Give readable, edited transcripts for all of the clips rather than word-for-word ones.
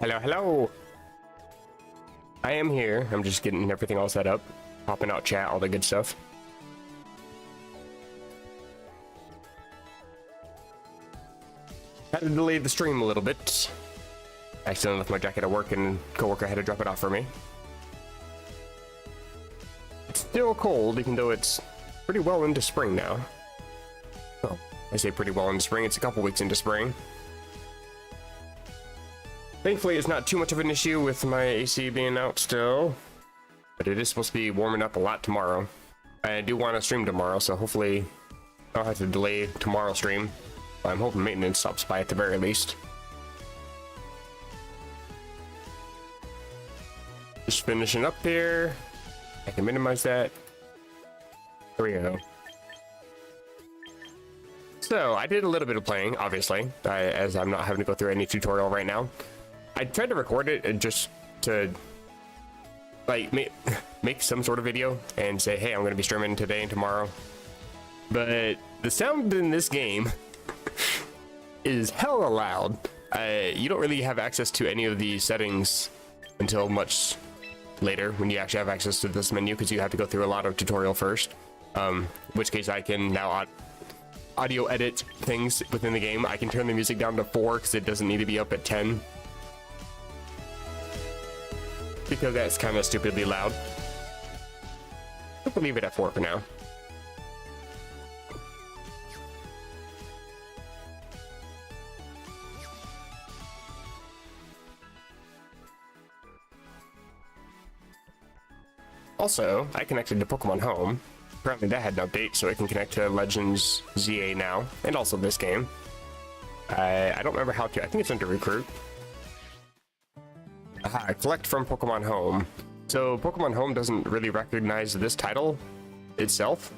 Hello, hello. I am here. I'm just getting everything all set up. Popping out chat, all the good stuff. Had to delay the stream a little bit. I accidentally left my jacket at work and coworker had to drop it off for me. It's still cold, even though it's pretty well into spring now. Oh, I say pretty well into spring. It's a couple weeks into spring. Thankfully, it's not too much of an issue with my AC being out still, but it is supposed to be warming up a lot tomorrow. I do want to stream tomorrow, so hopefully I'll have to delay tomorrow's stream. I'm hoping maintenance stops by at the very least. Just finishing up here. I can minimize that. There we go. So I did a little bit of playing, obviously, as I'm not having to go through any tutorial right now. I tried to record it and just to like make some sort of video and say, hey, I'm going to be streaming today and tomorrow. But the sound in this game is hella loud. You don't really have access to any of the settings until much later when you actually have access to this menu, because you have to go through a lot of tutorial first. In which case I can now audio edit things within the game. I can turn the music down to 4 because it doesn't need to be up at 10. Because that's kind of stupidly loud. We'll leave it at 4 for now. Also, I connected to Pokemon Home. Apparently that had an update, so it can connect to Legends ZA now, and also this game. I don't remember how to. I think it's under Recruit. Collect from Pokemon Home. So Pokemon Home doesn't really recognize this title itself,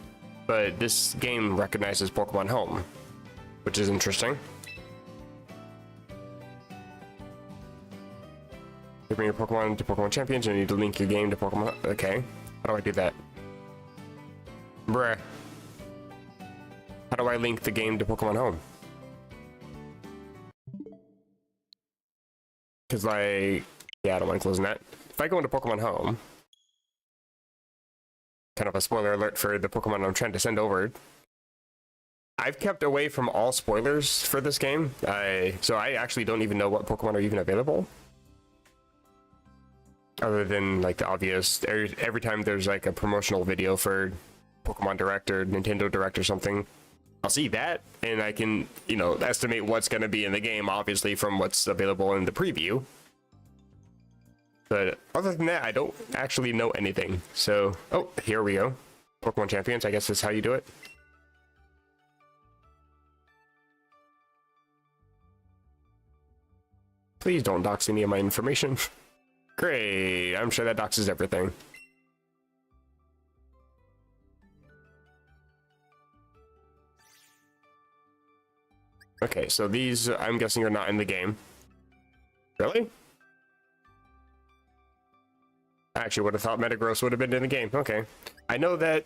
but this game recognizes Pokemon Home, which is interesting. You bring your Pokemon to Pokemon Champions, and you need to link your game to Pokemon. Okay, how do I do that? Bruh. How do I link the game to Pokemon Home? Because, like, yeah, I don't mind closing that. If I go into Pokemon Home, kind of a spoiler alert for the Pokemon I'm trying to send over. I've kept away from all spoilers for this game, so I actually don't even know what Pokemon are even available. Other than, like, the obvious, every time there's, like, a promotional video for Pokemon Direct or Nintendo Direct or something, I'll see that, and I can, you know, estimate what's going to be in the game, obviously, from what's available in the preview. But other than that, I don't actually know anything. So, oh, here we go. Pokemon Champions, I guess that's how you do it. Please don't dox any of my information. Great, I'm sure that doxes everything. Okay, so these, I'm guessing, are not in the game. Really? I actually would have thought Metagross would have been in the game. Okay. I know that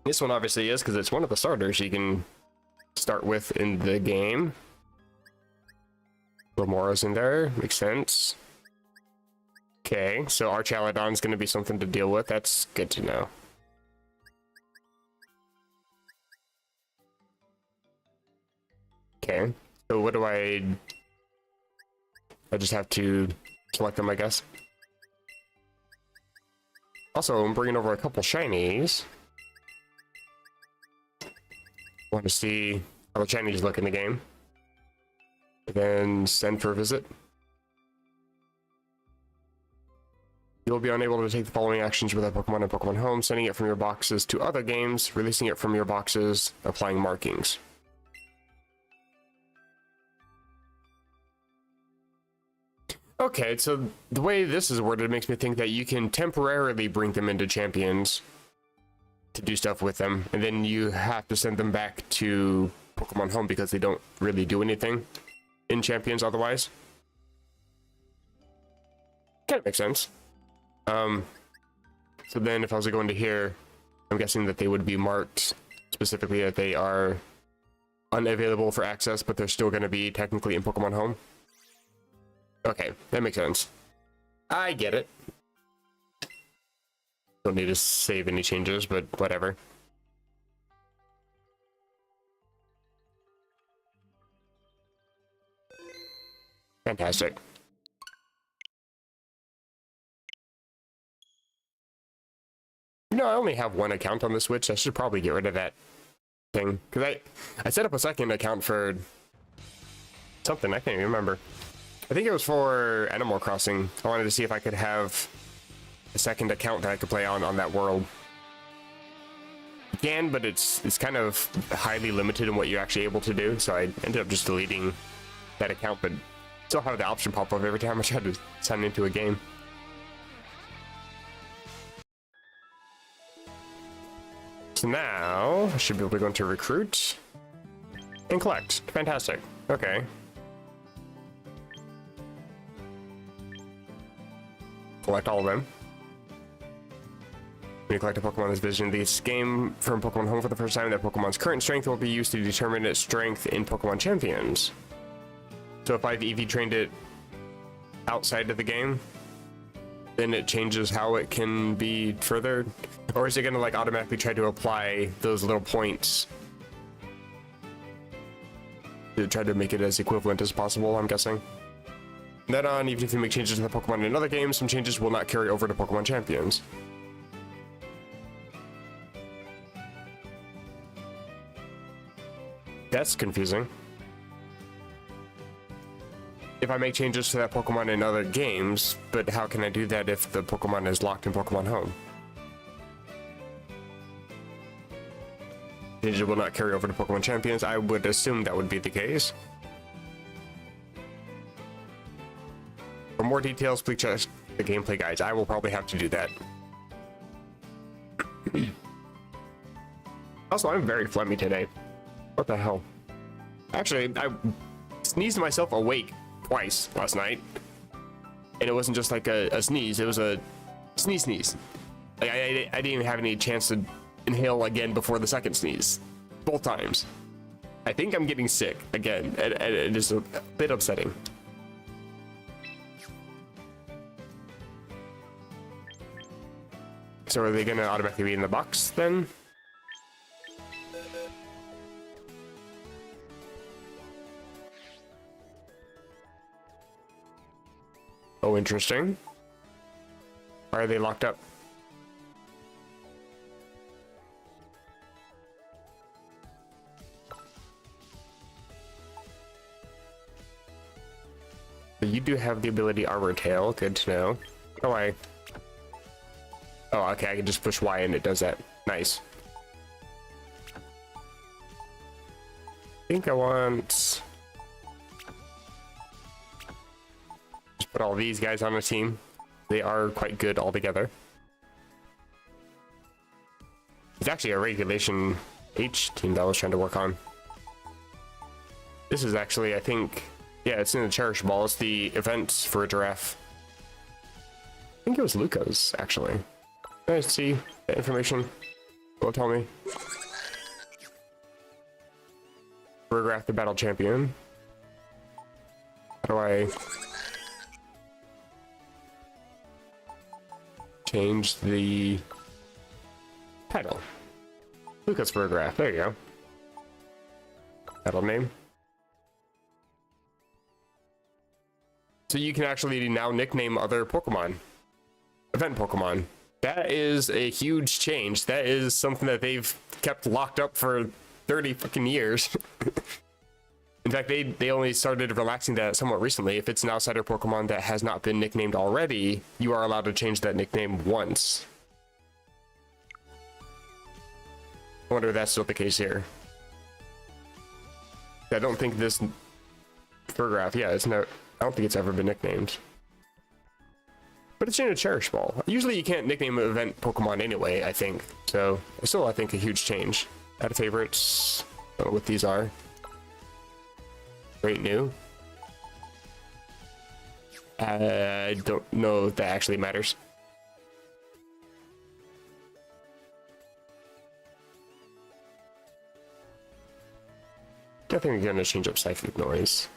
this one obviously is, because it's one of the starters you can start with in the game. Lamora's in there. Makes sense. Okay, so Archaladon's going to be something to deal with. That's good to know. Okay, so what do I just have to select them, I guess. Also, I'm bringing over a couple shinies. Want to see how the shinies look in the game. And then send for a visit. You will be unable to take the following actions with a Pokemon in Pokemon Home: sending it from your boxes to other games, releasing it from your boxes, applying markings. Okay, so the way this is worded makes me think that you can temporarily bring them into Champions to do stuff with them, and then you have to send them back to Pokemon Home because they don't really do anything in Champions otherwise. Kind of makes sense. So then if I was to go into here, I'm guessing that they would be marked specifically that they are unavailable for access, but they're still going to be technically in Pokemon Home. Okay, that makes sense. I get it. Don't need to save any changes, but whatever. Fantastic. You know, I only have one account on the Switch. I should probably get rid of that thing. Because I set up a second account for something. I can't even remember. I think it was for Animal Crossing. I wanted to see if I could have a second account that I could play on that world. You can, but it's kind of highly limited in what you're actually able to do. So I ended up just deleting that account, but still have the option pop up every time I try to sign into a game. So now I should be able to go into recruit and collect. Fantastic. Okay. Collect all of them. When you collect a Pokemon that's visited this game from Pokemon Home for the first time, that Pokemon's current strength will be used to determine its strength in Pokemon Champions. So if I've EV trained it outside of the game, then it changes how it can be furthered? Or is it going to like automatically try to apply those little points to try to make it as equivalent as possible, I'm guessing? Then on, even if you make changes to the Pokemon in another game, some changes will not carry over to Pokemon Champions. That's confusing. If I make changes to that Pokemon in other games, but how can I do that if the Pokemon is locked in Pokemon Home? Changes will not carry over to Pokemon Champions. I would assume that would be the case. For more details, please check the gameplay guides. I will probably have to do that. Also, I'm very phlegmy today. What the hell? Actually, I sneezed myself awake twice last night. And it wasn't just like a sneeze, it was a sneeze. Like I didn't even have any chance to inhale again before the second sneeze. Both times. I think I'm getting sick again. It is a bit upsetting. So are they gonna automatically be in the box then? Oh, interesting. Why are they locked up? So you do have the ability Armor Tail. Good to know. Oh, oh, okay, I can just push Y and it does that. Nice. I think I want... just put all these guys on a team. They are quite good altogether. It's actually a Regulation H team that I was trying to work on. This is actually, I think... yeah, it's in the Cherish Ball. It's the events for a giraffe. I think it was Luca's, actually. Nice to see that information. Will tell me. Choreograph the battle champion. How do I change the title? Luca's Choreograph. There you go. Title name. So you can actually now nickname other Pokemon. Event Pokemon. That is a huge change. That is something that they've kept locked up for 30 fucking years. In fact, they only started relaxing that somewhat recently. If it's an outsider Pokemon that has not been nicknamed already, you are allowed to change that nickname once. I wonder if that's still the case here. I don't think this Furgraph, yeah, it's no, I don't think it's ever been nicknamed. But it's in a Cherish Ball. Usually you can't nickname an event Pokemon anyway, I think. So, still, I think a huge change. Add favorites. I don't know what these are. Great new. I don't know if that actually matters. I think I'm gonna change up Psychic Noise.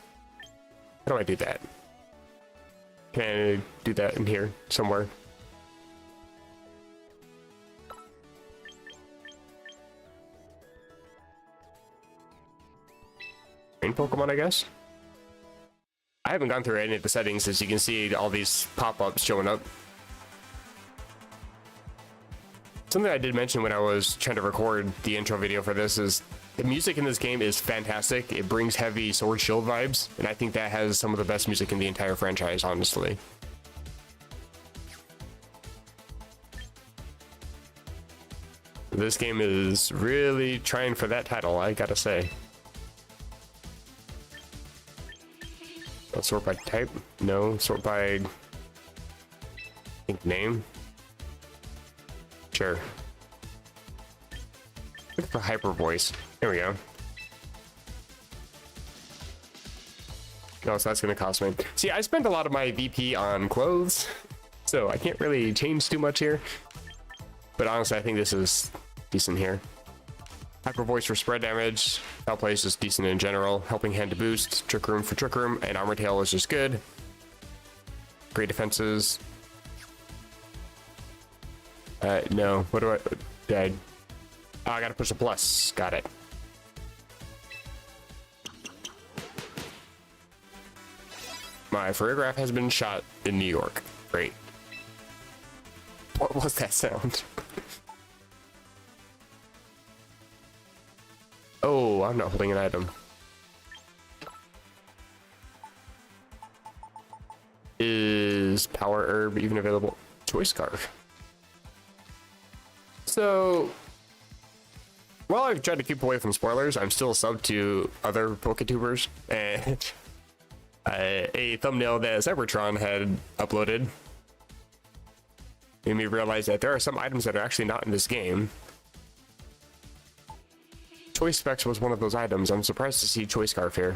How do I do that? Can I do that in here somewhere? Rain Pokemon, I guess. I haven't gone through any of the settings, as you can see all these pop-ups showing up. Something I did mention when I was trying to record the intro video for this is the music in this game is fantastic. It brings heavy Sword Shield vibes, and I think that has some of the best music in the entire franchise, honestly. This game is really trying for that title, I gotta say. Let's sort by type. No, sort by, I think, name. Sure. Look for hyper voice. There we go. No, so that's gonna cost me. See, I spent a lot of my VP on clothes, so I can't really change too much here. But honestly, I think this is decent here. Hyper voice for spread damage. Foul play is just decent in general. Helping hand to boost. Trick room for trick room. And armor tail is just good. Great defenses. No. What do I... Dead. Oh, I gotta push a plus. Got it. My photograph has been shot in New York. Great. What was that sound? Oh, I'm not holding an item. Is Power Herb even available? Choice Scarf. So, while I've tried to keep away from spoilers, I'm still sub to other Poketubers, and a thumbnail that Cybertron had uploaded made me realize that there are some items that are actually not in this game. Choice Specs was one of those items. I'm surprised to see Choice Scarf here.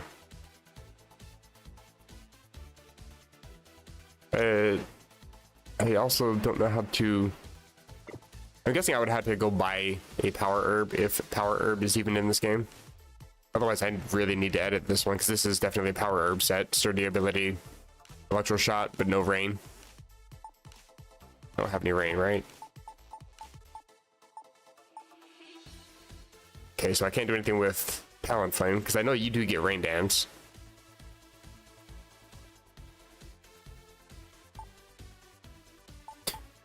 I also don't know how to... I'm guessing I would have to go buy a Power Herb if Power Herb is even in this game. Otherwise, I really need to edit this one because this is definitely a Power Herb set. Sturdy ability, Electro Shot, but no rain. I don't have any rain, right? Okay, so I can't do anything with Talonflame because I know you do get Rain Dance.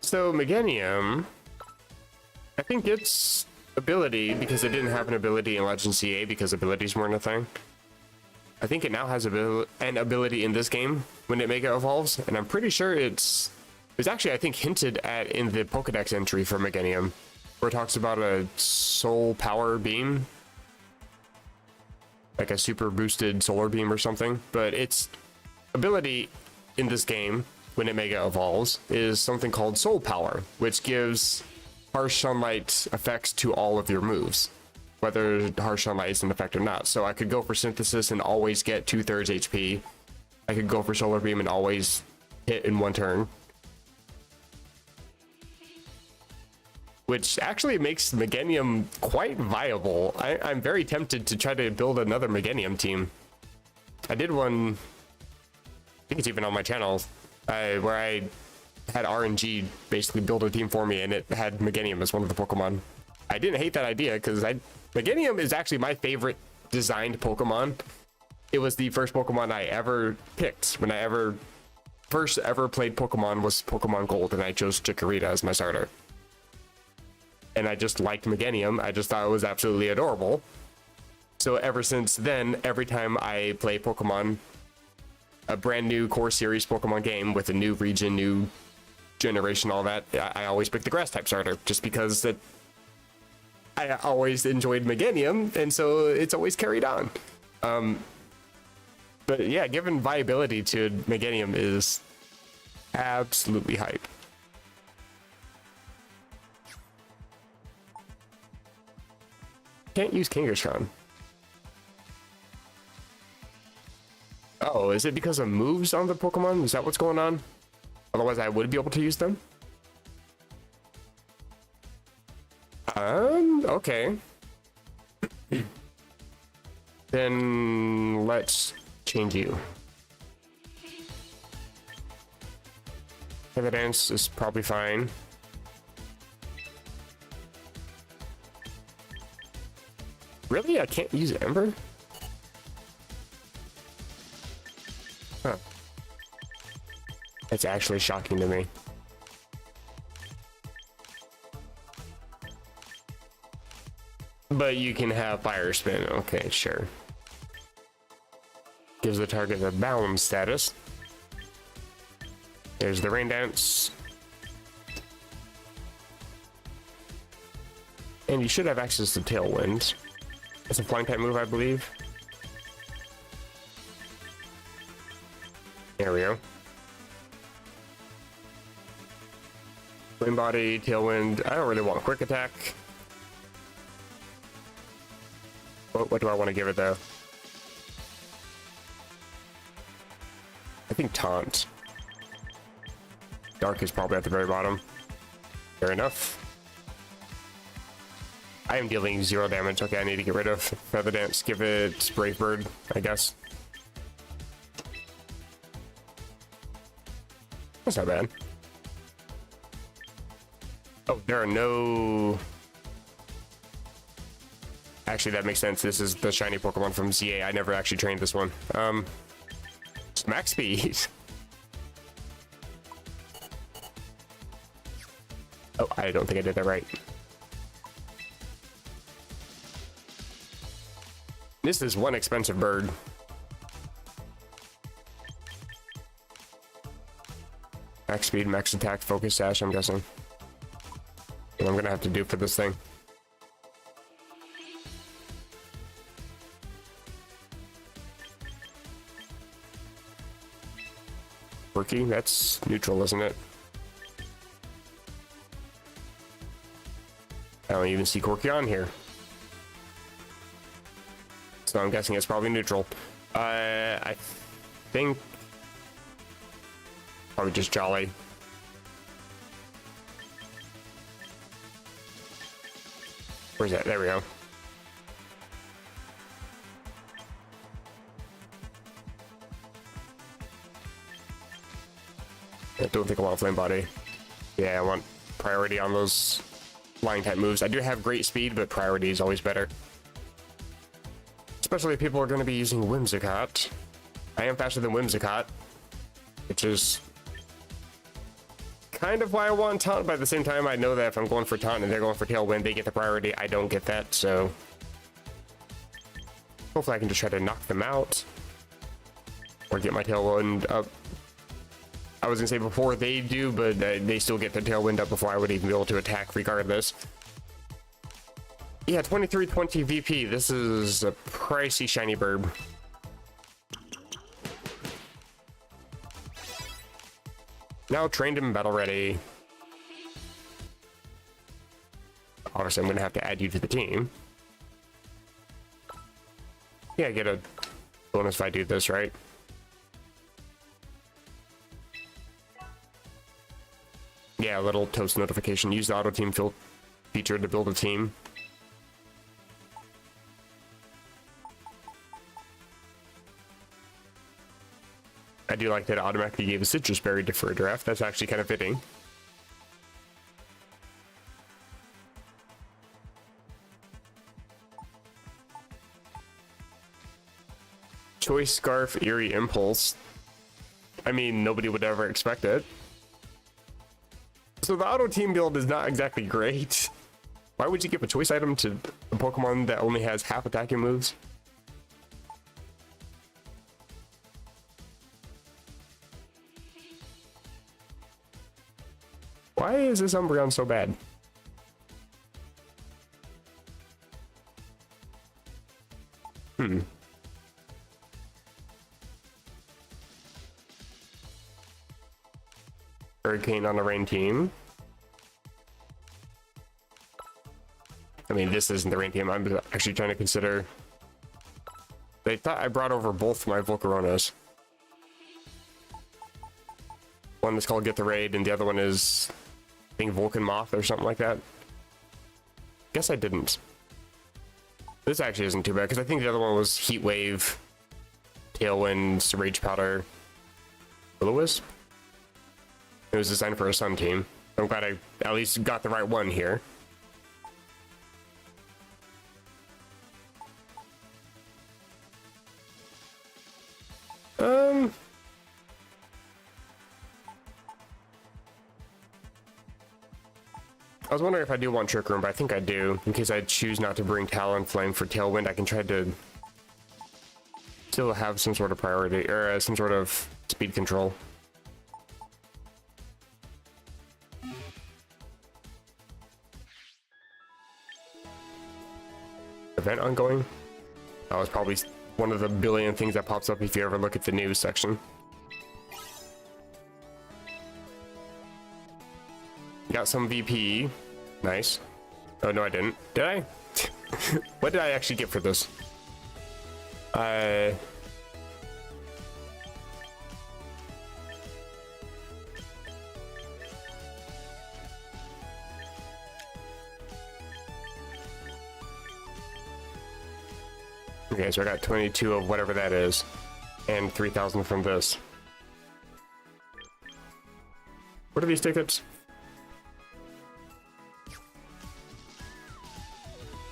So Meganium, I think its ability, because it didn't have an ability in Legend CA because abilities weren't a thing. I think it now has an ability in this game when it Mega Evolves, and I'm pretty sure it's actually, I think, hinted at in the Pokedex entry for Meganium, where it talks about a Soul Power Beam, like a super boosted Solar Beam or something. But its ability in this game when it Mega Evolves is something called Soul Power, which gives Harsh Sunlight effects to all of your moves, whether Harsh Sunlight is an effect or not. So I could go for Synthesis and always get 2/3 HP. I could go for Solar Beam and always hit in one turn, which actually makes Meganium quite viable. I'm very tempted to try to build another Meganium team. I did one, I think it's even on my channel, where I had RNG basically build a team for me, and it had Meganium as one of the Pokemon. I didn't hate that idea because Meganium is actually my favorite designed Pokemon. It was the first Pokemon I ever picked when I first ever played Pokemon was Pokemon Gold, and I chose Chikorita as my starter. And I just liked Meganium. I just thought it was absolutely adorable. So ever since then, every time I play Pokemon, a brand new core series Pokemon game with a new region, new generation, all that, I always pick the grass type starter just because I always enjoyed Meganium, and so it's always carried on. But yeah, given viability to Meganium is absolutely hype. Can't use Kangaskhan. Oh, is it because of moves on the Pokemon? Is that what's going on? Otherwise, I would be able to use them. Okay. Then let's change you. Feather Dance is probably fine. Really? I can't use Ember? Huh. That's actually shocking to me. But you can have Fire Spin. Okay, sure. Gives the target a balance status. There's the Rain Dance. And you should have access to Tailwind. It's a flying type move, I believe. There we go. Flame Body, Tailwind. I don't really want Quick Attack. What do I want to give it though? I think Taunt. Dark is probably at the very bottom. Fair enough. I am dealing 0 damage. Okay, I need to get rid of Feather Dance. Give it Brave Bird, I guess. That's not bad. Oh, there are no... Actually, that makes sense. This is the shiny Pokemon from ZA. I never actually trained this one. Max speed. Oh, I don't think I did that right. This is one expensive bird. Max speed, max attack, focus sash, I'm guessing. What I'm gonna have to do for this thing. Quirky, that's neutral, isn't it? I don't even see Quirky on here. So I'm guessing it's probably neutral. I think probably just Jolly. Where's that? There we go. I don't think I want Flame Body. Yeah, I want priority on those flying type moves. I do have great speed, but priority is always better. Especially if people are going to be using Whimsicott. I am faster than Whimsicott, which is kind of why I want Taunt, but at the same time, I know that if I'm going for Taunt and they're going for Tailwind, they get the priority. I don't get that, so hopefully I can just try to knock them out or get my Tailwind up. I was gonna say before they do, but they still get their Tailwind up before I would even be able to attack regardless. Yeah, 2320 VP. This is a pricey shiny bird. Now trained and battle ready. Obviously, I'm gonna have to add you to the team. Yeah, I get a bonus if I do this, right? Yeah, a little toast notification. Use the auto team feature to build a team. I do like that it automatically gave a citrus berry for a draft. That's actually kind of fitting. Choice Scarf, Eerie Impulse. I mean, nobody would ever expect it. So the auto team build is not exactly great. Why would you give a choice item to a Pokemon that only has half attacking moves? Why is this Umbreon so bad? Hurricane on the rain team. I mean, this isn't the rain team. I'm actually trying to consider. They thought I brought over both my Volcaronas. One is called Get the Raid, and the other one is, I think, Vulcan Moth or something like that. Guess I didn't. This actually isn't too bad, because I think the other one was Heat Wave, Tailwind, Rage Powder, Will-O-Wisp. It was designed for a Sun team. I'm glad I at least got the right one here. I was wondering if I do want Trick Room, but I think I do. In case I choose not to bring Talonflame for Tailwind, I can try to still have some sort of priority, or some sort of speed control. Event ongoing? That was probably one of the billion things that pops up if you ever look at the news section. Got some VP. Nice. Oh, no, I didn't. Did I? What did I actually get for this? Okay, so I got 22 of whatever that is, and 3,000 from this. What are these tickets?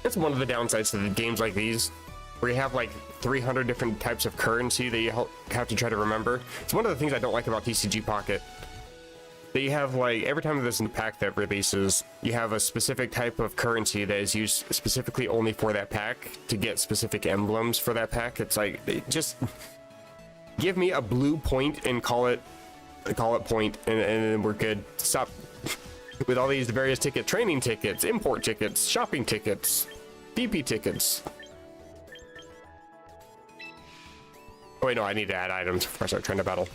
It's one of the downsides to the games like these, where you have like 300 different types of currency that you have to try to remember. It's one of the things I don't like about TCG Pocket. That you have, like, every time there's a pack that releases, you have a specific type of currency that is used specifically only for that pack to get specific emblems for that pack. It's like, just give me a blue point and call it point, and we're good. Stop with all these various tickets, training tickets, import tickets, shopping tickets, DP tickets. Oh wait, no, I need to add items before I start trying to battle.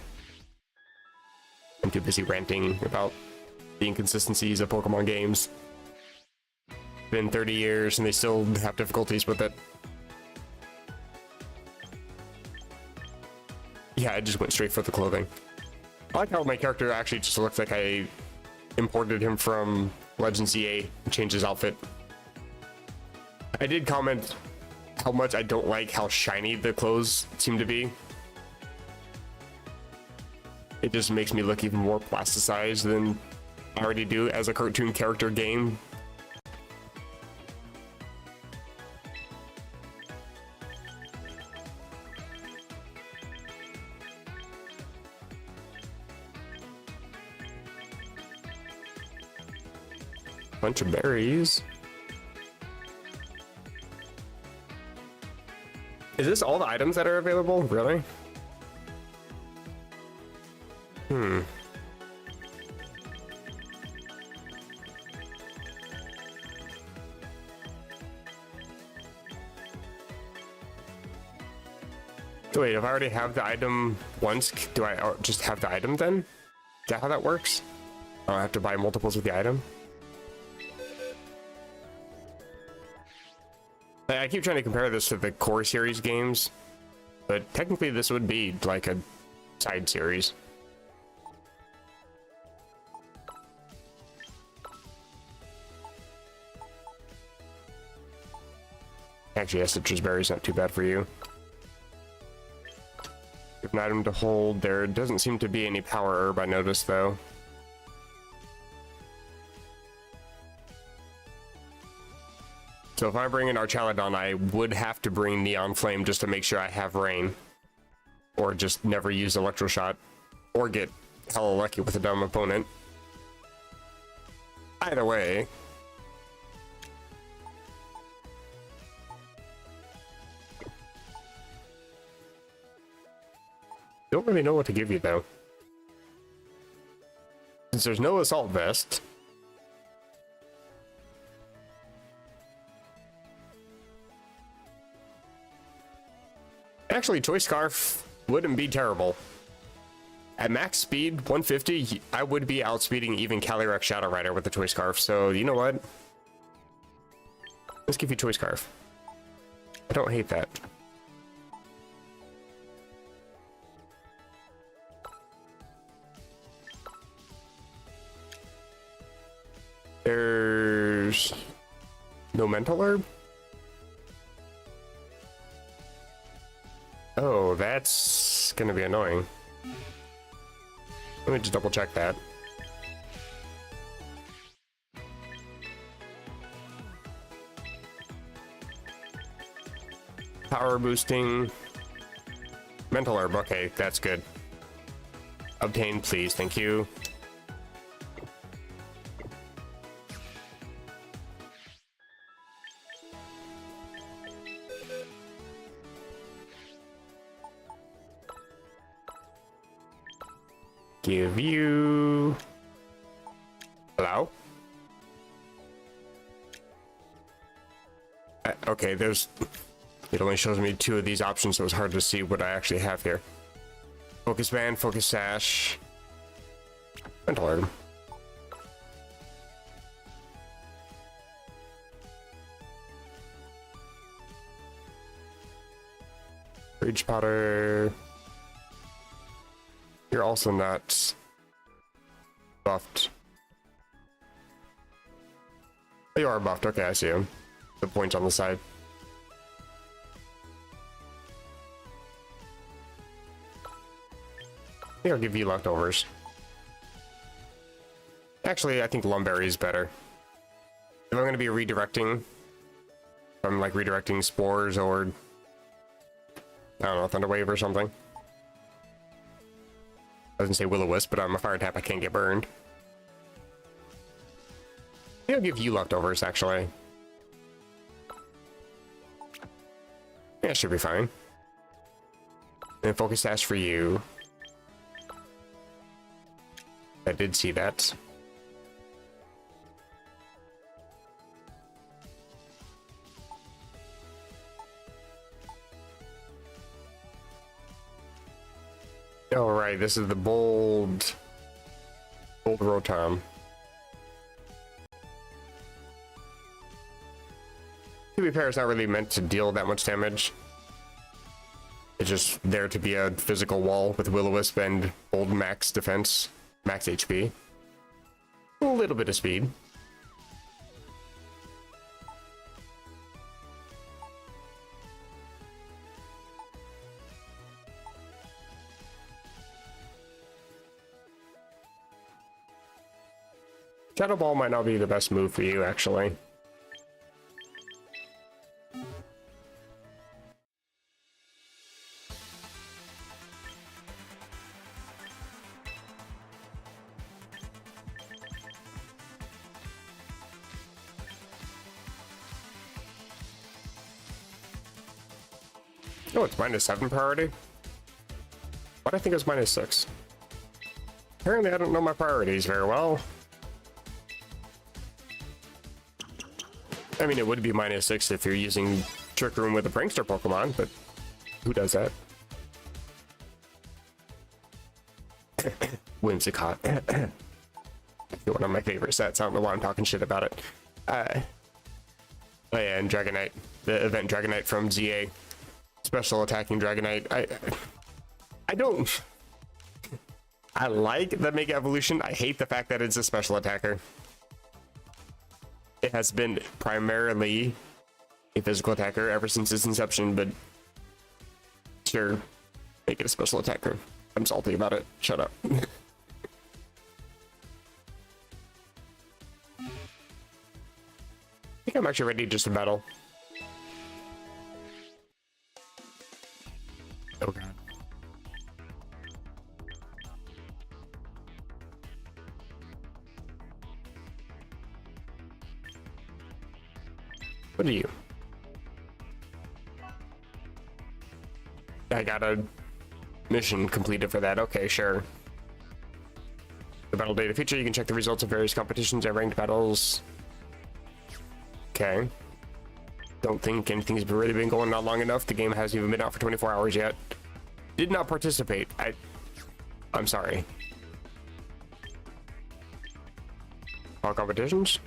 I'm too busy ranting about the inconsistencies of Pokemon games. Been 30 years and they still have difficulties with it. Yeah, I just went straight for the clothing. I like how my character actually just looks like I imported him from Legends EA and changed his outfit. I did comment how much I don't like how shiny the clothes seem to be. It just makes me look even more plasticized than I already do as a cartoon character game. Bunch of berries. Is this all the items that are available? Really? So wait, if I already have the item once, do I just have the item then? Is that how that works? I don't have to buy multiples of the item? I keep trying to compare this to the core series games, but technically this would be like a side series. Actually, yes, citrus berry's not too bad for you. Give an item to hold. There doesn't seem to be any power herb, I noticed, though. So if I bring in Archaludon, I would have to bring Neon Flame just to make sure I have rain. Or just never use Electro Shot. Or get hella lucky with a dumb opponent. Either way. Don't really know what to give you, though. Since there's no Assault Vest. Actually, Choice Scarf wouldn't be terrible. At max speed, 150, I would be outspeeding even Calyrex Shadow Rider with the Choice Scarf, so you know what? Let's give you Choice Scarf. I don't hate that. There's no Mental Herb? Oh, that's gonna be annoying. Let me just double check that. Power boosting. Mental herb. Okay, that's good. Obtain, please. Thank you. Give you... Hello? Okay, there's... It only shows me 2 of these options, so it's hard to see what I actually have here. Focus band, focus sash... Mental herb. Rage powder... You're also not buffed. You are buffed. Okay, I see him. The points on the side. I think I'll give you leftovers. Actually, I think Lumberry is better. If I'm going to be redirecting, if I'm like redirecting spores or I don't know, Thunder Wave or something. I was gonna say Will-O-Wisp, but I'm a fire type, I can't get burned. I think I'll give you leftovers, actually. Yeah, should be fine. And focus sash for you. I did see that. All right, this is the bold Rotom. To be fair, it's not really meant to deal that much damage. It's just there to be a physical wall with Will-O-Wisp and bold max defense, max HP. A little bit of speed. Shadow Ball might not be the best move for you, actually. Oh, it's -7 priority? Why do I think it was -6? Apparently I don't know my priorities very well. I mean, it would be -6 if you're using Trick Room with a Prankster Pokemon, but who does that? Whimsicott. One of my favorite sets. I don't know why I'm talking shit about it. Oh yeah, and Dragonite. The event Dragonite from ZA. Special attacking Dragonite. I don't... I like the Mega Evolution. I hate the fact that it's a special attacker. It has been primarily a physical attacker ever since its inception, but sure, make it a special attacker. I'm salty about it. Shut up. I think I'm actually ready just to battle. Oh god. What are you? I got a mission completed for that. Okay, sure. The battle data feature, you can check the results of various competitions and ranked battles. Okay. Don't think anything's really been going on long enough. The game hasn't even been out for 24 hours yet. Did not participate. I'm sorry. All competitions?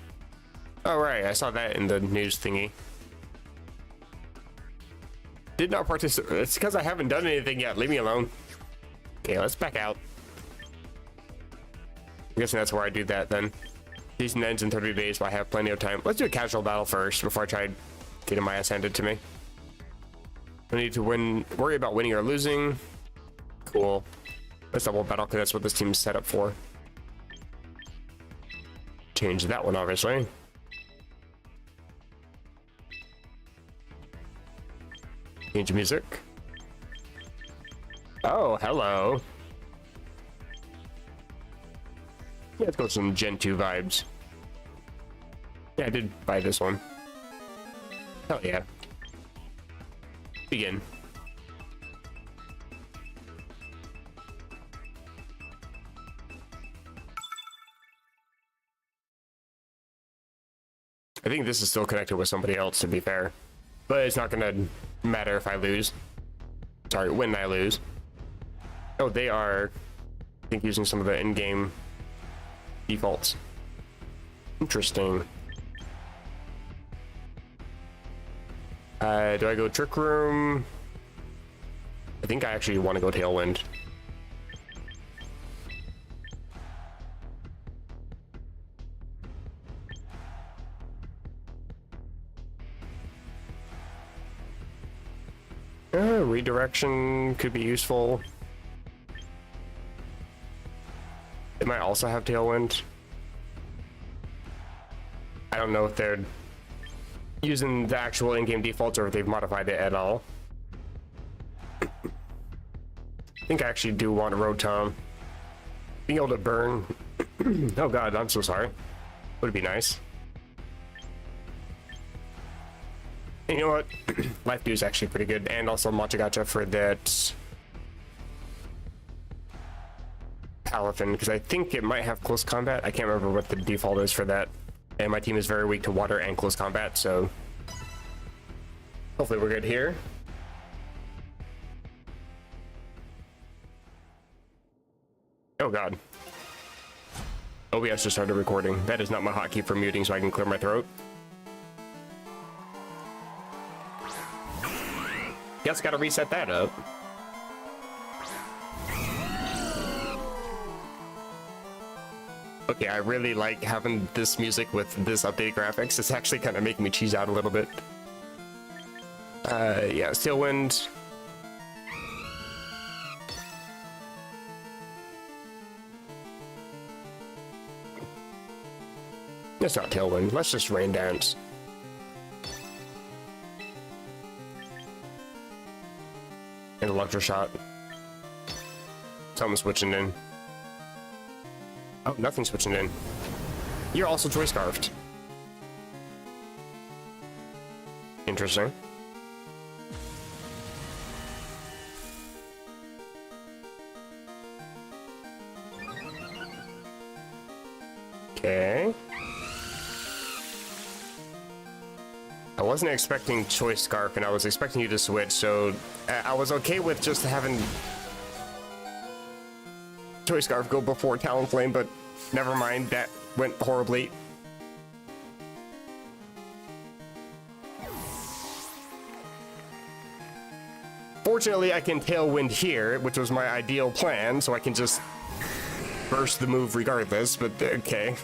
Oh, right. I saw that in the news thingy. Did not participate. It's because I haven't done anything yet. Leave me alone. Okay, let's back out. I'm guessing that's where I do that then. Season ends in 30 days, but I have plenty of time. Let's do a casual battle first before I try getting my ass handed to me. I need to worry about winning or losing. Cool. Let's double battle because that's what this team's set up for. Change that one, obviously. Change music. Oh, hello. Yeah, let's go with some Gen 2 vibes. Yeah, I did buy this one. Hell yeah. Begin. I think this is still connected with somebody else, to be fair. But it's not gonna matter if I lose. Sorry, when I lose. Oh, they are, I think, using some of the in-game defaults. Interesting. Do I go Trick Room? I think I actually want to go Tailwind. Redirection could be useful. It might also have Tailwind. I don't know if they're using the actual in-game defaults or if they've modified it at all. I think I actually do want a Rotom. Being able to burn. Oh god, I'm so sorry. Would be nice. And you know what? Life Dew is actually pretty good, and also Matcha Gacha for that Palafin, because I think it might have close combat. I can't remember what the default is for that. And my team is very weak to water and close combat, so hopefully we're good here. Oh god. OBS just started recording. That is not my hotkey for muting, so I can clear my throat. Guess gotta reset that up. Okay, I really like having this music with this updated graphics. It's actually kind of making me cheese out a little bit. Yeah, Tailwind. It's not Tailwind. Let's just Rain Dance. And Electroshot. Something's switching in. Oh, nothing's switching in. You're also Choice Scarfed. Interesting. Okay. I wasn't expecting Choice Scarf, and I was expecting you to switch, so I was okay with just having Choice Scarf go before Talonflame, but never mind, that went horribly. Fortunately, I can Tailwind here, which was my ideal plan, so I can just burst the move regardless, but okay.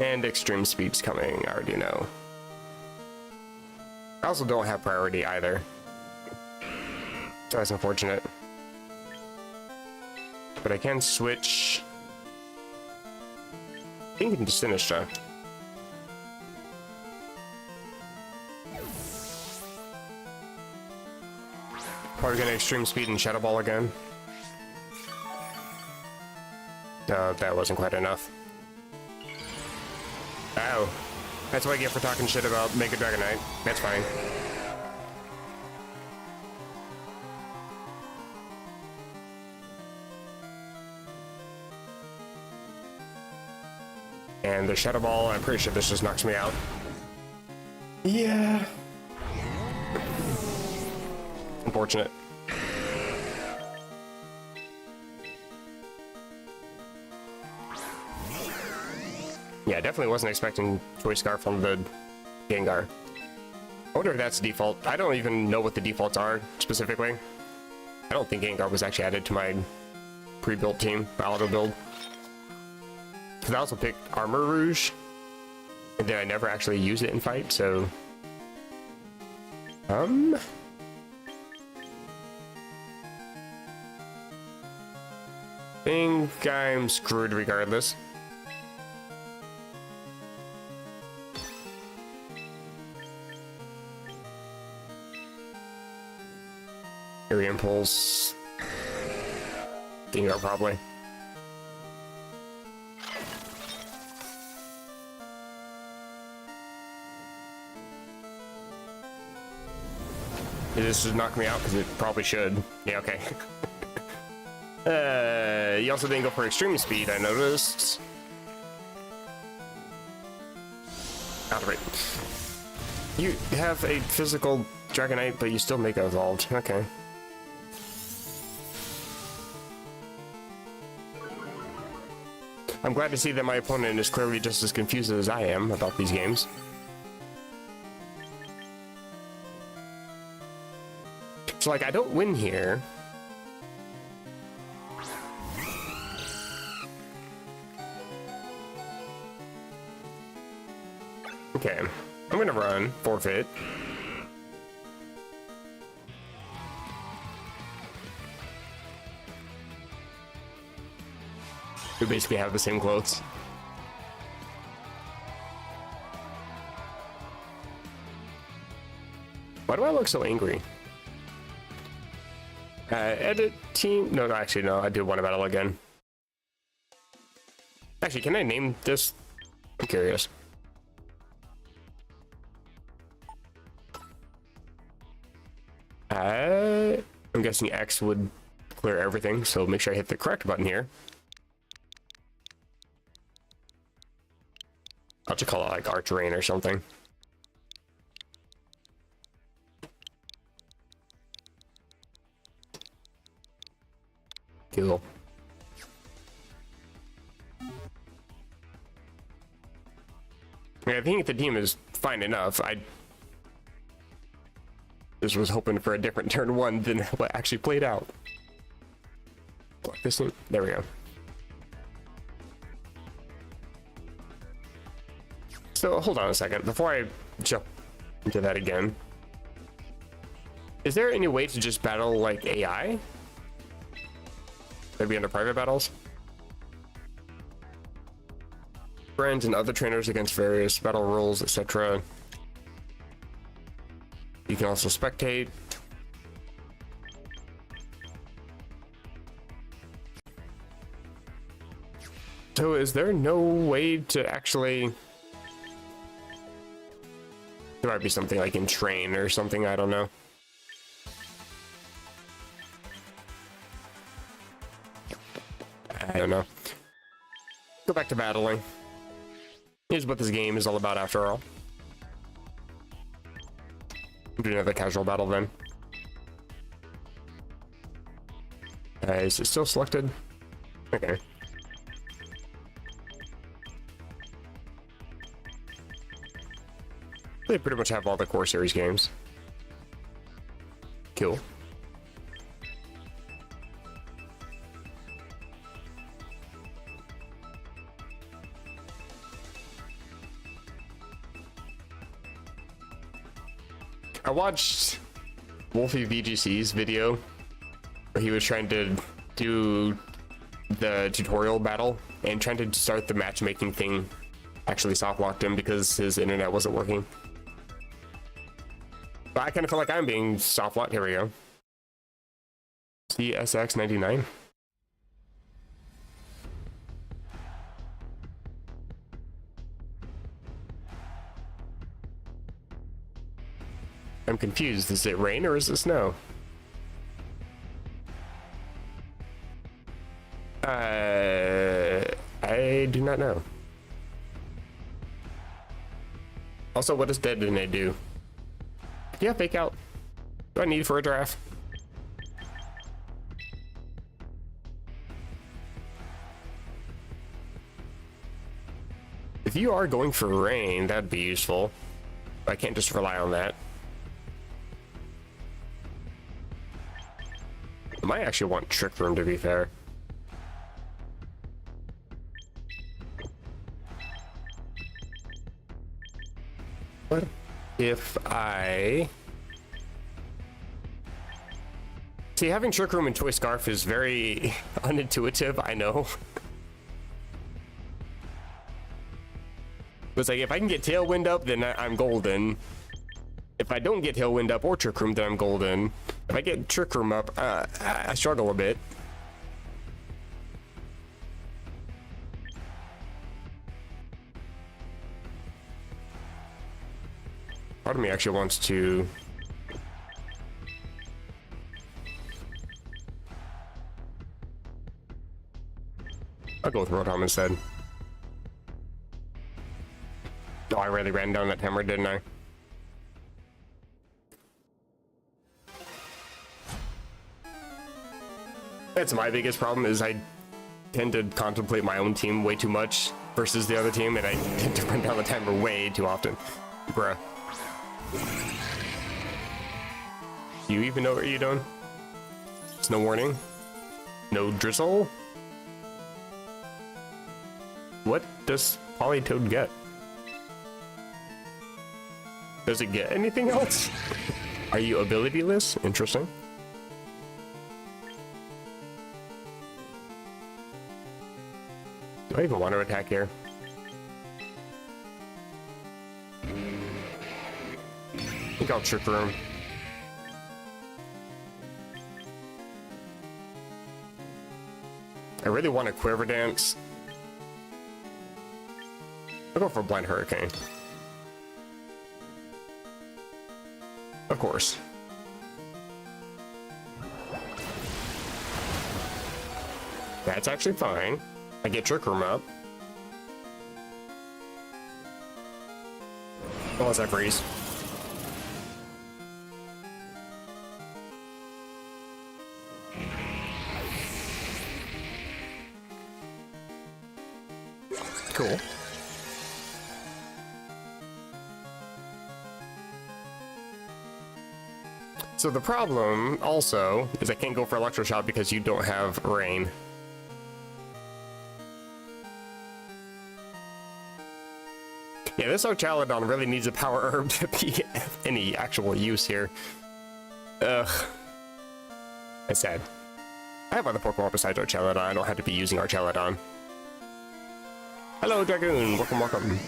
And Extreme Speed's coming, I already know. I also don't have priority either. So that's unfortunate. But I can switch. I think into Sinistra. Probably gonna Extreme Speed and Shadow Ball again. No, that wasn't quite enough. Ow. That's what I get for talking shit about Mega Dragonite. That's fine. And the Shadow Ball, I'm pretty sure this just knocks me out. Yeah. Unfortunate. Yeah, I definitely wasn't expecting Choice Scarf from the Gengar. I wonder if that's default. I don't even know what the defaults are specifically. I don't think Gengar was actually added to my pre-built team, my auto build. Because I also picked Armor Rouge, and then I never actually use it in fight, so... think I'm screwed regardless. Fairy Impulse. Dingo, probably. This should knock me out because it probably should. Yeah, okay. You also didn't go for extreme speed, I noticed. Out of it. You have a physical Dragonite, but you still Mega Evolved. Okay. I'm glad to see that my opponent is clearly just as confused as I am about these games. So, like, I don't win here. Okay, I'm gonna run, forfeit. We basically have the same clothes. Why do I look so angry? Edit team. No, actually, no. I do want to battle again. Actually, can I name this? I'm curious. I'm guessing X would clear everything, so make sure I hit the correct button here. I'll just call it like Arch Rain or something. Cool. I think the team is fine enough. I just was hoping for a different turn one than what actually played out. Block this one. There we go. So hold on a second before I jump into that again. Is there any way to just battle like AI? Maybe under private battles? Friends and other trainers against various battle rules, etc. You can also spectate. So is there no way to actually... There might be something like in train or something, I don't know. I don't know. Go back to battling. Here's what this game is all about after all. Do another casual battle then. Is it still selected? Okay. They pretty much have all the core series games. Cool. I watched Wolfie VGC's video where he was trying to do the tutorial battle and trying to start the matchmaking thing actually soft locked him because his internet wasn't working. But I kind of feel like I'm being soft locked. Here we go. CSX99. I'm confused. Is it rain or is it snow? I do not know. Also, what does Dead Dene do? Yeah, fake out. Do I need for a draft? If you are going for rain, that'd be useful. I can't just rely on that. I might actually want Trick Room, to be fair. What if I... See, having Trick Room and Toy Scarf is very unintuitive, I know. It's like, if I can get Tailwind up, then I'm golden. If I don't get Tailwind up or Trick Room, then I'm golden. If I get Trick Room up, I struggle a bit. Part of me actually wants to... I'll go with Rotom instead. Oh, I really ran down that timer, didn't I? That's my biggest problem, is I tend to contemplate my own team way too much versus the other team, and I tend to run down the timer way too often. Bruh. You even know what you're doing? Snow warning? No drizzle? What does Politoed get? Does it get anything else? Are you abilityless? Interesting. Do I even want to attack here? I think I'll Trick Room. I really want to Quiver Dance. I'll go for Blind Hurricane. Of course. That's actually fine. I get Trick Room up. Unless I freeze. Cool. So the problem also is I can't go for Electro Shot because you don't have Rain. Yeah, this Ochalodon really needs a Power Herb to be any actual use here. Ugh. That's sad. I have other Pokemon besides Ochalodon. I don't have to be using Ochalodon. Hello, Dragoon. Welcome, welcome.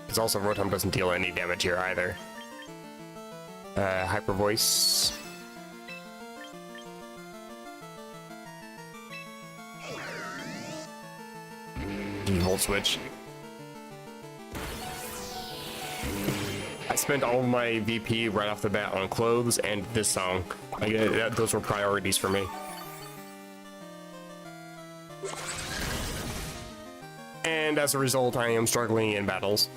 Because also Rotom doesn't deal any damage here either. Hyper Voice. Volt Switch. I spent all of my VP right off the bat on clothes and this song. Those were priorities for me. And as a result, I am struggling in battles.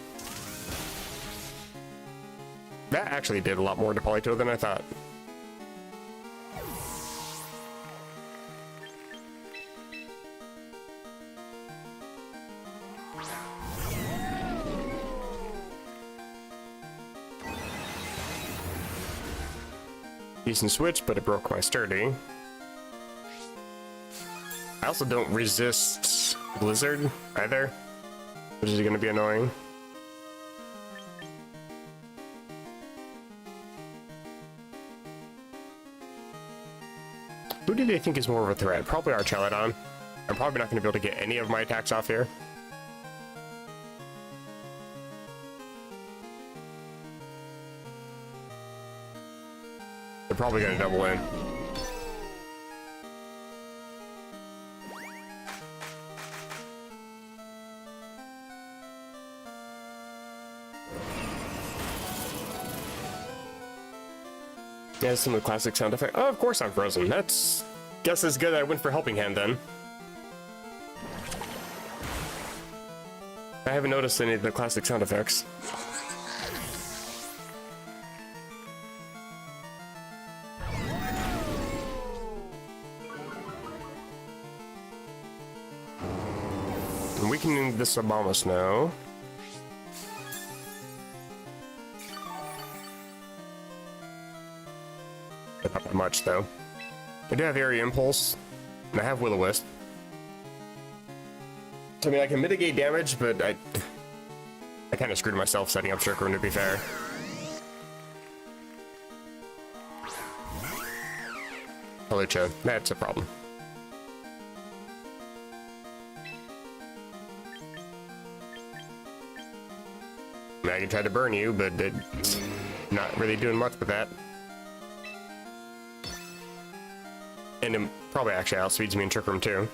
That actually did a lot more to Politoed than I thought. Decent switch, but it broke my sturdy. I also don't resist Blizzard either, which is going to be annoying. Who do they think is more of a threat? Probably Archelodon. I'm probably not going to be able to get any of my attacks off here. They're probably going to double in. Yeah, some of the classic sound effect. Oh, of course I'm frozen. That's... guess it's good I went for Helping Hand then. I haven't noticed any of the classic sound effects. I'm weakening this Abomasnow. Not that much, though. I do have Area Impulse, and I have Will-O-Wisp. So, I mean, I can mitigate damage, but I kind of screwed myself setting up Trick Room, to be fair. Hawlucha, that's a problem. Maggie tried to burn you, but it's not really doing much with that. And it probably actually outspeeds me in Trick Room too.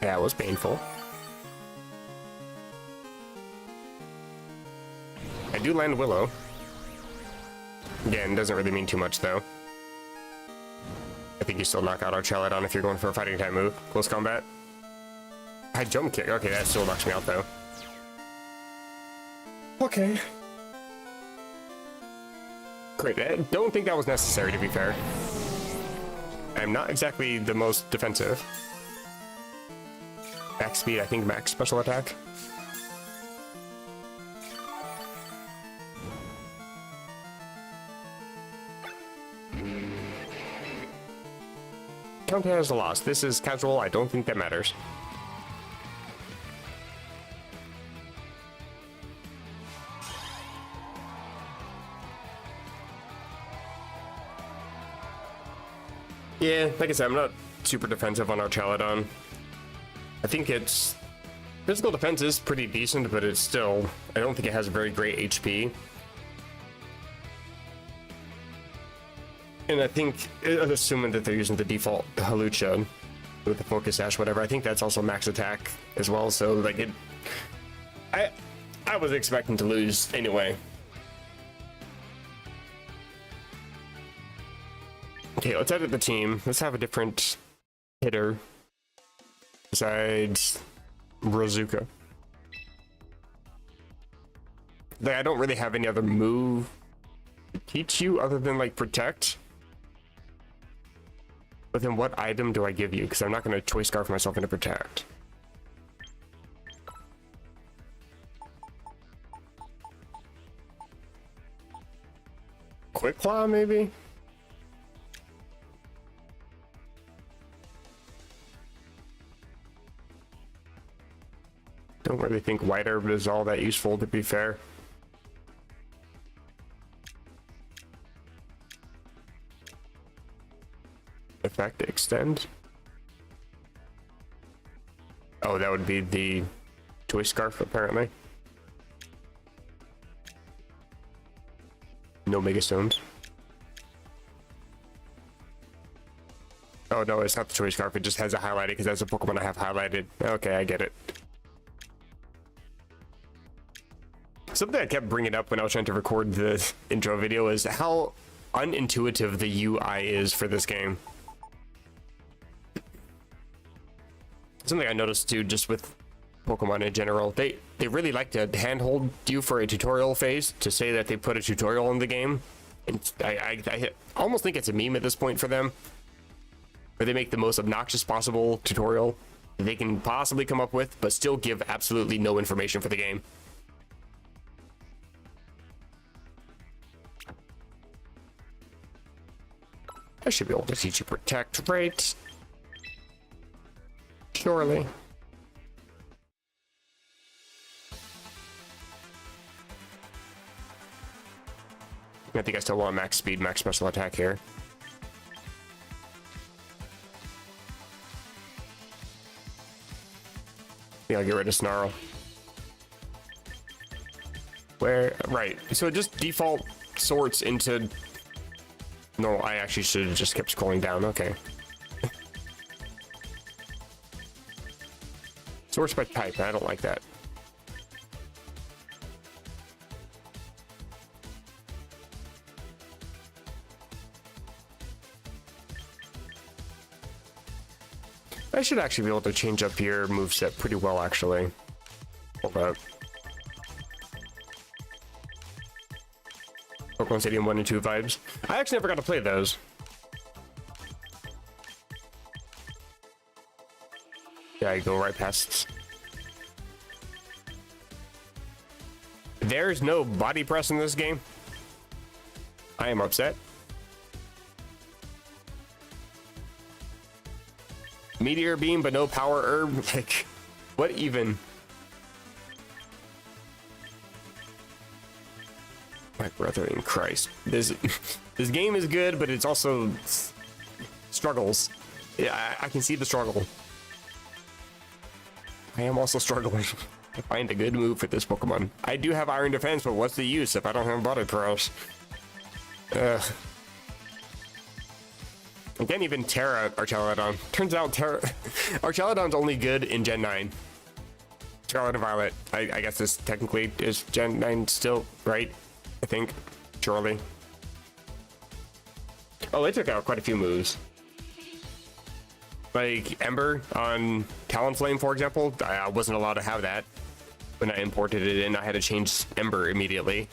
Yeah, it was painful. I do land Willow. Again, doesn't really mean too much though. I think you still knock out our Chaladon if you're going for a fighting type move. Close combat. I jump kick. Okay, that still knocks me out though. Okay. Great. I don't think that was necessary, to be fair. I'm not exactly the most defensive. Max speed, I think max special attack. Count as a loss. This is casual. I don't think that matters. Yeah, like I said, I'm not super defensive on our Chaladon. I think its physical defense is pretty decent, but it's still, I don't think it has very great HP. And I think, assuming that they're using the default Halucha with the Focus Sash, whatever, I think that's also max attack as well. So like it, I was expecting to lose anyway. Okay, let's edit the team. Let's have a different hitter besides Brazuka. Like, I don't really have any other move to teach you other than like protect. But then what item do I give you? Because I'm not going to choice scarf myself into protect. Quick Claw, maybe? Don't really think White Herb is all that useful, to be fair. Effect extend. Oh, that would be the Choice Scarf, apparently. No Mega Stones. Oh no, it's not the Choice Scarf, it just has it highlighted because that's a Pokemon I have highlighted. Okay, I get it. Something I kept bringing up when I was trying to record the intro video is how unintuitive the UI is for this game. Something I noticed too, just with Pokemon in general, they really like to handhold you for a tutorial phase to say that they put a tutorial in the game. And I almost think it's a meme at this point for them, where they make the most obnoxious possible tutorial they can possibly come up with, but still give absolutely no information for the game. I should be able to teach you protect, right? Surely. I think I still want max speed, max special attack here. Yeah, I'll get rid of Snarl. Where? Right. So it just default sorts into... No, I actually should have just kept scrolling down. Okay. Sorts by type. I don't like that. I should actually be able to change up your moveset pretty well, actually. Hold up. Pokemon Stadium 1 and 2 vibes. I actually never got to play those. Yeah, I go right past. There's no body press in this game. I am upset. Meteor Beam, but no Power Herb. Like, what even? My brother in Christ. This game is good, but it's also struggles. Yeah, I can see the struggle. I am also struggling to find a good move for this Pokemon. I do have Iron Defense, but what's the use if I don't have Body Press? I can't even Terra Archelodon. Turns out Archelodon's only good in Gen 9. Scarlet and Violet. I guess this technically is Gen 9 still, right? I think. Surely. Oh, they took out quite a few moves. Like Ember on Talonflame, for example. I wasn't allowed to have that. When I imported it in, I had to change Ember immediately.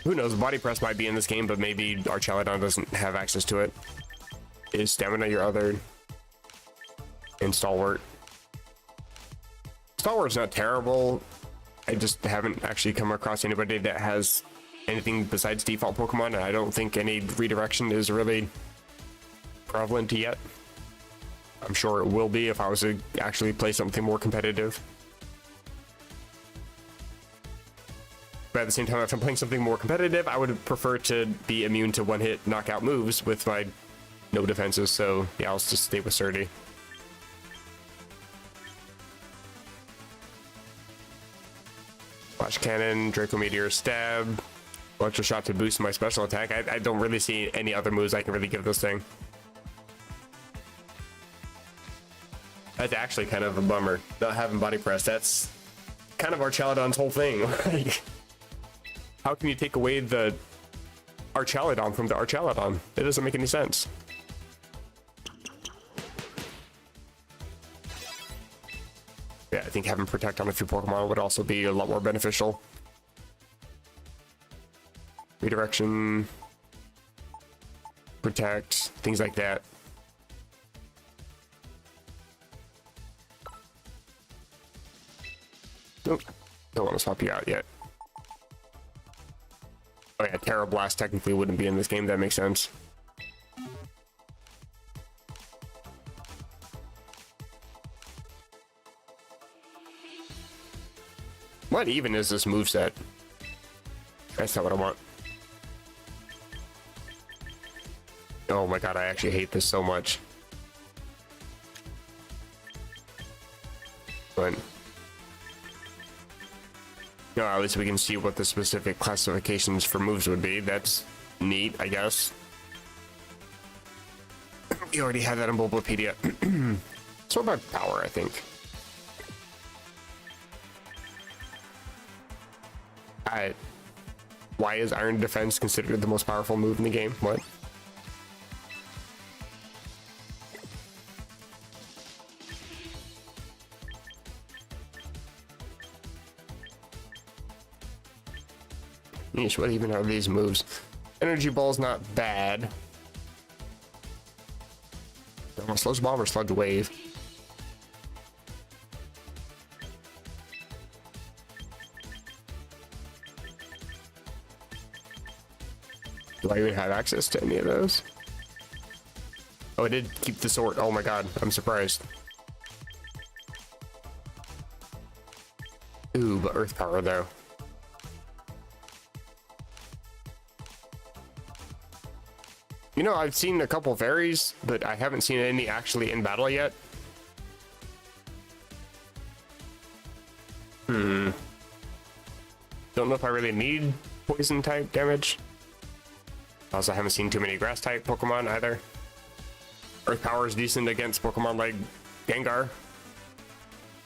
Who knows? Body Press might be in this game, but maybe Archelodon doesn't have access to it. Is Stamina your other? And Stalwart. Stalwart's not terrible. I just haven't actually come across anybody that has anything besides default Pokemon, and I don't think any redirection is really prevalent yet. I'm sure it will be if I was to actually play something more competitive. But at the same time, if I'm playing something more competitive, I would prefer to be immune to one-hit knockout moves with my no defenses, so yeah, I'll just stay with Surdy. Flash Cannon, Draco Meteor, Stab, Electro Shot to boost my special attack. I don't really see any other moves I can really give this thing. That's actually kind of a bummer, not having Body Press. That's kind of Archelodon's whole thing. Like, how can you take away the Archelodon from the Archelodon? It doesn't make any sense. Yeah, I think having Protect on a few Pokemon would also be a lot more beneficial. Redirection, Protect, things like that. Nope, don't want to swap you out yet. Oh yeah, Terra Blast technically wouldn't be in this game, that makes sense. What even is this moveset? That's not what I want. Oh my god, I actually hate this so much. But no, at least we can see what the specific classifications for moves would be. That's neat, I guess. You already had that in Bulbapedia. It's more about power, I think. Why is Iron Defense considered the most powerful move in the game? What? Yeesh, what even are these moves? Energy Ball's not bad. Sludge Bomb or Sludge Wave? Do I even have access to any of those? Oh, I did keep the sword. Oh my god, I'm surprised. Ooh, but Earth Power though. You know, I've seen a couple fairies, but I haven't seen any actually in battle yet. Don't know if I really need poison type damage. Also, haven't seen too many grass type Pokemon either. Earth Power is decent against Pokemon like Gengar.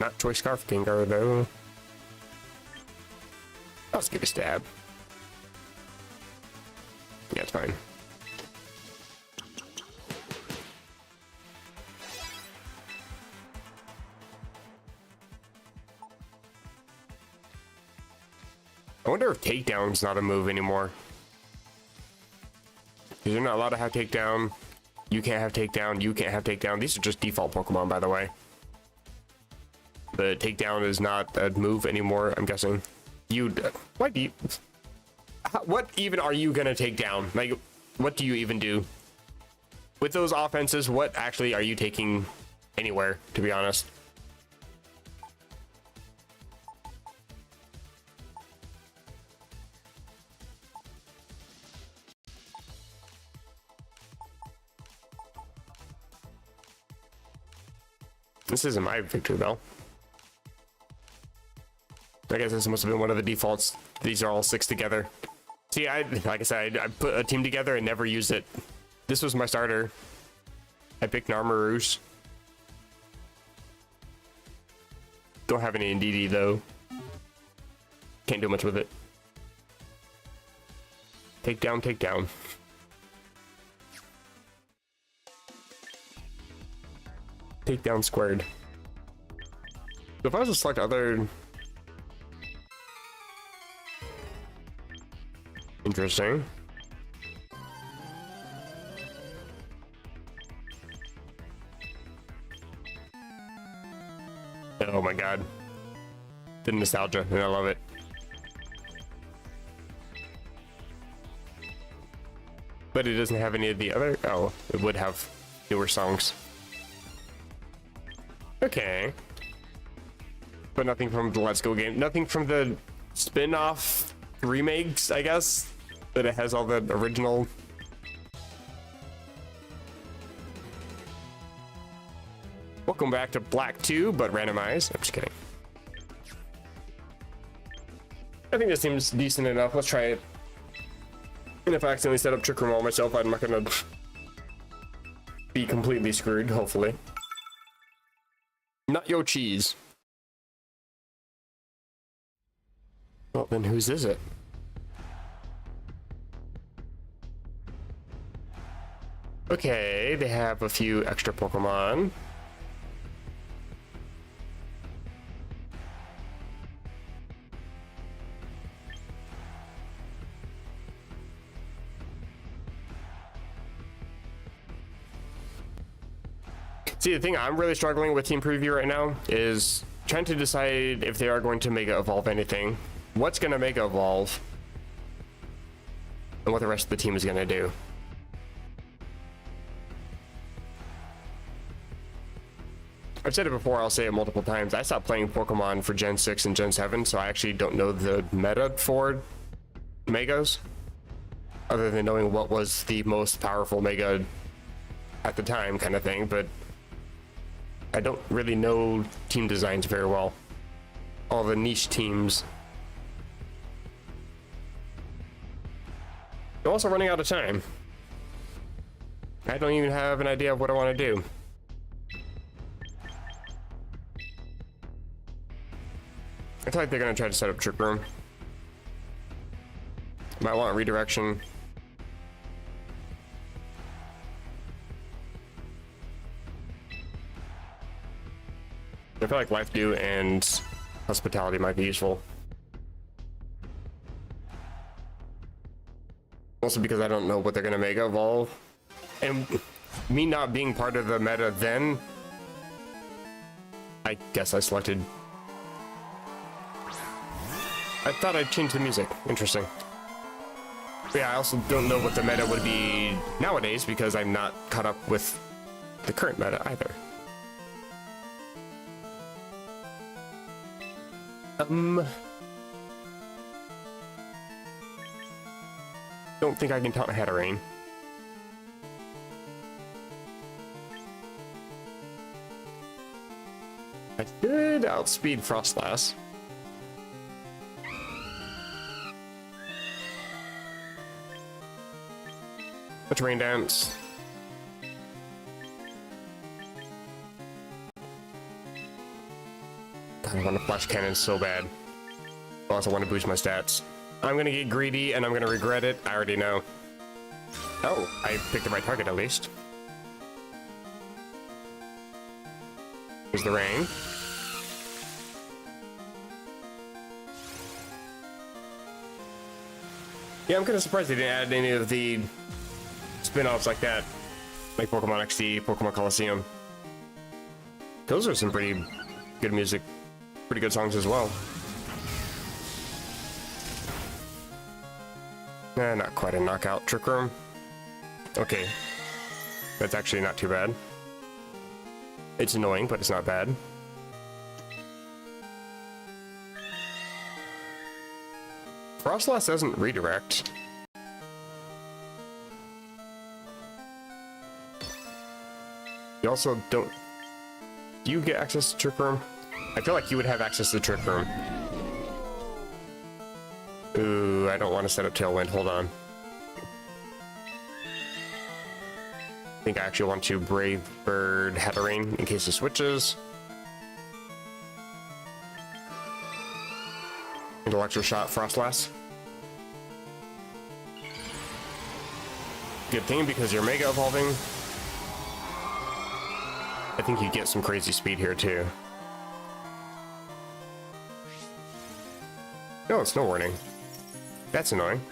Not Choice Scarf Gengar though. I'll just give a stab. Yeah, it's fine. I wonder if Takedown's not a move anymore. Because you're not allowed to have Takedown. You can't have Takedown. You can't have Takedown. These are just default Pokemon, by the way. The Takedown is not a move anymore, I'm guessing. What do you... What even are you gonna take down? Like, what do you even do? With those offenses, what actually are you taking anywhere, to be honest? This isn't my victory bell. I guess this must have been one of the defaults. These are all 6 together. See, like I said, I put a team together and never used it. This was my starter. I picked Narmarouche. Don't have any Ndidi though. Can't do much with it. Take down, take down. Take down squared. So if I was to select other... Interesting. Oh my god. The nostalgia, and I love it. But it doesn't have any of the other... Oh, it would have newer songs. Okay. But nothing from the Let's Go game. Nothing from the spin-off remakes, I guess. That it has all the original... Welcome back to Black 2, but randomized. I'm just kidding. I think this seems decent enough. Let's try it. And if I accidentally set up Trick Room all myself, I'm not gonna be completely screwed, hopefully. Not yo cheese. Well, then whose is it? Okay, they have a few extra Pokemon. See, the thing I'm really struggling with Team Preview right now is trying to decide if they are going to Mega Evolve anything, what's going to Mega Evolve, and what the rest of the team is going to do. I've said it before, I'll say it multiple times. I stopped playing Pokemon for Gen 6 and Gen 7, so I actually don't know the meta for Megas, other than knowing what was the most powerful Mega at the time kind of thing, but I don't really know team designs very well. All the niche teams. I'm also running out of time. I don't even have an idea of what I want to do. I feel like they're going to try to set up Trick Room. Might want redirection. I feel like Life Dew and Hospitality might be useful. Also because I don't know what they're going to Mega Evolve. And me not being part of the meta then, I guess I selected... I thought I'd change the music. Interesting. But yeah, I also don't know what the meta would be nowadays because I'm not caught up with the current meta either. Don't think I can taunt Hatterene. I should outspeed Frostlass. Let's Rain Dance. God, I want to Flash Cannon so bad. I also want to boost my stats. I'm gonna get greedy and I'm gonna regret it. I already know. Oh, I picked the right target at least. Here's the rain. Yeah, I'm kind of surprised they didn't add any of the spin-offs like that. Like Pokemon XD, Pokemon Coliseum. Those are some pretty good music. Pretty good songs as well. Not quite a knockout. Trick Room. Okay. That's actually not too bad. It's annoying, but it's not bad. Frostlass doesn't redirect. You also don't Do you get access to Trick Room? I feel like you would have access to Trick Room. Ooh, I don't want to set up Tailwind. Hold on. I think I actually want to Brave Bird Heatherine in case it switches. And Electro Shot Frostlass. Good thing because you're Mega Evolving. I think you get some crazy speed here too. No, it's no warning. That's annoying.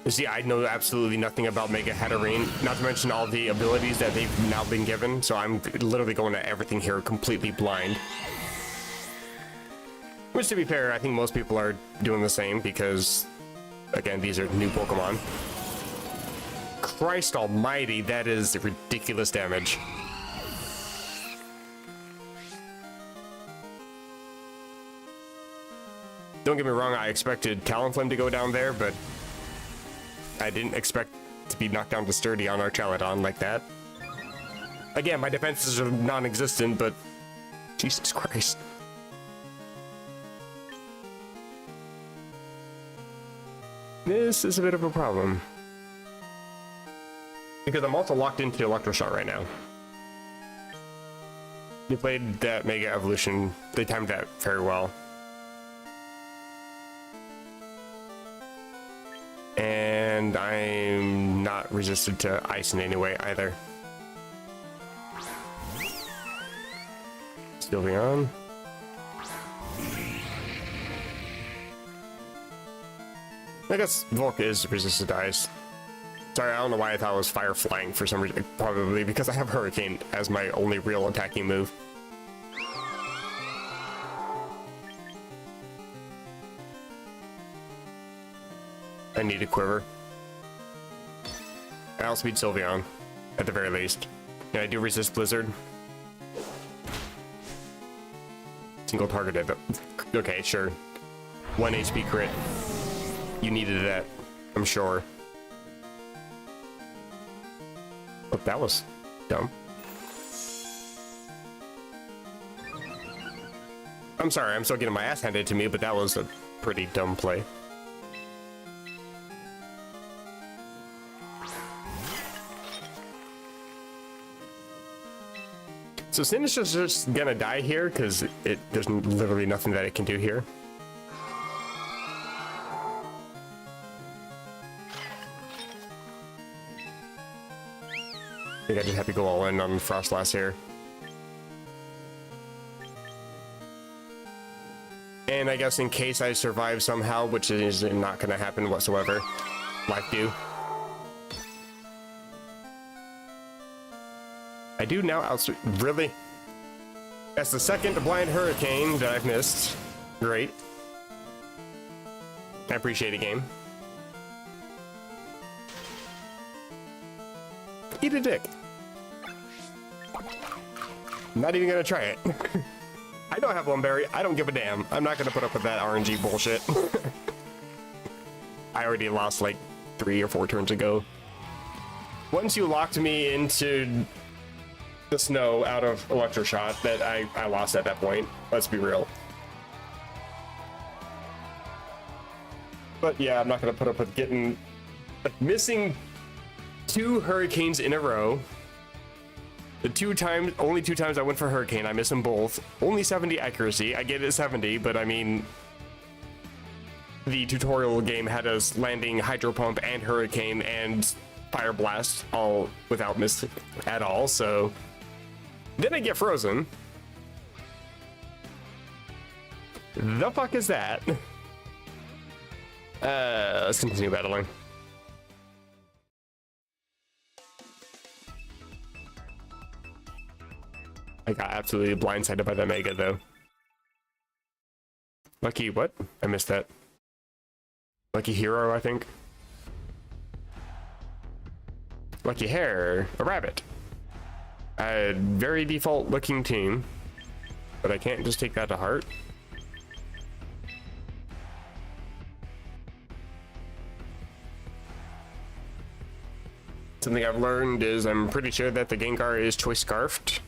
You see, I know absolutely nothing about Mega Heatherine, not to mention all the abilities that they've now been given, so I'm literally going at everything here completely blind. Which, to be fair, I think most people are doing the same because, again, these are new Pokemon. Christ almighty, that is ridiculous damage. Don't get me wrong, I expected Talonflame to go down there, but I didn't expect to be knocked down to Sturdy on our Chaladon like that. Again, my defenses are non-existent, but Jesus Christ. This is a bit of a problem. Because I'm also locked into Electroshot right now. They played that Mega Evolution, they timed that very well. And I'm not resistant to ice in any way either. Still beyond. I guess Volk is resistant to ice. Sorry, I don't know why I thought it was Fire Flying for some reason. Probably because I have Hurricane as my only real attacking move. I need a Quiver. I outspeed Sylveon, at the very least. Yeah, I do resist Blizzard. Single targeted. Okay, sure. 1 HP crit. You needed that, I'm sure. Oh, that was dumb. I'm sorry, I'm still getting my ass handed to me, but that was a pretty dumb play. So Sinistra's just gonna die here because there's literally nothing that it can do here. I think I just have to go all in on Frostlass here. And I guess in case I survive somehow, which is not gonna happen whatsoever, Life Dew. I do now outspeed. Really? That's the second Blind Hurricane that I've missed. Great. I appreciate it, game. Eat a dick. I'm not even gonna try it. I don't have one berry. I don't give a damn. I'm not gonna put up with that RNG bullshit. I already lost like 3 or 4 turns ago. Once you locked me into the snow out of Electroshot, that I lost at that point. Let's be real. But yeah, I'm not gonna put up with getting missing 2 Hurricanes in a row. The only two times I went for Hurricane, I miss them both. Only 70 accuracy. I get it 70, but I mean, the tutorial game had us landing Hydro Pump and Hurricane and Fire Blast all without miss at all, so then I get frozen. The fuck is that? Let's continue battling. I got absolutely blindsided by that Mega though. Lucky what? I missed that. Lucky Hero, I think. Lucky Hare, a rabbit. A very default looking team, but I can't just take that to heart. Something I've learned is I'm pretty sure that the Gengar is choice scarfed.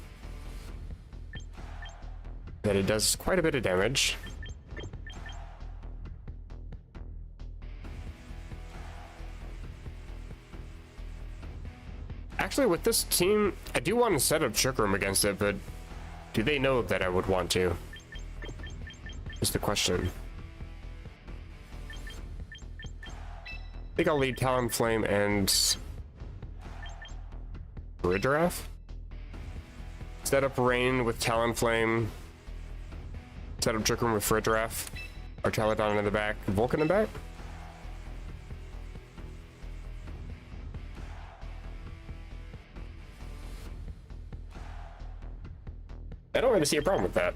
That it does quite a bit of damage. Actually, with this team, I do want to set up Trick Room against it, but do they know that I would want to? Is the question. I think I'll lead Talonflame and Giraffe. Set up Rain with Talonflame. Set up Trick Room with Giraffe. Or Teledon in the back. Vulcan in the back. I don't really see a problem with that.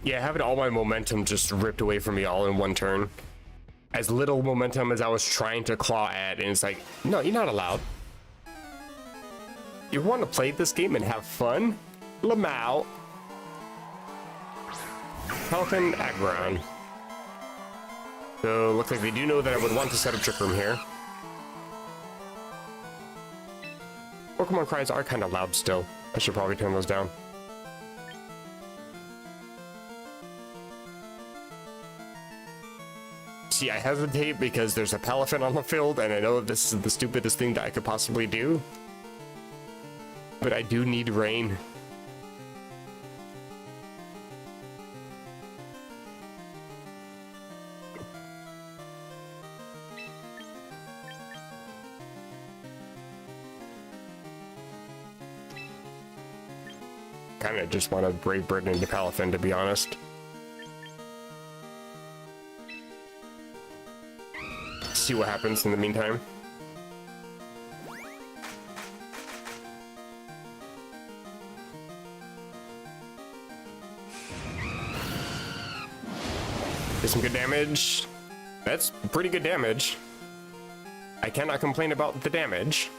Yeah, having all my momentum just ripped away from me all in one turn. As little momentum as I was trying to claw at, and it's like, no, you're not allowed. You want to play this game and have fun? Lamau. Falcon Aggron. So, looks like they do know that I would want to set up Trick Room here. Pokemon cries are kind of loud still. I should probably turn those down. See, I hesitate because there's a Palafin on the field, and I know this is the stupidest thing that I could possibly do. But I do need rain. Kind of just want to Brave Bird into Palafin, to be honest. See what happens in the meantime. Get some good damage. That's pretty good damage. I cannot complain about the damage.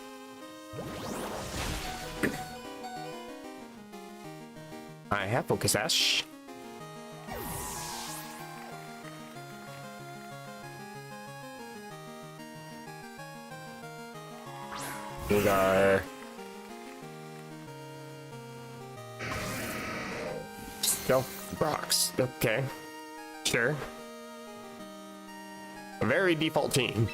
I have Focus Sash. Gengar. Stealth Rocks. Okay. Sure. A very default team.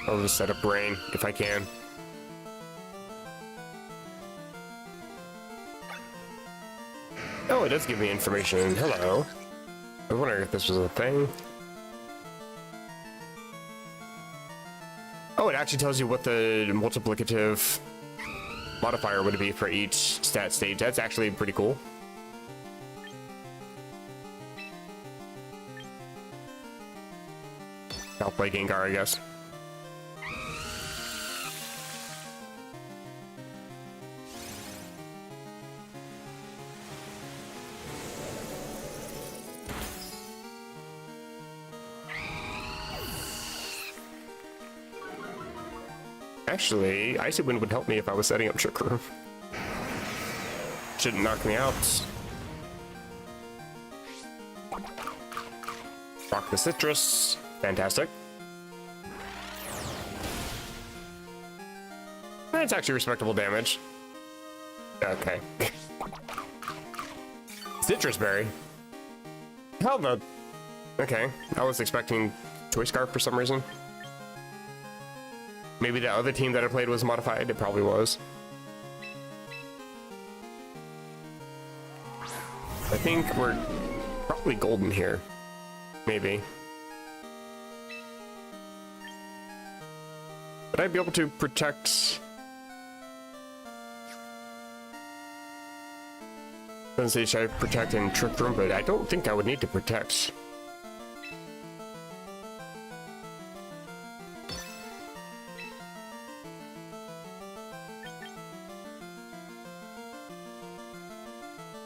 I'll just set up Rain if I can. Oh, it does give me information. Hello. I was wondering if this was a thing. Oh, it actually tells you what the multiplicative modifier would be for each stat stage. That's actually pretty cool. I'll play Gengar, I guess. Actually, Icy Wind would help me if I was setting up Trick Room. Shouldn't knock me out. Rock the Citrus. Fantastic. That's actually respectable damage. Okay. Citrus Berry. How the... Okay, I was expecting Choice Scarf for some reason. Maybe the other team that I played was modified. It probably was. I think we're probably golden here. Maybe. Would I be able to protect... Let's say, should I protect in Trick Room? But I don't think I would need to protect.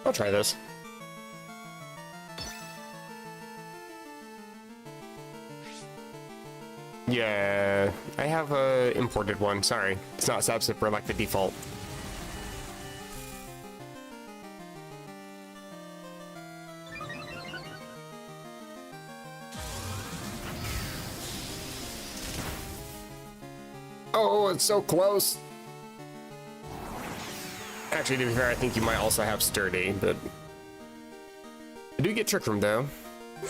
I'll try this. Yeah, I have a imported one. Sorry, it's not Sap Zipper like the default. Oh, it's so close. Actually, to be fair, I think you might also have Sturdy, but I do get Trick Room though,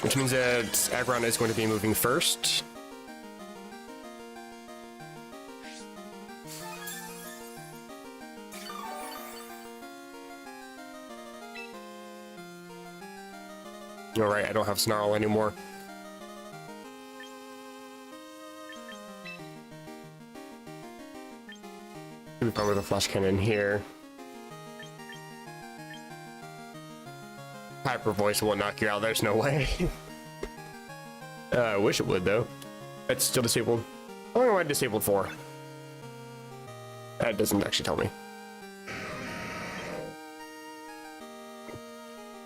which means that Aggron is going to be moving first. All right, I don't have Snarl anymore. Should be fine with a Flash Cannon here. Hyper Voice won't knock you out, there's no way. I wish it would though. It's still disabled. How long am I disabled for? That doesn't actually tell me.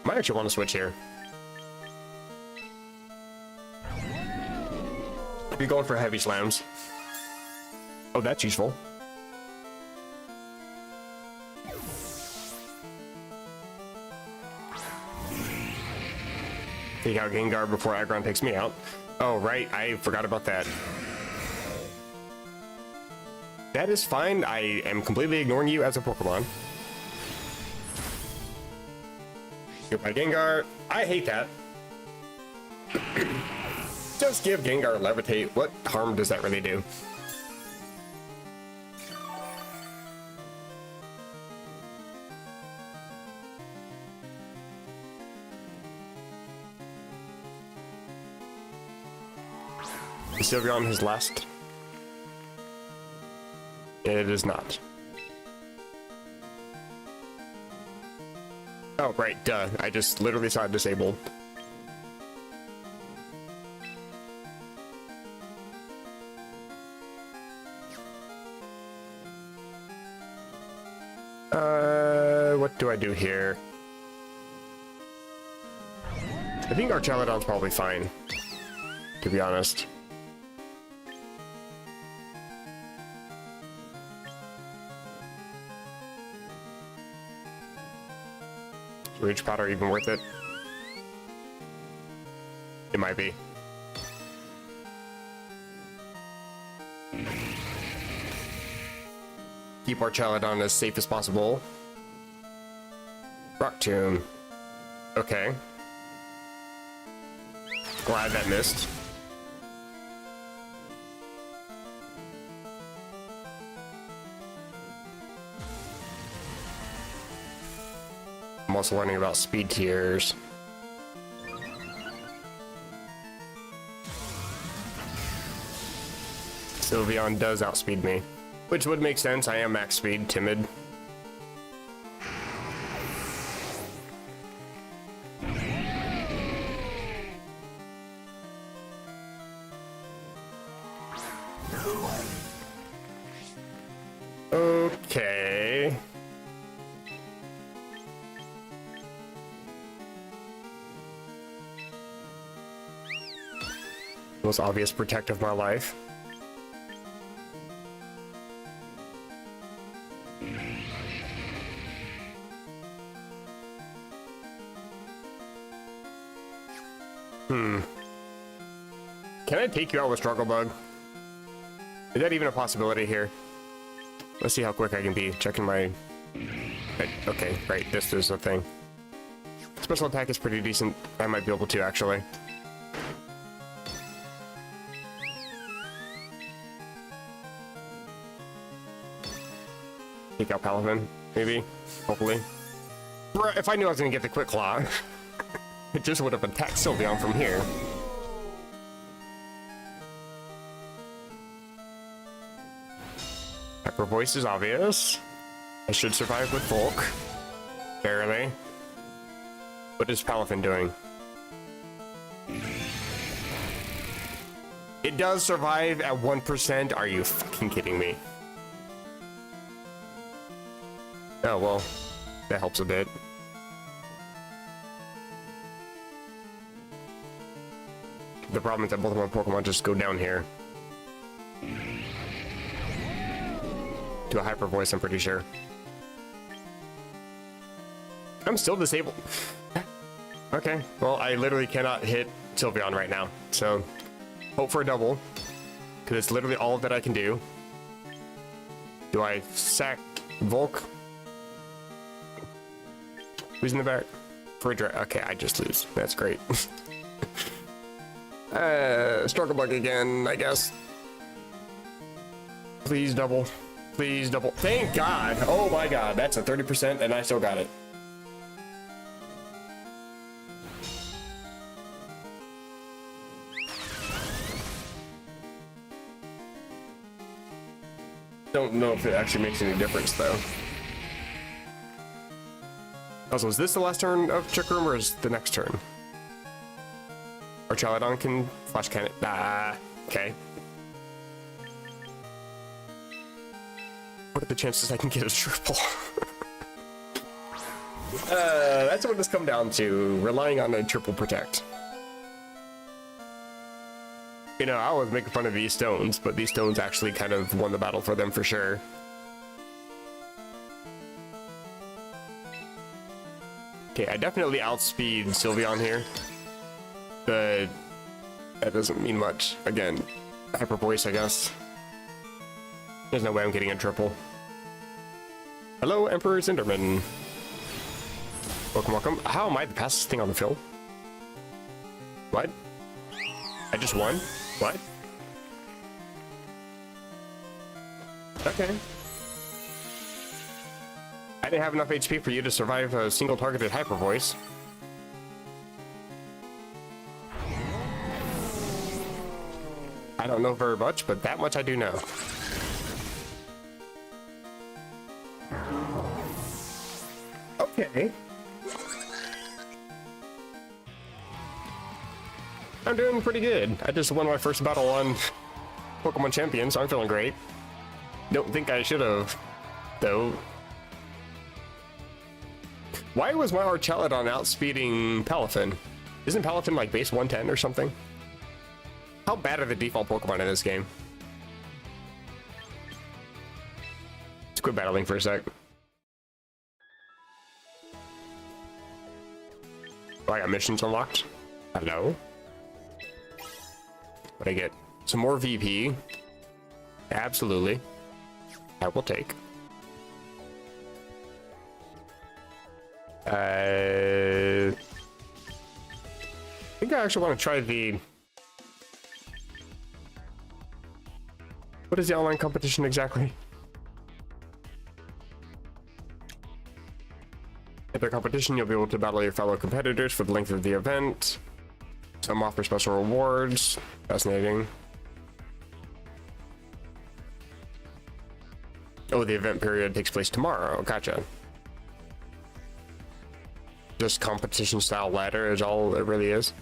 Might actually want to switch here. You're going for heavy slams. Oh, that's useful. Take out Gengar before Aggron takes me out. Oh, right, I forgot about that. That is fine, I am completely ignoring you as a Pokemon. Goodbye, Gengar. I hate that. Just give Gengar Levitate. What harm does that really do? Is Sylveon his last? It is not. Oh, right, duh. I just literally saw it disabled. What do I do here? I think Archelodon's probably fine, to be honest. Is Rage Powder even worth it? It might be. Keep Archelodon as safe as possible. Rock Tomb. Okay. Glad that missed. I'm also learning about speed tiers. Sylveon does outspeed me, which would make sense. I am max speed, timid. Okay. Most obvious protect of my life. Can I take you out with Struggle Bug? Is that even a possibility here? Let's see how quick I can be. Checking my... Okay, right, this is a thing. Special attack is pretty decent. I might be able to, actually. Take out Palafin, maybe? Hopefully. Bruh, if I knew I was gonna get the Quick Claw, it just would have attacked Sylveon from here. Hyper Voice is obvious. I should survive with Volk. Barely. What is Palafin doing? It does survive at 1%. Are you fucking kidding me? Oh, well, that helps a bit. The problem is that both of my Pokemon just go down here. To a Hyper Voice, I'm pretty sure. I'm still disabled. Okay, well, I literally cannot hit Sylveon right now, so hope for a double, because it's literally all that I can do. Do I sack Volk? Who's in the back? Fridra. Okay, I just lose. That's great. Struggle bug again, I guess. Please double. Please double. Thank God. Oh my God. That's a 30% and I still got it. Don't know if it actually makes any difference though. Also, is this the last turn of Trick Room or is the next turn? Or Chaladon can flash cannon. Ah, okay. What are the chances I can get a triple? That's what this comes down to, relying on a triple protect. You know, I was making fun of these stones, but these stones actually kind of won the battle for them for sure. Okay, I definitely outspeed Sylveon here, but that doesn't mean much. Again, Hyper Voice, I guess. There's no way I'm getting a triple. Hello, Emperor Zinderman. Welcome, welcome. How am I the fastest thing on the field? What? I just won? What? Okay. I didn't have enough HP for you to survive a single targeted Hyper Voice. I don't know very much, but that much I do know. Okay. I'm doing pretty good. I just won my first battle on Pokemon Champion, so I'm feeling great. Don't think I should have, though. Why was my Archaladon outspeeding Palafin? Isn't Palafin like base 110 or something? How bad are the default Pokemon in this game? Let's quit battling for a sec. Oh, I got missions unlocked. Hello? What I get? Some more VP. Absolutely. I will take. I think I actually want to try the... What is the online competition exactly? At the competition, you'll be able to battle your fellow competitors for the length of the event. Some offer special rewards. Fascinating. Oh, the event period takes place tomorrow. Gotcha. Just competition style ladder is all it really is.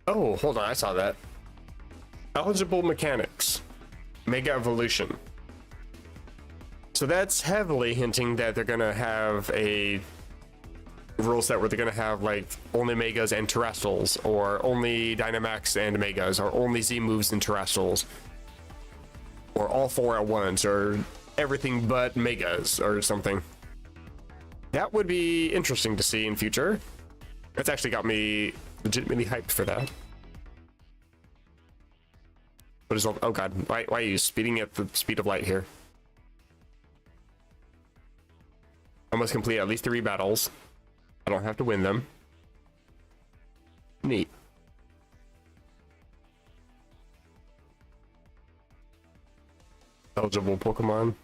Oh, hold on, I saw that. Eligible mechanics. Mega Evolution. So that's heavily hinting that they're gonna have a rule set where they're gonna have like only Megas and Terrestrials, or only Dynamax and Megas, or only Z moves and Terrestrials, or all four at once, or everything but Megas, or something. That would be interesting to see in future. That's actually got me legitimately hyped for that. What is all? Oh god, why are you speeding at the speed of light here? I must complete at least 3 battles. I don't have to win them. Neat. Eligible Pokemon.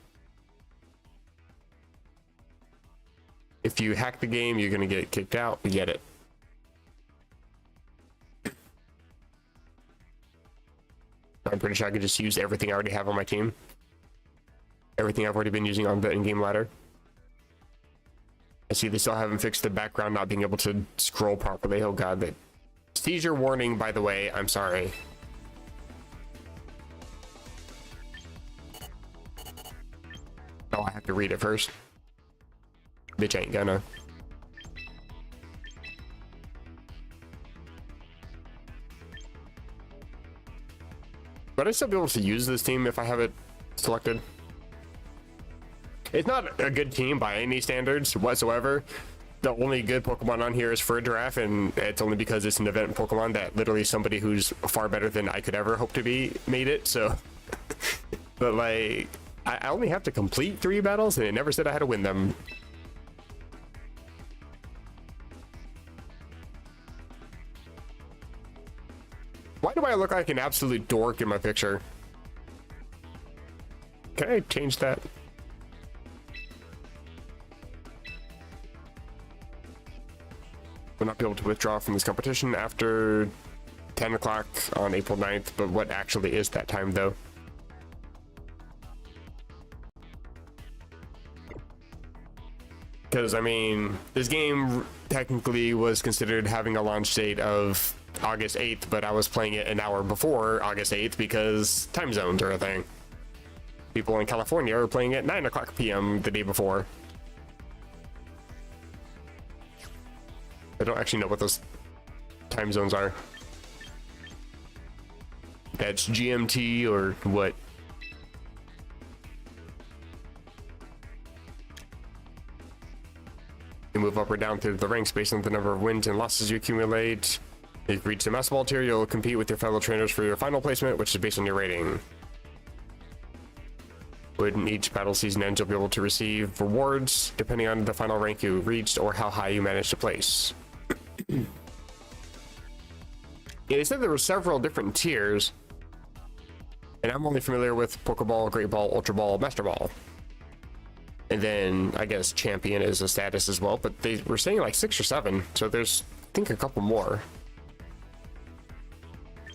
If you hack the game, you're gonna get kicked out. We get it. I'm pretty sure I could just use everything I already have on my team. Everything I've already been using on the in-game ladder. I see they still haven't fixed the background not being able to scroll properly. Oh god, that seizure warning, by the way. I'm sorry. Oh, I have to read it first. Bitch ain't gonna. But I still be able to use this team if I have it selected. It's not a good team by any standards whatsoever, the only good Pokemon on here is for a giraffe, and it's only because it's an event Pokemon that literally somebody who's far better than I could ever hope to be made it. So, but like, I only have to complete 3 battles, and it never said I had to win them. Why do I look like an absolute dork in my picture? Can I change that? Will not be able to withdraw from this competition after 10 o'clock on April 9th, but what actually is that time though? Because I mean, this game technically was considered having a launch date of August 8th, but I was playing it an hour before August 8th because time zones are a thing. People in California are playing at 9 o'clock p.m. the day before. I don't actually know what those time zones are. That's GMT or what? You move up or down through the ranks based on the number of wins and losses you accumulate. If you reach the Master Ball tier, you'll compete with your fellow trainers for your final placement, which is based on your rating. When each battle season ends, you'll be able to receive rewards depending on the final rank you reached or how high you managed to place. Yeah, they said there were several different tiers, and I'm only familiar with Pokeball, Great Ball, Ultra Ball, Master Ball. And then I guess Champion is a status as well, but they were saying like 6 or 7, so there's I think a couple more.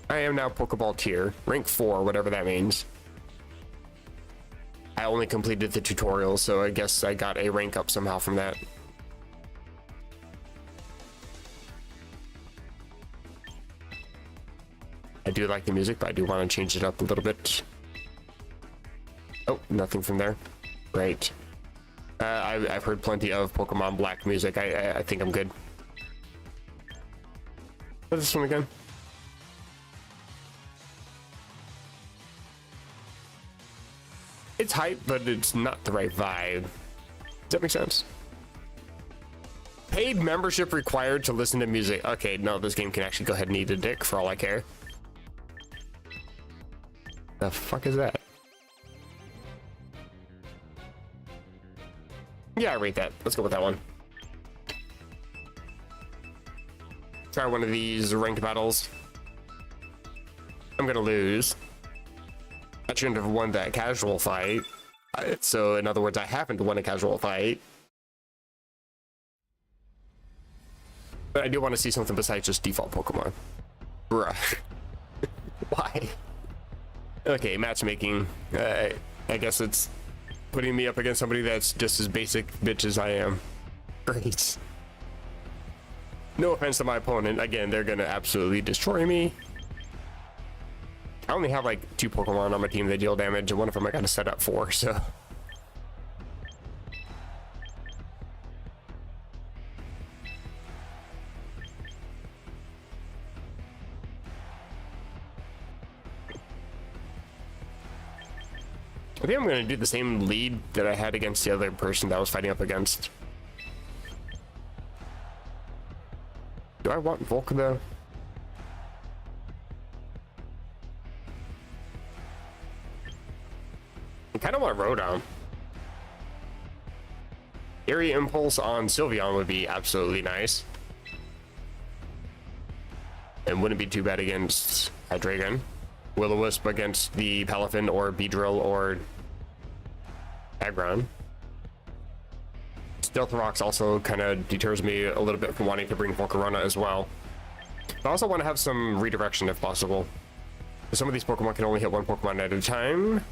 I am now Pokeball tier, rank 4, whatever that means. I only completed the tutorial, so I guess I got a rank up somehow from that. I do like the music, but I do want to change it up a little bit. Oh, nothing from there. Great. I've heard plenty of Pokemon Black music. I think I'm good. What's this one again? It's hype, but it's not the right vibe. Does that make sense? Paid membership required to listen to music. Okay, no, this game can actually go ahead and eat a dick for all I care. The fuck is that? Yeah, I rate that. Let's go with that one. Try one of these ranked battles. I'm gonna lose. I shouldn't have won that casual fight. So, in other words, I haven't won a casual fight. But I do want to see something besides just default Pokemon. Bruh. Why? Okay, matchmaking. I guess it's putting me up against somebody that's just as basic bitch as I am. Great. No offense to my opponent. Again, they're gonna absolutely destroy me. I only have like 2 Pokemon on my team that deal damage, and one of them I gotta set up for, so. I think I'm gonna do the same lead that I had against the other person that I was fighting up against. Do I want Volk though? I kind of want Rodon. Area Impulse on Sylveon would be absolutely nice. And wouldn't be too bad against Hydreigon. Will-O-Wisp against the Palafin or Beedrill or Aggron. Stealth Rocks also kind of deters me a little bit from wanting to bring Volcarona as well. I also want to have some redirection if possible. Some of these Pokemon can only hit one Pokemon at a time.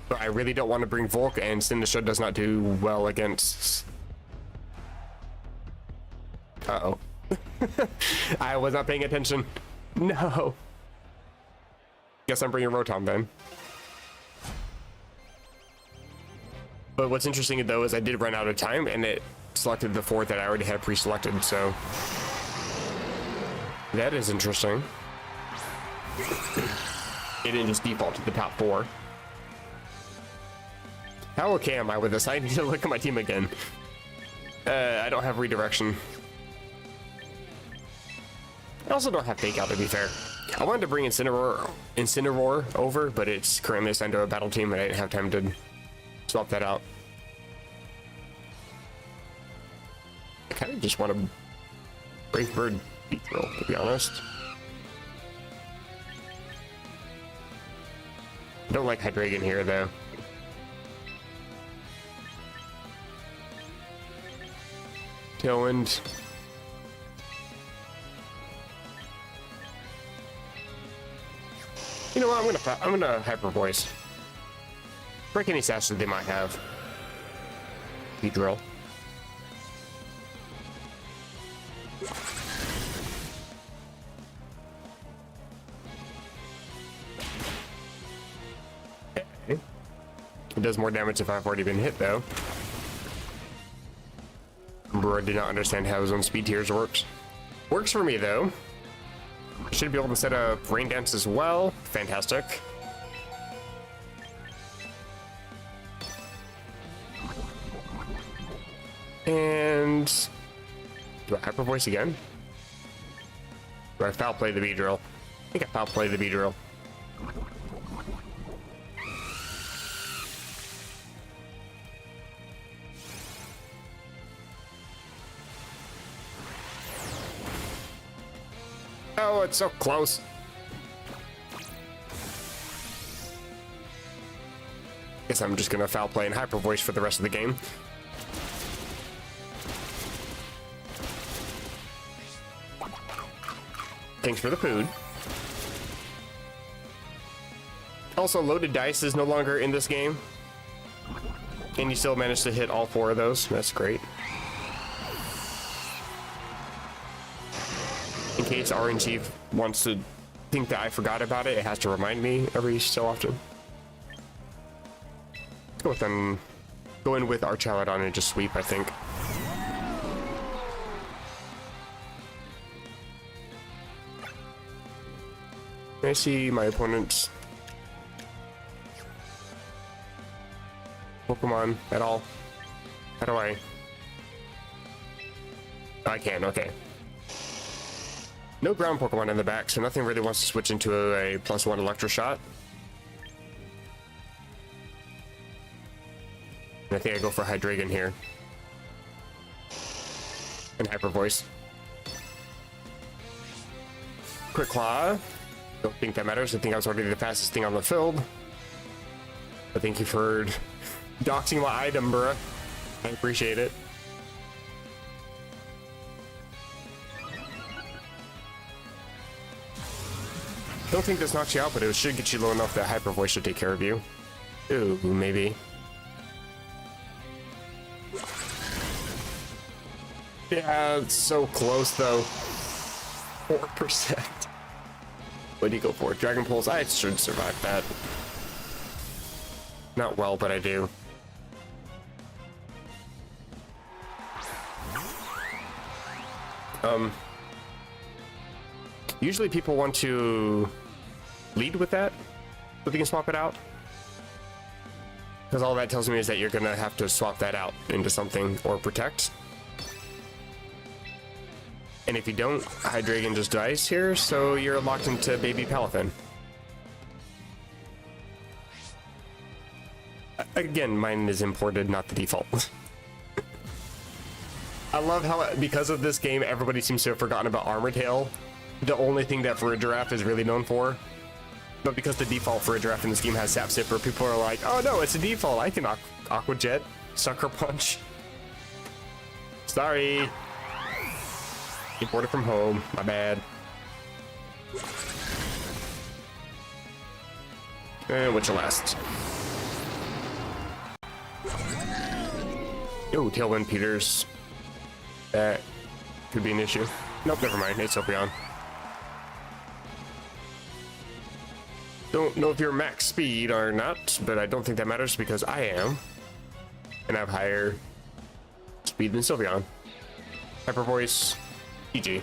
But I really don't want to bring Volk, and Sinistcha does not do well against... Uh-oh. I was not paying attention. No. Guess I'm bringing Rotom then. But what's interesting though is I did run out of time, and it selected the 4 that I already had pre-selected, so... That is interesting. It didn't just default to the top 4. How okay am I with this? I need to look at my team again. I don't have redirection. I also don't have fake out, to be fair. I wanted to bring Incineroar over, but it's currently assigned to a battle team and I didn't have time to swap that out. I kind of just want to Brave Bird Beat Thrill, to be honest. I don't like Hydreigon here, though. Tailwind. You know what? I'm gonna Hyper Voice. Break any sash that they might have. Beedrill. Okay. It does more damage if I've already been hit, though. Bro did not understand how his own speed tiers works. Works for me, though. Should be able to set up Rain Dance as well. Fantastic. And do I Hyper Voice again? Do I Foul Play the Beedrill? I think I Foul Play the Beedrill. Oh, it's so close. Guess I'm just gonna Foul Play and Hyper Voice for the rest of the game. Thanks for the food. Also, loaded dice is no longer in this game. And you still managed to hit all 4 of those. That's great. In case RNG wants to think that I forgot about it, it has to remind me every so often. Let's go with them. Go in with Archaladon and just sweep, I think. Can I see my opponent's Pokemon at all? How do I? I can, okay. No ground Pokemon in the back, so nothing really wants to switch into a +1 Electro Shot. And I think I go for Hydreigon here. And Hyper Voice. Quick Claw. Don't think that matters. I think I was already the fastest thing on the field. But thank you for doxing my item, bruh. I appreciate it. Don't think this knocks you out, but it should get you low enough that Hyper Voice should take care of you. Ooh, maybe. Yeah, it's so close though. 4%. What do you go for? Dragon Pulse? I should survive that. Not well, but I do. Usually people want to lead with that, so they can swap it out. Because all that tells me is that you're gonna have to swap that out into something or protect. And if you don't, Hydreigon just dies here, so you're locked into Baby Palafin. Again, mine is imported, not the default. I love how, because of this game, everybody seems to have forgotten about Armor Tail. The only thing that Giraffe is really known for. But because the default for a Giraffe in this game has Sap Sipper, people are like, oh no, it's a default. I can Aqua Jet, Sucker Punch. Sorry. Imported from home. My bad. And what's your last? Oh, Tailwind Peters. That could be an issue. Nope, never mind. It's Sylveon. Don't know if you're max speed or not, but I don't think that matters because I am. And I have higher speed than Sylveon. Hyper Voice, EG.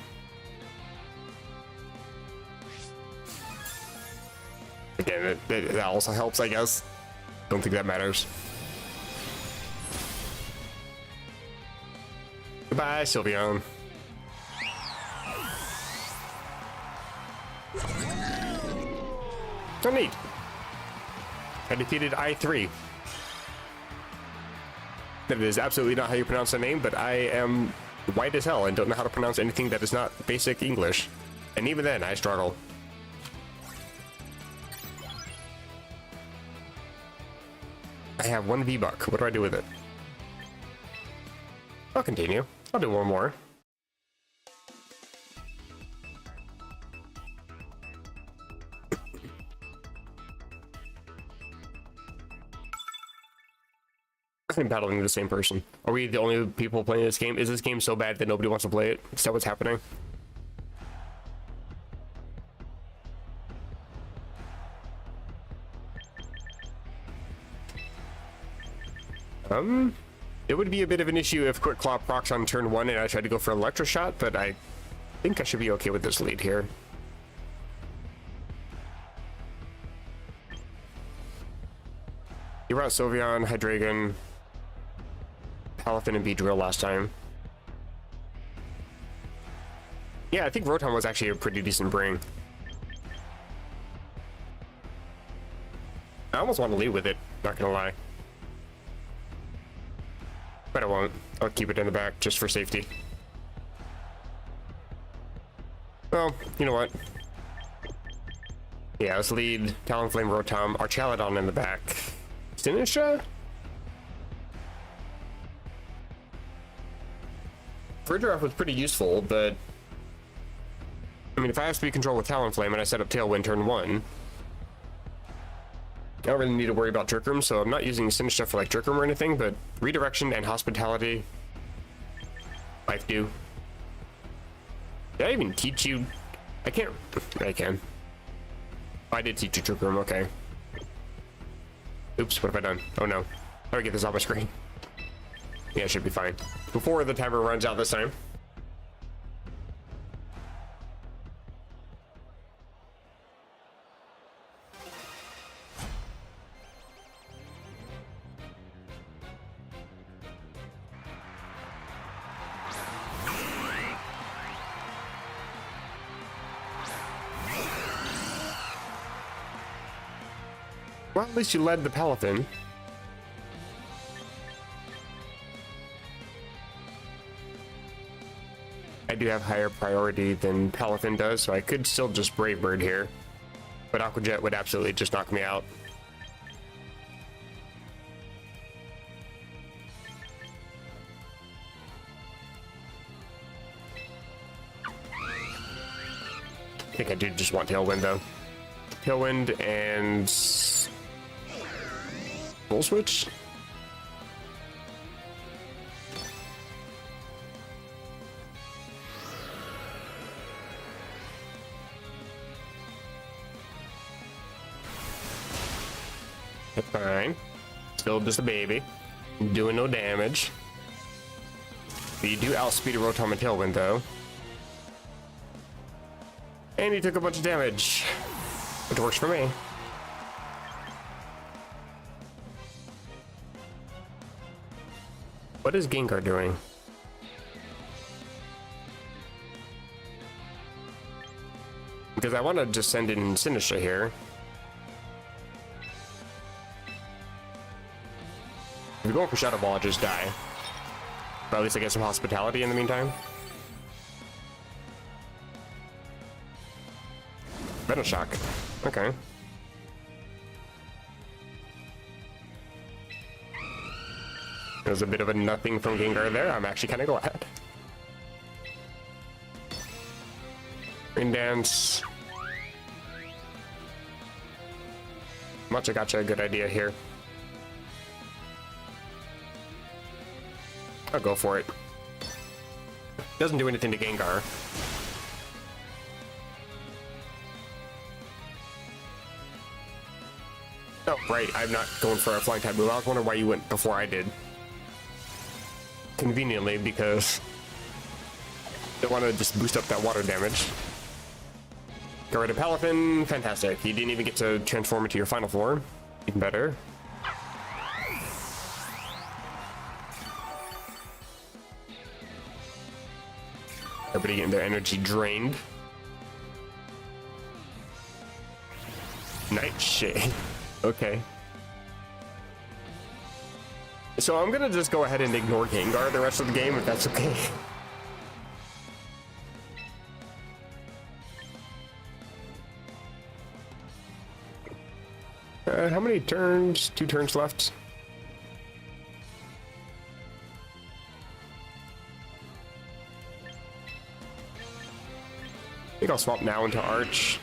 Again, that also helps, I guess. Don't think that matters. Goodbye, Sylveon. So neat. I defeated I3. That is absolutely not how you pronounce the name, but I am white as hell and don't know how to pronounce anything that is not basic English. And even then, I struggle. I have 1 V-Buck. What do I do with it? I'll continue. I'll do one more. I'm battling the same person. Are we the only people playing this game? Is this game so bad that nobody wants to play it? Is that what's happening? It would be a bit of an issue if Quick Claw procs on turn 1 and I tried to go for Electro Shot, but I think I should be okay with this lead here. You brought Sylveon, Hydreigon, Palafin, and Beedrill last time. Yeah, I think Rotom was actually a pretty decent bring. I almost want to lead with it, not gonna lie. But I won't. I'll keep it in the back just for safety. Well, you know what? Yeah, let's lead Talonflame, Rotom, Archaladon in the back. Sinistra? Fridroff was pretty useful, but I mean, if I have speed control with Talonflame and I set up Tailwind turn 1, I don't really need to worry about Jerk Room, so I'm not using Sinistra for like Jerk Room or anything, but Redirection and Hospitality, Life do. Did I even teach you? I can't. I can. Oh, I did teach you Jerk Room, okay. Oops, what have I done? Oh no. How do I get this off my screen? Yeah, it should be fine. Before the timer runs out this time. Well, at least you led the Palafin. I do have higher priority than Palafin does, so I could still just Brave Bird here. But Aqua Jet would absolutely just knock me out. I think I do just want Tailwind though. Tailwind and Full Switch? That's fine. Still just a baby. Doing no damage. But you do outspeed a Rotom and Tailwind though. And he took a bunch of damage. Which works for me. What is Gengar doing? Because I want to just send in Sinistra here. If you're going for Shadow Ball, I'll just die. But at least I get some Hospitality in the meantime. Venom Shock. Okay. There's a bit of a nothing from Gengar there. I'm actually kind of glad. Rain Dance. Much I gotcha, a good idea here. I'll go for it. Doesn't do anything to Gengar. Oh, right, I'm not going for a flying type move. I was wondering why you went before I did. Conveniently, because I want to just boost up that water damage. Get rid of Palafin, fantastic. You didn't even get to transform into your final form. Even better. Everybody getting their energy drained. Nightshade. Okay. So I'm gonna just go ahead and ignore Gengar the rest of the game, if that's okay. How many turns? 2 turns left. I think I'll swap now into Arch.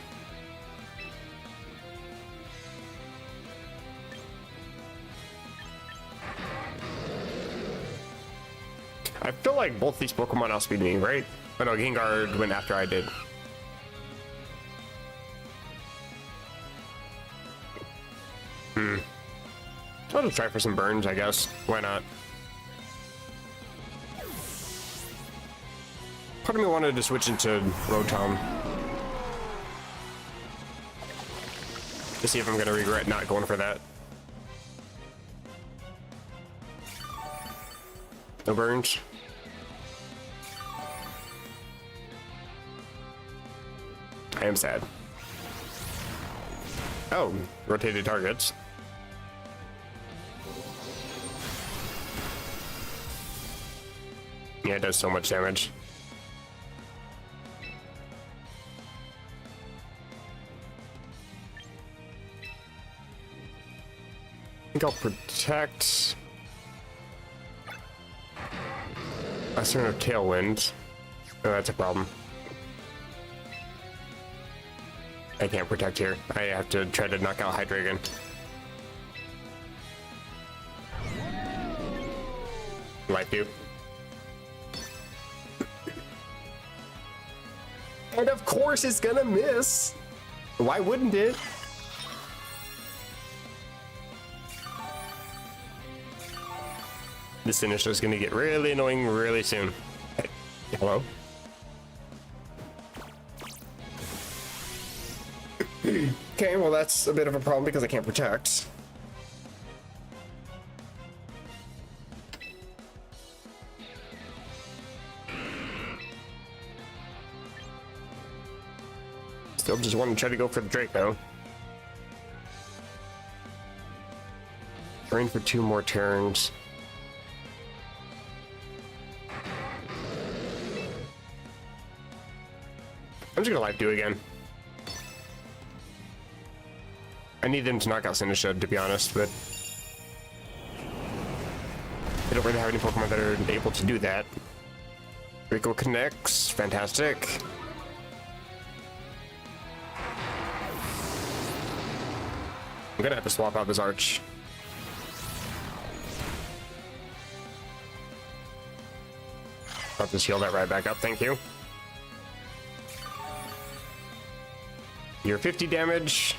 I feel like both these Pokemon outspeed me, right? Oh no, Gengar went after I did. I'll just try for some burns, I guess. Why not? Part of me wanted to switch into Rotom. To see if I'm gonna regret not going for that. No burns. I am sad. Oh, rotated targets. Yeah, it does so much damage. I think I'll protect. A certain of Tailwind. Oh, that's a problem. I can't protect here. I have to try to knock out Hydreigon. Life do. And of course it's gonna miss. Why wouldn't it? This finisher is gonna get really annoying really soon. Hey, hello? Okay, well that's a bit of a problem because I can't protect. Still just want to try to go for the Draco. Train for 2 more turns. I'm just gonna Life Dew again. I need them to knock out Sinished, to be honest, but they don't really have any Pokemon that are able to do that. Draco connects, fantastic. I'm gonna have to swap out this Arch. I'll just heal that right back up, thank you. Your 50 damage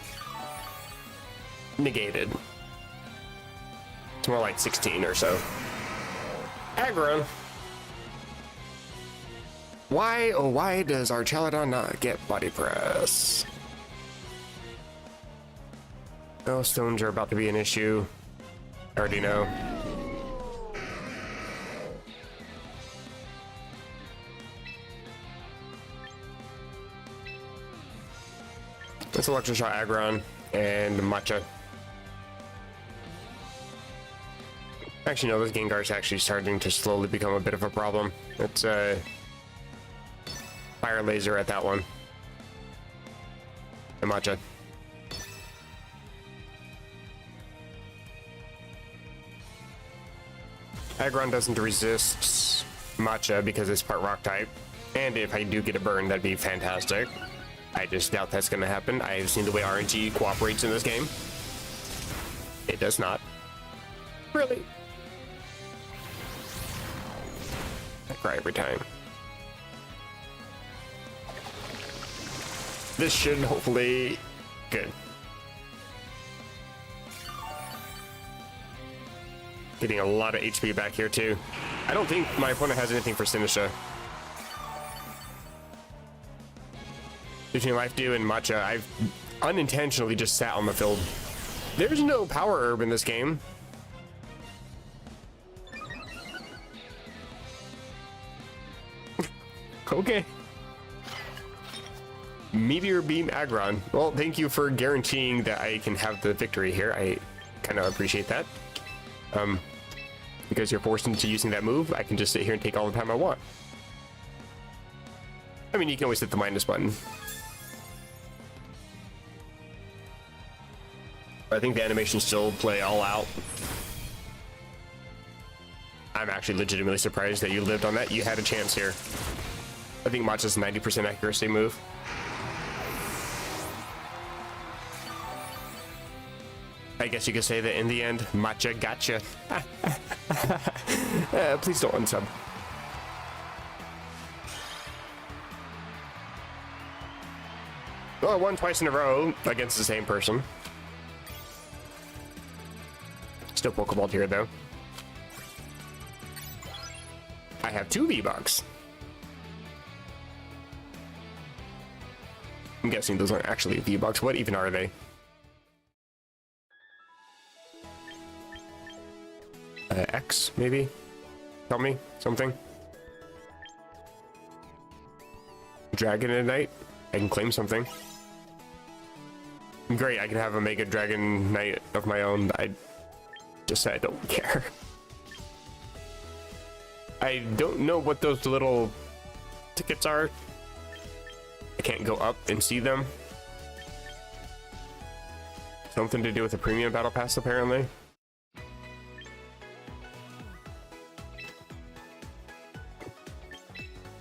negated. It's more like 16 or so. Aggron. Why, oh why does our Chaladon not get Body Press? Oh, stones are about to be an issue. I already know. Let's Electro Shot Aggron and Matcha. Actually, no, this Gengar is actually starting to slowly become a bit of a problem. It's Fire Laser at that one. And Matcha. Aggron doesn't resist Matcha because it's part Rock type. And if I do get a burn, that'd be fantastic. I just doubt that's going to happen. I have seen the way RNG cooperates in this game. It does not. Really? I cry every time. This should hopefully... Good. Getting a lot of HP back here too. I don't think my opponent has anything for Sinished. Between Life Dew and Matcha, I've unintentionally just sat on the field. There's no Power Herb in this game. Okay. Meteor Beam Aggron. Well, thank you for guaranteeing that I can have the victory here. I kind of appreciate that. Because you're forced into using that move, I can just sit here and take all the time I want. I mean, you can always hit the minus button. I think the animations still play all out. I'm actually legitimately surprised that you lived on that. You had a chance here. I think Matcha's 90% accuracy move. I guess you could say that in the end, Matcha gotcha. Please don't unsub. Well, I won twice in a row against the same person. Still Pokeball here, though. I have 2 V-Bucks. I'm guessing those aren't actually V-Bucks. What even are they? X, maybe? Tell me something. Dragon at night? I can claim something. Great, I can have a Mega Dragon Knight of my own. I just said I don't care. I don't know what those little tickets are. I can't go up and see them. Something to do with the premium battle pass, apparently.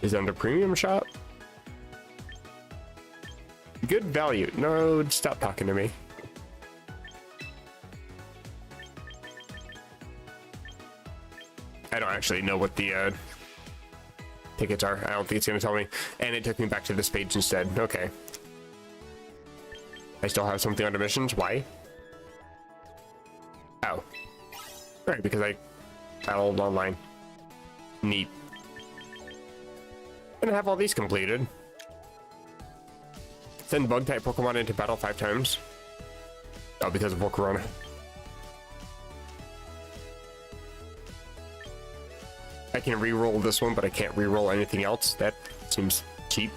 Is it under premium shop? Good value. No, stop talking to me. I don't actually know what the tickets are. I don't think it's going to tell me. And it took me back to this page instead. Okay. I still have something under missions. Why? Oh. Right, because I battled online. Neat. And I have all these completed. Send bug-type Pokemon into battle 5 times. Oh, because of Volcarona. I can re-roll this one, but I can't re-roll anything else. That seems cheap.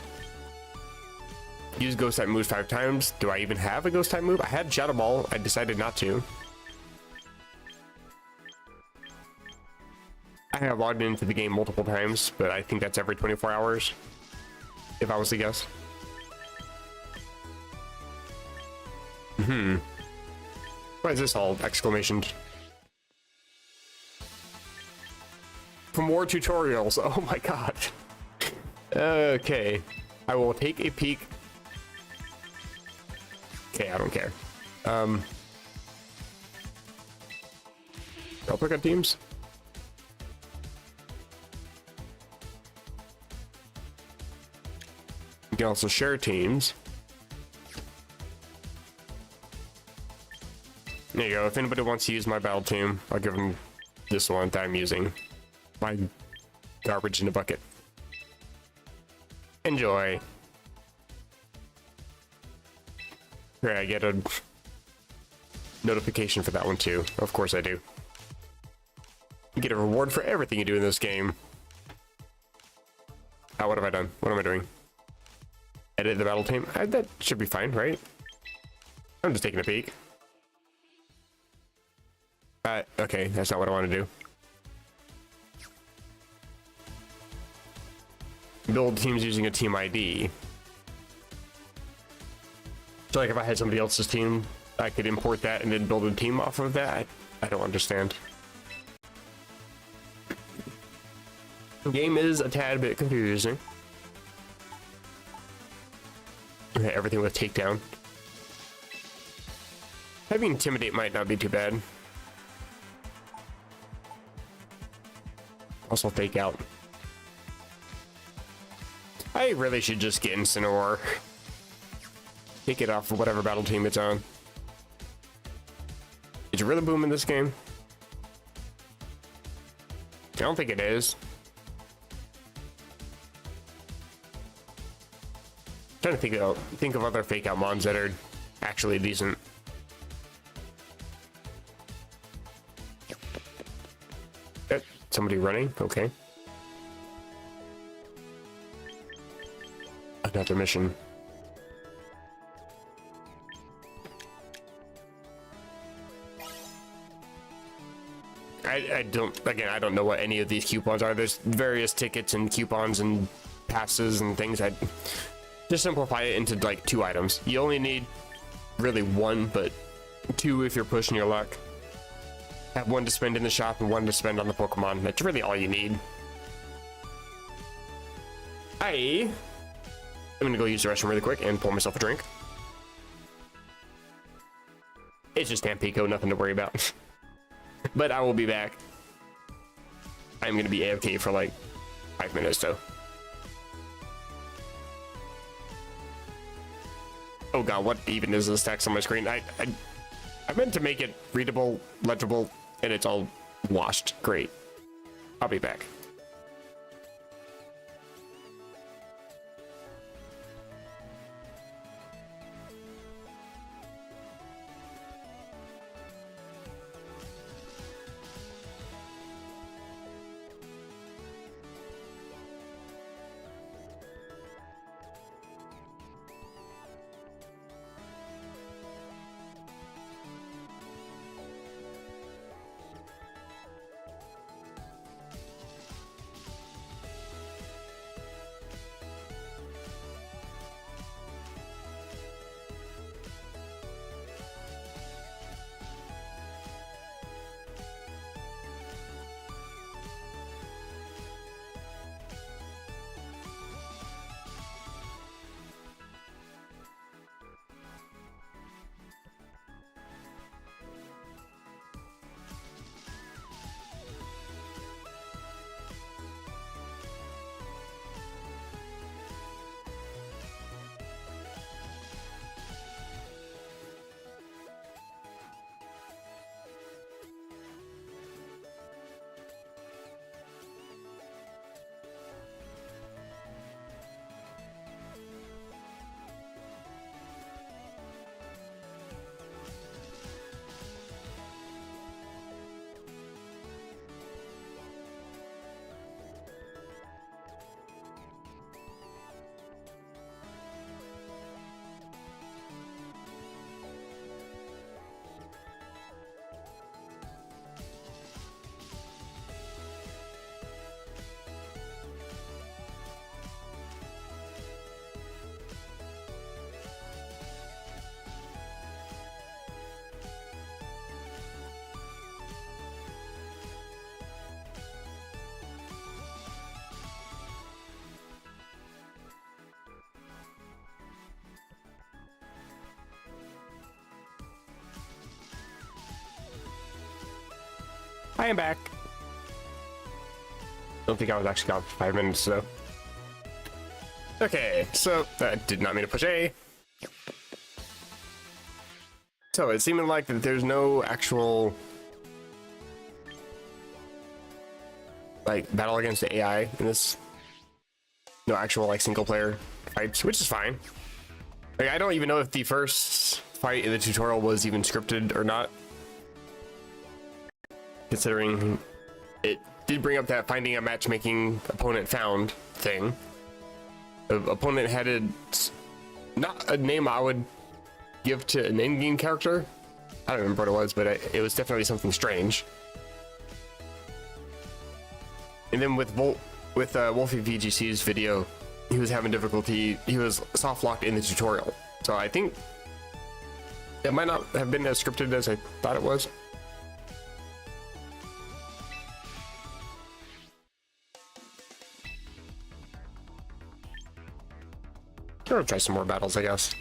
Use Ghost-type moves 5 times. Do I even have a Ghost-type move? I had Shadow Ball. I decided not to. I have logged into the game multiple times, but I think that's every 24 hours, if I was to guess. Why is this all exclamations? For more tutorials. Oh my god. Okay. I will take a peek. Okay, I don't care. I'll pick up teams. You can also share teams. There you go. If anybody wants to use my battle team, I'll give them this one that I'm using. My garbage in a bucket. Enjoy. Here, I get a notification for that one too. Of course I do. You get a reward for everything you do in this game. Oh, what have I done? What am I doing? Edit the battle team? That should be fine, right? I'm just taking a peek. Okay, that's not what I want to do. Build teams using a team ID. So like if I had somebody else's team, I could import that and then build a team off of that? I don't understand. The game is a tad bit confusing. Okay, everything with takedown. Having intimidate might not be too bad. Also fake out. I really should just get Incineroar. Take it off of whatever battle team it's on. Is Rillaboom in this game? I don't think it is. I'm trying to think of other fake out mons that are actually decent. Somebody running? Okay. Another mission. I don't know what any of these coupons are. There's various tickets and coupons and passes and things. I just simplify it into like 2 items. You only need really 1, but 2 if you're pushing your luck. Have 1 to spend in the shop and 1 to spend on the Pokemon. That's really all you need. I'm gonna go use the restroom really quick and pour myself a drink. It's just Tampico, nothing to worry about. But I will be back. I'm gonna be AFK for like 5 minutes though. Oh god, what even is this text on my screen? I meant to make it readable, legible, and it's all washed. Great. I'll be back. I am back. Don't think I was actually gone for 5 minutes, so. Okay, so that did not mean to push A. So it's seeming like that there's no actual like battle against the AI in this. No actual like single player fights, which is fine. Like I don't even know if the first fight in the tutorial was even scripted or not. Considering it did bring up that finding a matchmaking opponent found thing. The opponent had not a name I would give to an in-game character. I don't remember what it was, but it was definitely something strange. And then with Wolfie VGC's video, he was having difficulty. He was soft locked in the tutorial, so I think it might not have been as scripted as I thought it was. I'm gonna try some more battles, I guess.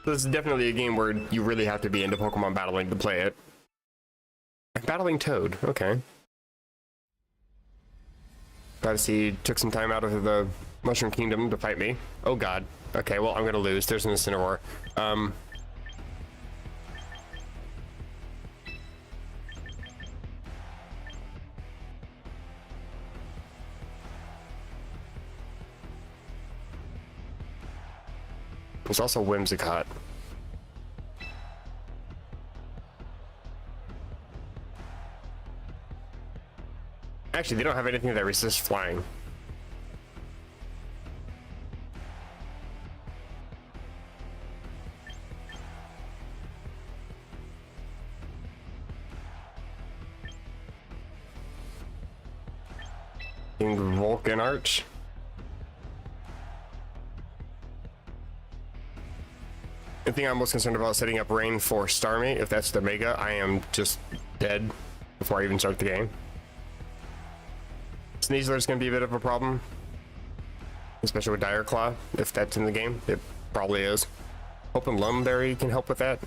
This is definitely a game where you really have to be into Pokemon battling to play it. Battling Toad, okay. Glad to see he took some time out of the Mushroom Kingdom to fight me. Oh god. Okay, well I'm gonna lose. There's an Incineroar. There's also Whimsicott. Actually, they don't have anything that resists flying. Vulcan Arch. The thing I'm most concerned about setting up rain for Starmate. If that's the Mega, I am just dead before I even start the game. Sneasler is going to be a bit of a problem, especially with Dire Claw. If that's in the game, it probably is. Hoping Lumberry can help with that.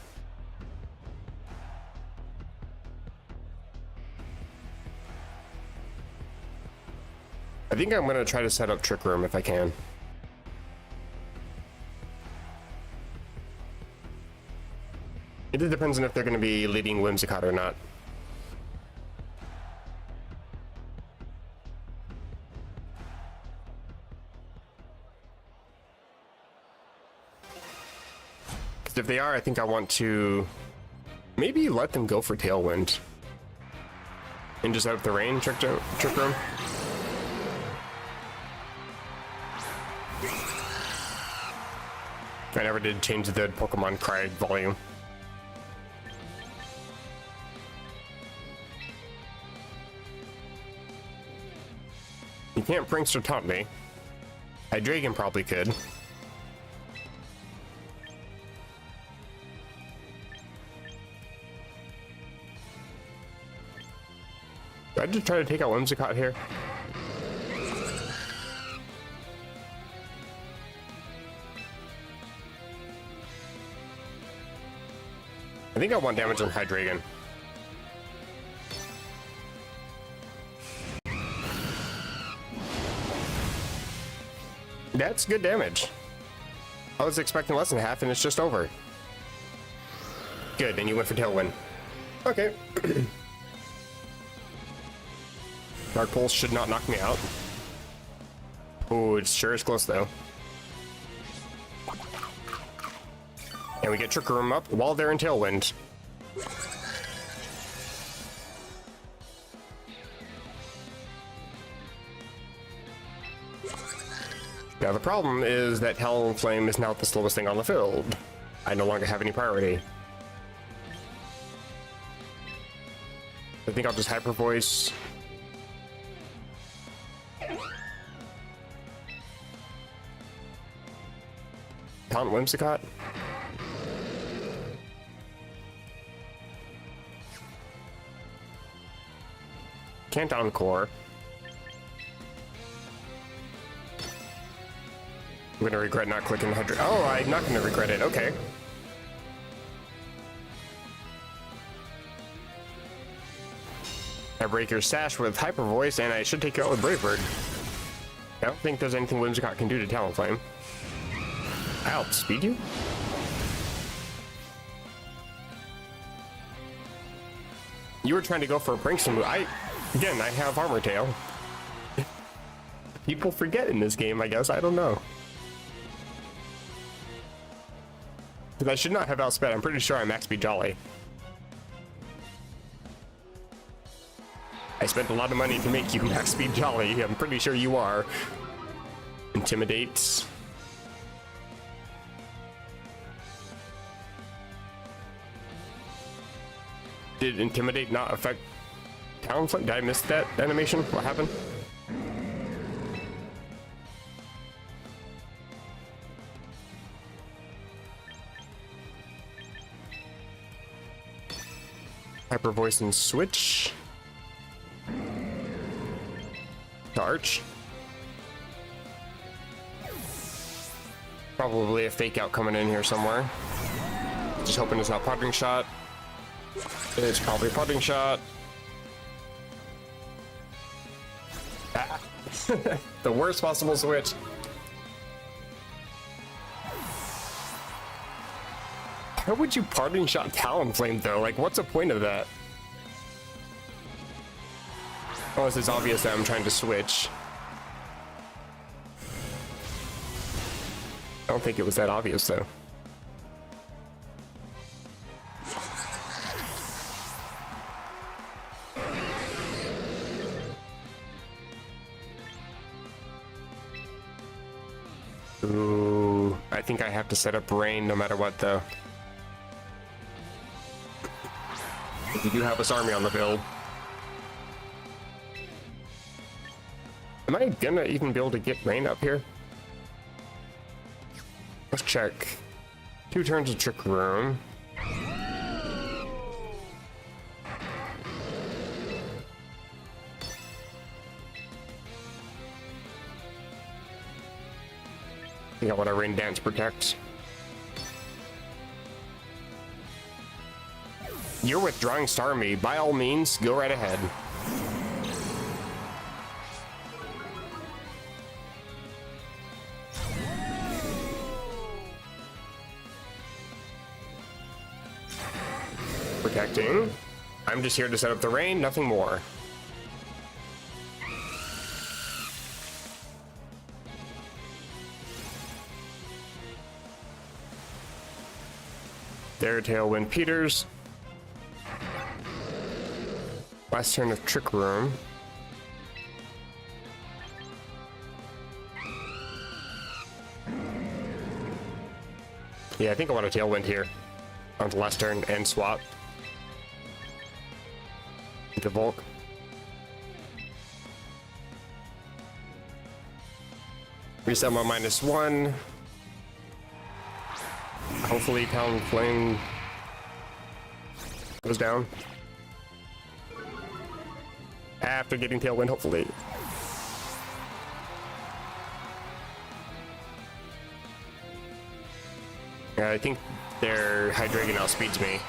I think I'm going to try to set up Trick Room if I can. It just depends on if they're going to be leading Whimsicott or not. Because if they are, I think I want to maybe let them go for Tailwind. And just out the rain, Trick Room. I never did change the Pokemon Cry volume. You can't Prankster taunt me. Hydreigon probably could. Do I just try to take out Whimsicott here? I think I want damage on Hydreigon. That's good damage. I was expecting less than half and it's just over. Good, and you went for Tailwind. Okay. Dark Pulse should not knock me out. Ooh, it sure is close though. And we get Trick Room up while they're in Tailwind. Now the problem is that Talonflame is now the slowest thing on the field. I no longer have any priority. I think I'll just Hyper Voice. Taunt Whimsicott. Can't Encore. I'm gonna regret not clicking the Hydra. Oh, I'm not gonna regret it. Okay. I break your Sash with Hyper Voice, and I should take you out with Brave Bird. I don't think there's anything Whimsicott can do to Talonflame. I outspeed you? You were trying to go for a Prankster move. Again, I have Armor Tail. People forget in this game, I guess. I don't know. Because I should not have outsped. I'm pretty sure I max speed Jolly. I spent a lot of money to make you max speed Jolly. I'm pretty sure you are. Intimidates. Did Intimidate not affect Talonflame? Did I miss that animation? What happened? Hyper Voice and switch. Arch. Probably a fake out coming in here somewhere. Just hoping it's not Potting Shot. It's probably Potting Shot. Ah. The worst possible switch. How would you Parting Shot Talonflame though? Like, what's the point of that? Unless it's obvious that I'm trying to switch. I don't think it was that obvious though. Ooh, I think I have to set up rain no matter what, though. We do have this army on the field. Am I gonna even be able to get rain up here? Let's check. 2 turns of Trick Room. I think I want to Rain Dance Protect. You're withdrawing Starmie. By all means, go right ahead. Protecting. I'm just here to set up the rain, nothing more. There, Tailwind Peters. Last turn of Trick Room. Yeah, I think I want a Tailwind here on the last turn and swap. The Volk. Reset my -1. Hopefully Talon Flame goes down. After getting Tailwind, hopefully. I think their Hydreigon outspeeds me.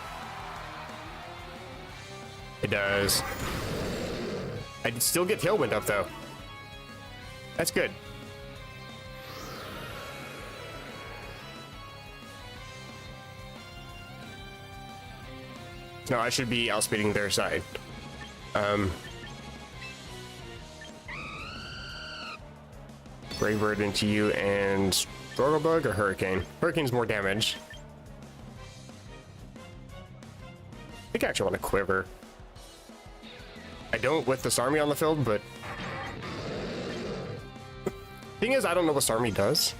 It does. I still get Tailwind up though. That's good. No, I should be outspeeding their side. Brave Bird into you and Strugglebug or Hurricane? Hurricane's more damage. I think I actually want to Quiver. I don't with the Starmie on the field, but thing is, I don't know what Starmie does.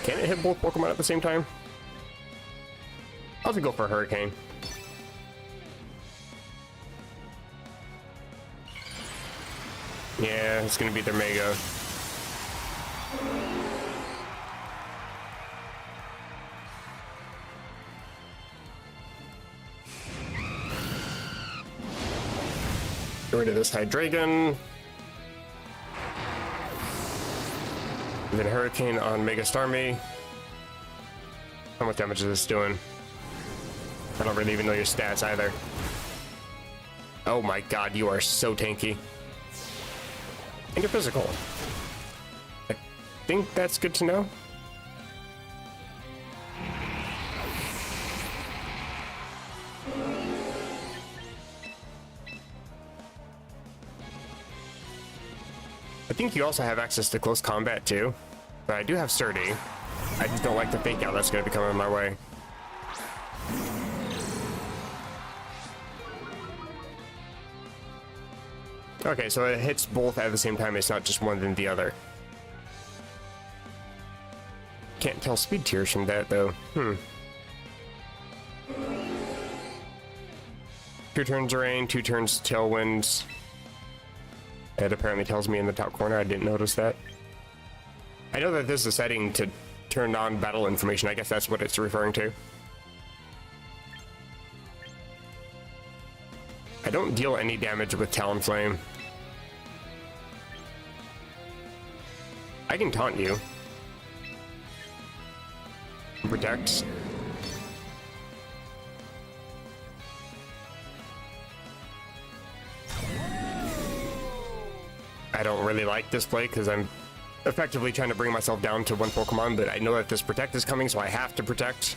Can it hit both Pokemon at the same time? I'll have to go for Hurricane. Yeah, it's gonna be their Mega. Get rid of this Hydreigon. And then Hurricane on Mega Starmie. How much damage is this doing? I don't really even know your stats either. Oh my god, you are so tanky. And you're physical. I think that's good to know. I think you also have access to close combat too. But I do have Sturdy. I just don't like the fake out that's going to be coming my way. Okay, so it hits both at the same time. It's not just one than the other. Can't tell speed tiers from that though. 2 turns rain, 2 turns tailwinds. It apparently tells me in the top corner. I didn't notice that. I know that this is a setting to turn on battle information. I guess that's what it's referring to. I don't deal any damage with Talonflame. I can taunt you. Protect. I don't really like this play because I'm effectively trying to bring myself down to 1 Pokemon, but I know that this Protect is coming, so I have to Protect.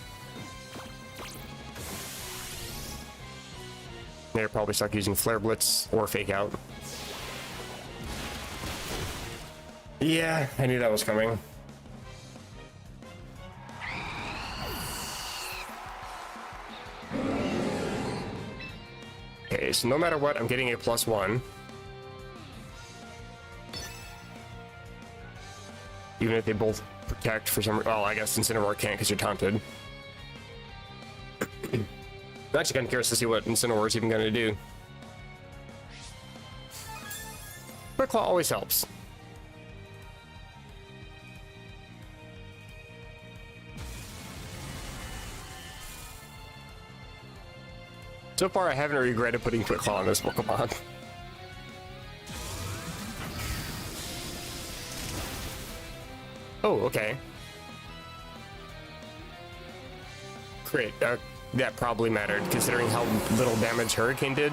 They're probably stuck using Flare Blitz or Fake Out. Yeah, I knew that was coming. Okay, so no matter what, I'm getting a +1. Even if they both protect for some... Well, I guess Incineroar can't because you're taunted. I'm actually kind of curious to see what Incineroar is even going to do. Quick Claw always helps. So far, I haven't regretted putting Quick Claw on this Pokemon. Oh, okay. Great. That probably mattered, considering how little damage Hurricane did.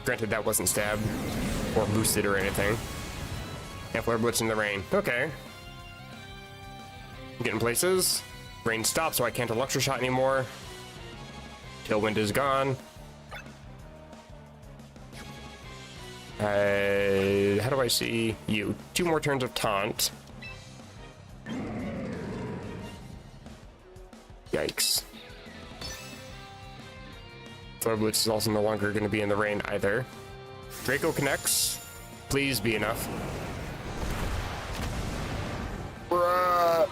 Granted, that wasn't stabbed or boosted or anything. And Flare Blitz in the rain. Okay. Getting places. Rain stopped, so I can't Electro Shot anymore. Tailwind is gone. How do I see you? 2 more turns of Taunt. Yikes. Flare Blitz is also no longer going to be in the rain either. Draco connects. Please be enough. Bruh.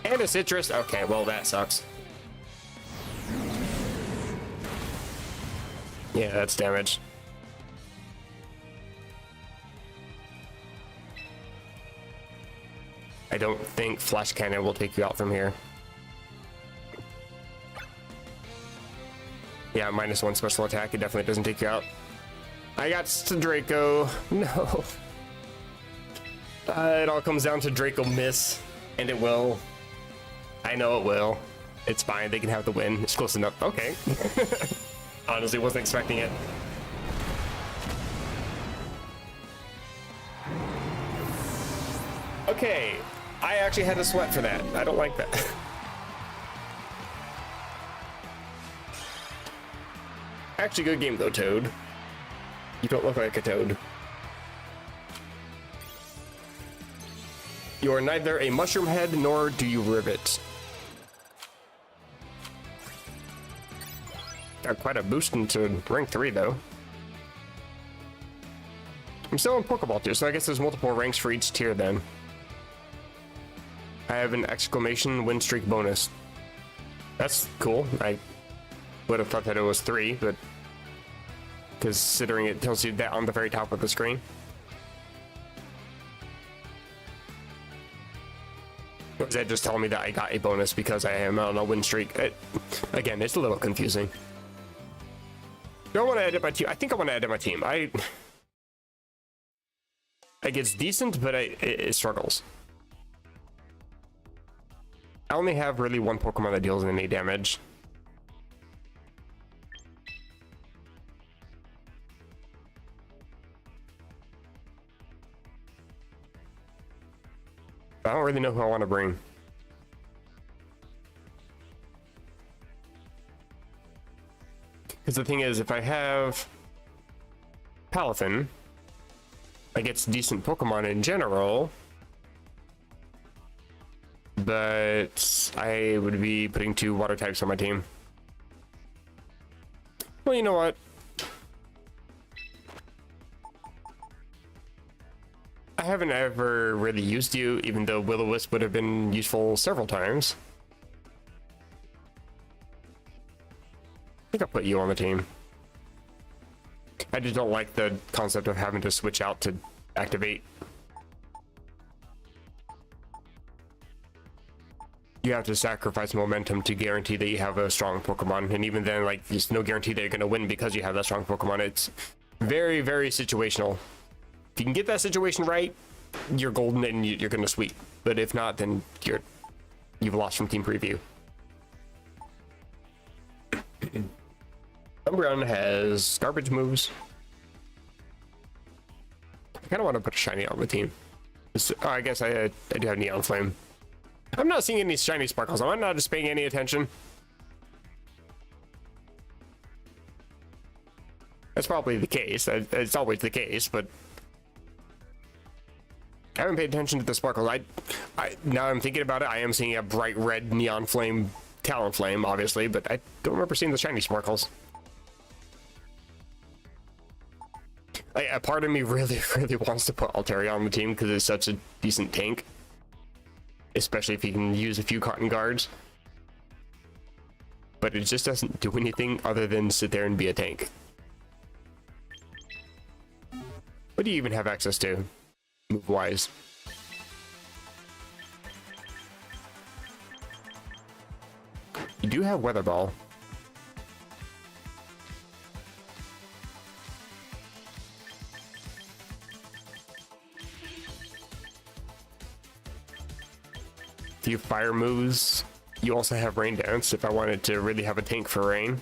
And a Citrus. Okay, well, that sucks. Yeah, that's damage. I don't think Flash Cannon will take you out from here. Yeah, -1 special attack. It definitely doesn't take you out. I got to Draco. No. It all comes down to Draco miss, and it will. I know it will. It's fine. They can have the win. It's close enough. Okay. Honestly, wasn't expecting it. Okay. I actually had to sweat for that. I don't like that. Actually, good game though, Toad. You don't look like a Toad. You are neither a mushroom head nor do you rivet. Got quite a boost into rank 3 though. I'm still in Pokeball tier, so I guess there's multiple ranks for each tier then. I have an exclamation win streak bonus. That's cool. I would have thought that it was 3, but considering it tells you that on the very top of the screen. Or is that just telling me that I got a bonus because I am on a win streak? Again, it's a little confusing. Do I want to edit my team? I think I want to edit my team. Like, it's decent, but it struggles. I only have really 1 Pokemon that deals any damage. I don't really know who I want to bring. Because the thing is, if I have Palafin, I get decent Pokemon in general, but I would be putting 2 water types on my team. Well, you know what? I haven't ever really used you, even though Will-O-Wisp would have been useful several times. I think I'll put you on the team. I just don't like the concept of having to switch out to activate. You have to sacrifice momentum to guarantee that you have a strong Pokemon, and even then, like, there's no guarantee that you're going to win because you have that strong Pokemon. It's very, very situational. If you can get that situation right, you're golden and you're going to sweep. But if not, then you've lost from team preview. Umbreon has garbage moves. I kind of want to put a shiny on the team. Oh, I guess I do have Neon Flame. I'm not seeing any shiny sparkles. I'm not just paying any attention. That's probably the case. It's always the case, but I haven't paid attention to the sparkles. Now I'm thinking about it, I am seeing a bright red Neon Flame, Talonflame, obviously, but I don't remember seeing the shiny sparkles. Like, a part of me really, really wants to put Altaria on the team because it's such a decent tank. Especially if he can use a few cotton guards. But it just doesn't do anything other than sit there and be a tank. What do you even have access to, move-wise? You do have Weather Ball. Few fire moves. You also have Rain Dance if I wanted to really have a tank for rain.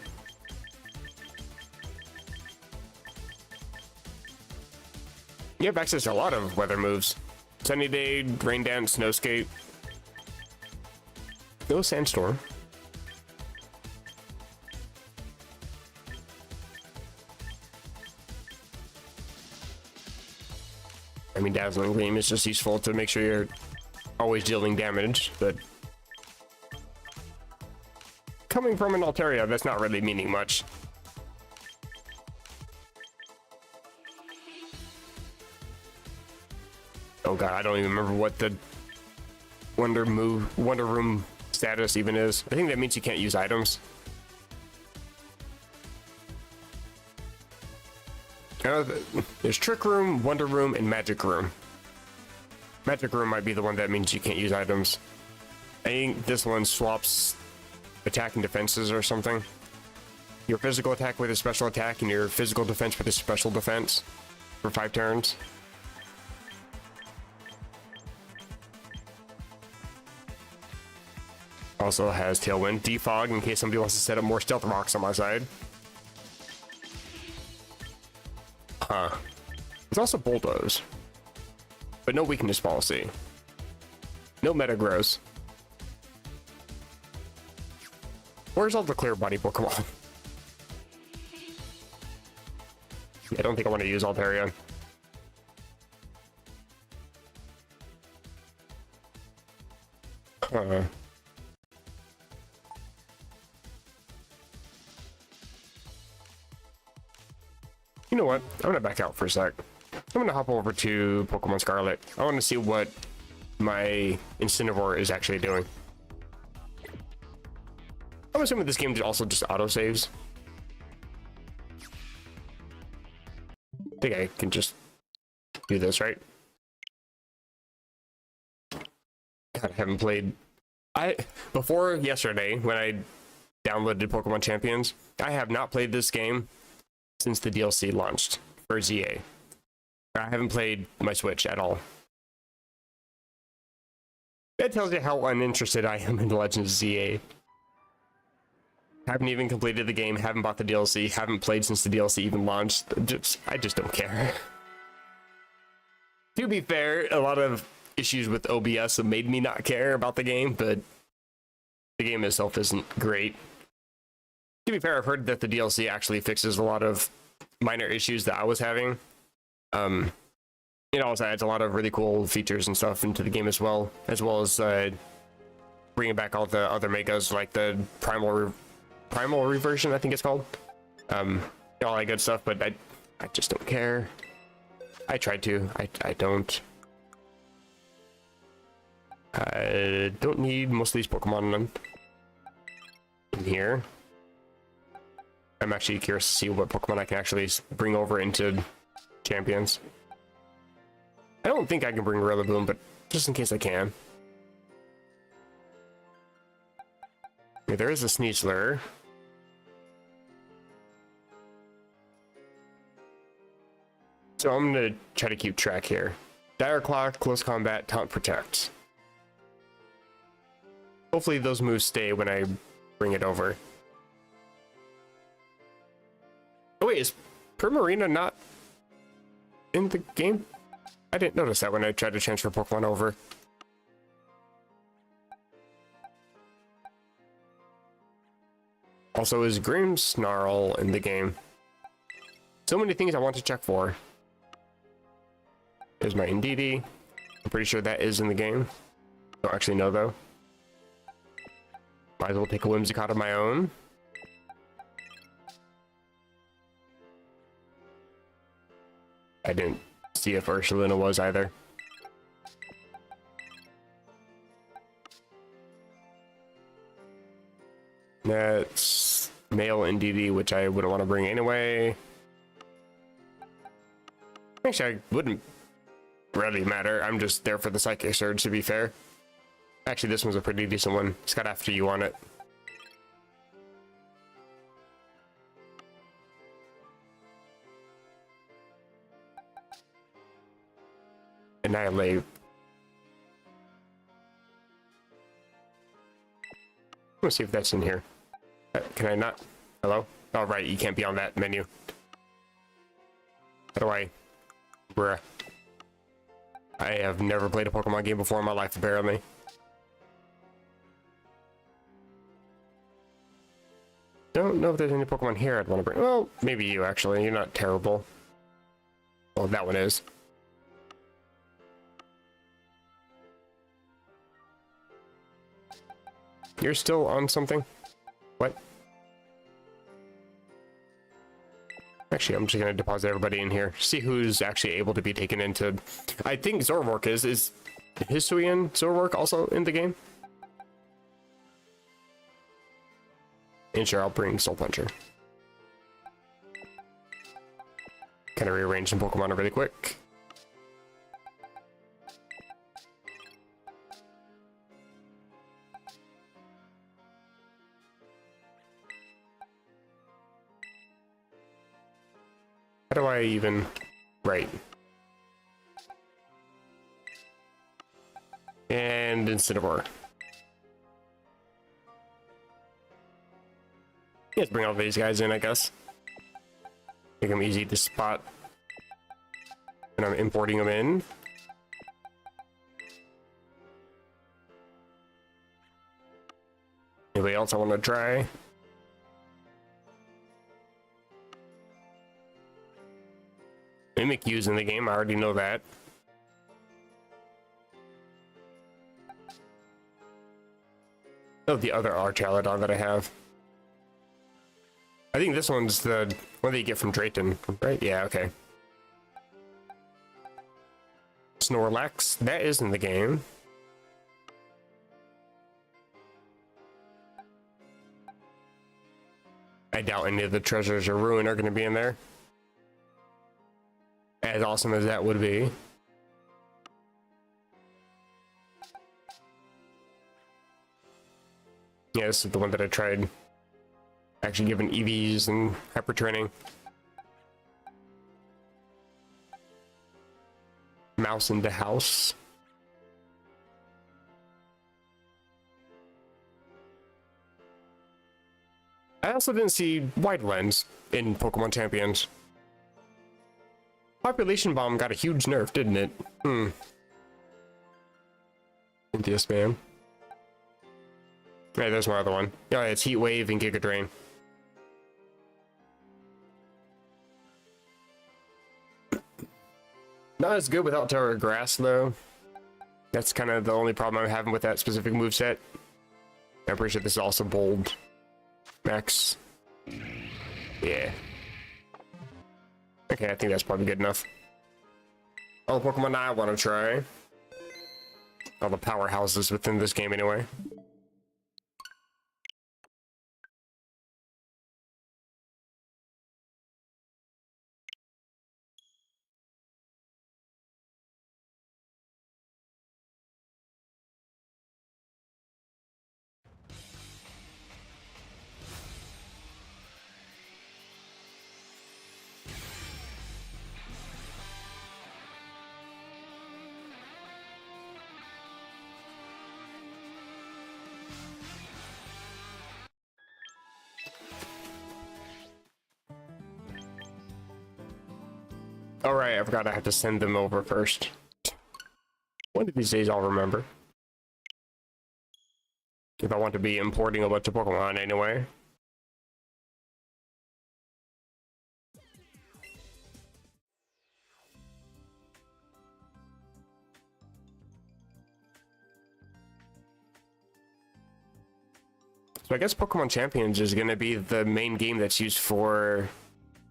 You have access to a lot of weather moves. Sunny Day, Rain Dance, Snow Skate. No Sandstorm. I mean, Dazzling Gleam is just useful to make sure you're always dealing damage, but coming from an Altaria, that's not really meaning much. Oh god, I don't even remember what the Wonder Room status even is. I think that means you can't use items. There's Trick Room, Wonder Room, and Magic Room. Magic Room might be the one that means you can't use items. I think this one swaps attack and defenses or something. Your physical attack with a special attack and your physical defense with a special defense for 5 turns. Also has Tailwind, Defog in case somebody wants to set up more stealth rocks on my side. Huh. There's also Bulldoze. But no weakness policy. No Metagross. Where's all the clear body Pokemon? I don't think I want to use Altaria. You know what? I'm gonna back out for a sec. I'm gonna hop over to Pokemon Scarlet. I want to see what my Incineroar is actually doing. I'm assuming this game also just autosaves. I think I can just do this, right? God, I haven't played... Before yesterday, when I downloaded Pokemon Champions, I have not played this game since the DLC launched for ZA. I haven't played my Switch at all. That tells you how uninterested I am in The Legend of ZA. Haven't even completed the game, haven't bought the DLC, haven't played since the DLC even launched. I just don't care. To be fair, a lot of issues with OBS have made me not care about the game, but the game itself isn't great. To be fair, I've heard that the DLC actually fixes a lot of minor issues that I was having. It also adds a lot of really cool features and stuff into the game as well as bringing back all the other megas like the primal reversion, I think it's called. All that good stuff, but I just don't care. I tried to. I don't. I don't need most of these Pokemon in here. I'm actually curious to see what Pokemon I can actually bring over into Champions. I don't think I can bring Rillaboom, but just in case I can. Okay, there is a Sneasler. So I'm gonna try to keep track here. Dire Claw, Close Combat, Taunt, Protect. Hopefully those moves stay when I bring it over. Oh wait, is Primarina not in the game? I didn't notice that when I tried to transfer Pokemon over. Also, is Grimmsnarl in the game? So many things I want to check for. There's my Indeedee. I'm pretty sure that is in the game. Don't actually know though. Might as well take a Whimsicott of my own. I didn't see if Ursulina was either. That's male NDD, which I wouldn't want to bring anyway. Actually, I wouldn't really matter. I'm just there for the Psychic Surge, to be fair. Actually, this one's a pretty decent one. It's got After You on it. Annihilate. Let's see if that's in here. Can I not? Hello? Oh, right, you can't be on that menu. How do I? Bruh. I have never played a Pokemon game before in my life, apparently. Don't know if there's any Pokemon here I'd want to bring. Well, maybe you, actually. You're not terrible. Well, that one is. You're still on something? What? Actually, I'm just going to deposit everybody in here. See who's actually able to be taken into... I think Zoroark is. Is Hisuian Zoroark also in the game? And sure, I'll bring Soul Puncher. Kind of rearrange some Pokemon really quick. How do I even... Right. And Incineroar. Let's bring all these guys in, I guess. Make them easy to spot. And I'm importing them in. Anybody else I want to try? Mimikyu's in the game, I already know that. Oh, the other Archaludon that I have. I think this one's the one that you get from Drayton, right? Yeah, okay. Snorlax, that is in the game. I doubt any of the treasures or ruin are going to be in there. As awesome as that would be. Yeah, this is the one that I tried actually giving EVs and hyper training. Mouse in the house. I also didn't see Wide Lens in Pokemon Champions. Population Bomb got a huge nerf, didn't it? Cynthia spam. Yeah, there's my other one. Yeah, it's Heat Wave and Giga Drain. Not as good without Terra Grass, though. That's kind of the only problem I'm having with that specific moveset. I'm pretty sure this is also bold. Max. Yeah. Okay, I think that's probably good enough. All the Pokemon I want to try. All the powerhouses within this game, anyway. Alright, I forgot I had to send them over first. One of these days I'll remember. If I want to be importing a bunch of Pokemon anyway. So I guess Pokemon Champions is going to be the main game that's used for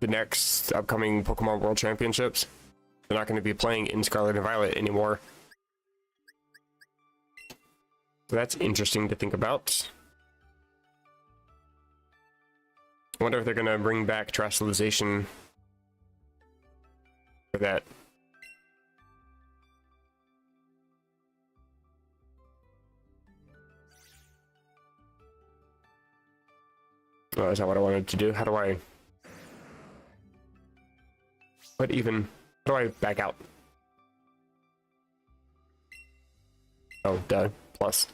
the next upcoming Pokemon World Championships. They're not going to be playing in Scarlet and Violet anymore. So that's interesting to think about. I wonder if they're going to bring back Terrestrialization for that. Oh, is that what I wanted to do? How do I... What even... How do I back out? Oh, duh. Plus.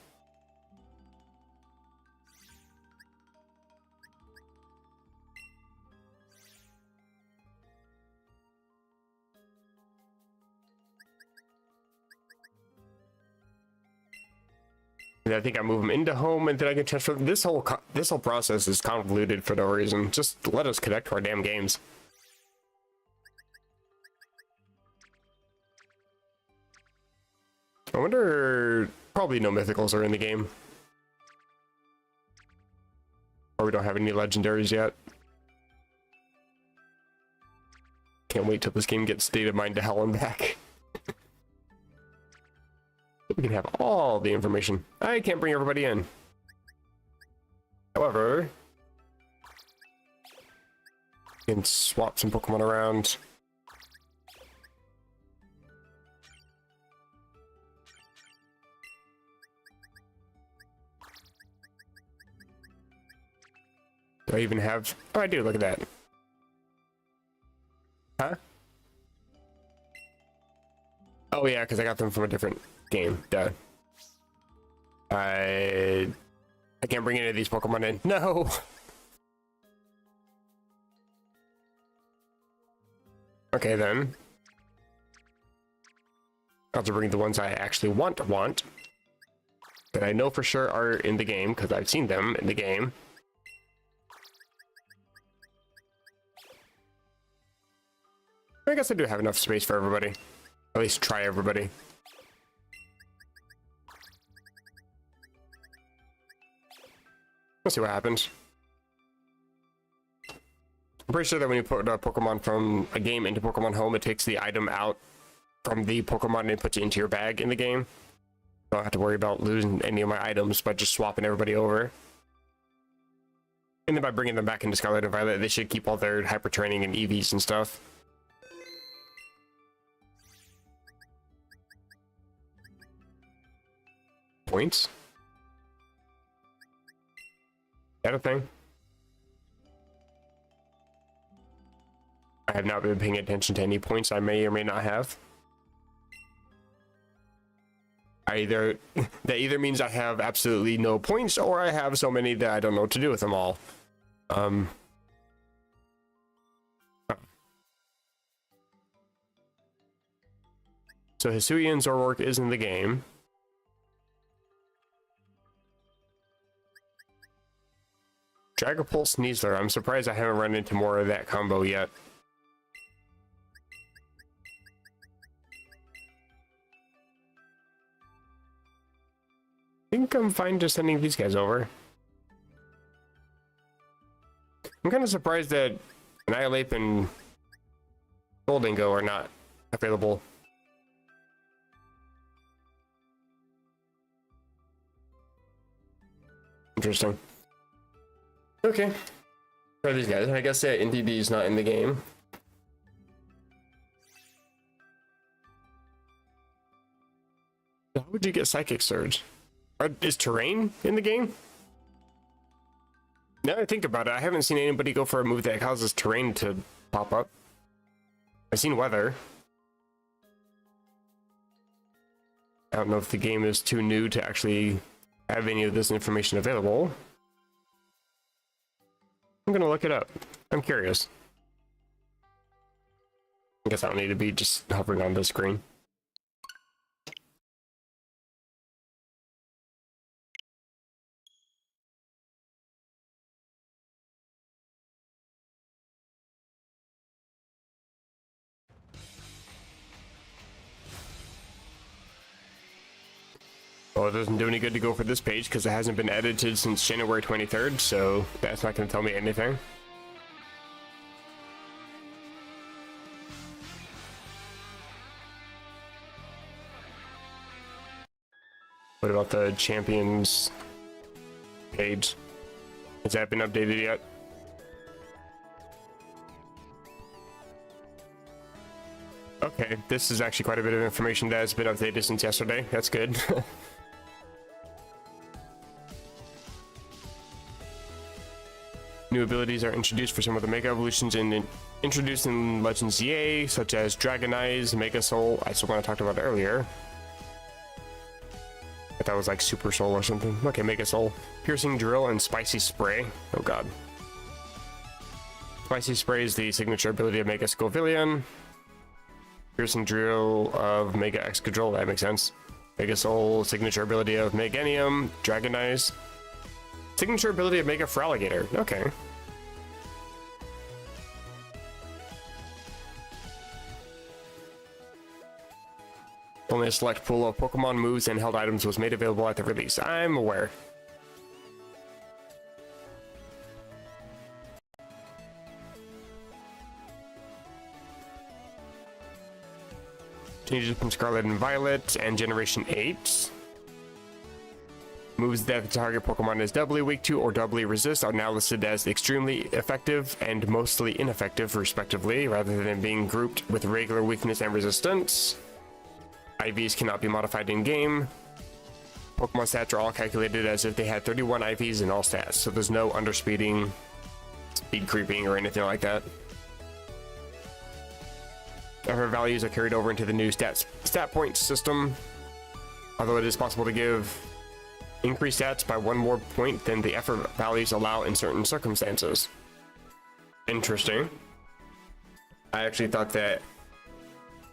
And I think I move them into home, and then I can transfer. This whole process is convoluted for no reason. Just let us connect to our damn games. I wonder. Probably no mythicals are in the game, or we don't have any legendaries yet. Can't wait till this game gets state of mind to hell and back. We can have all the information. I can't bring everybody in. However, we can swap some Pokemon around. Do I even have... Oh, I do. Look at that. Huh? Oh, yeah, because I got them from a different game. Duh. I can't bring any of these Pokemon in. No! Okay, then. I'll have to bring the ones I actually want. That I know for sure are in the game, because I've seen them in the game. I guess I do have enough space for everybody. At least try everybody. Let's see what happens. I'm pretty sure that when you put a Pokemon from a game into Pokemon Home, it takes the item out from the Pokemon and puts it into your bag in the game. I don't have to worry about losing any of my items by just swapping everybody over. And then by bringing them back into Scarlet and Violet, they should keep all their hyper training and EVs and stuff. Points? Is that a thing? I have not been paying attention to any points I may or may not have. That either means I have absolutely no points, or I have so many that I don't know what to do with them all. So Hisuian Zoroark is in the game. Dragapult Sneasler. I'm surprised I haven't run into more of that combo yet. I think I'm fine just sending these guys over. I'm kind of surprised that Annihilate and Goldingo are not available. Interesting. Okay. Try these guys. I guess NTD is not in the game. How would you get Psychic Surge? Is Terrain in the game? Now that I think about it, I haven't seen anybody go for a move that causes Terrain to pop up. I've seen Weather. I don't know if the game is too new to actually have any of this information available. I'm gonna look it up. I'm curious. I guess I don't need to be just hovering on the screen. Well, it doesn't do any good to go for this page because it hasn't been edited since January 23rd, so that's not going to tell me anything. What about the champions page? Has that been updated yet? Okay, this is actually quite a bit of information that has been updated since yesterday. That's good. New abilities are introduced for some of the Mega Evolutions introduced in Legends EA, such as Dragon Eyes, Mega Soul. I still want to talk about it earlier. I thought it was like Super Soul or something. Okay, Mega Soul. Piercing Drill and Spicy Spray. Oh god. Spicy Spray is the signature ability of Mega Scovillion. Piercing Drill of Mega Excadrill, that makes sense. Mega Soul, signature ability of Meganium. Dragon Eyes. Signature ability of Mega Feraligatr. Okay. Only a select pool of Pokemon moves and held items was made available at the release. I'm aware. Changes from Scarlet and Violet and Generation 8. Moves that the target Pokemon is doubly weak to or doubly resist are now listed as extremely effective and mostly ineffective, respectively, rather than being grouped with regular weakness and resistance. IVs cannot be modified in-game. Pokemon stats are all calculated as if they had 31 IVs in all stats, so there's no underspeeding, speed creeping, or anything like that. Her values are carried over into the new stat point system, although it is possible to give increased stats by one more point than the effort values allow in certain circumstances. Interesting. I actually thought that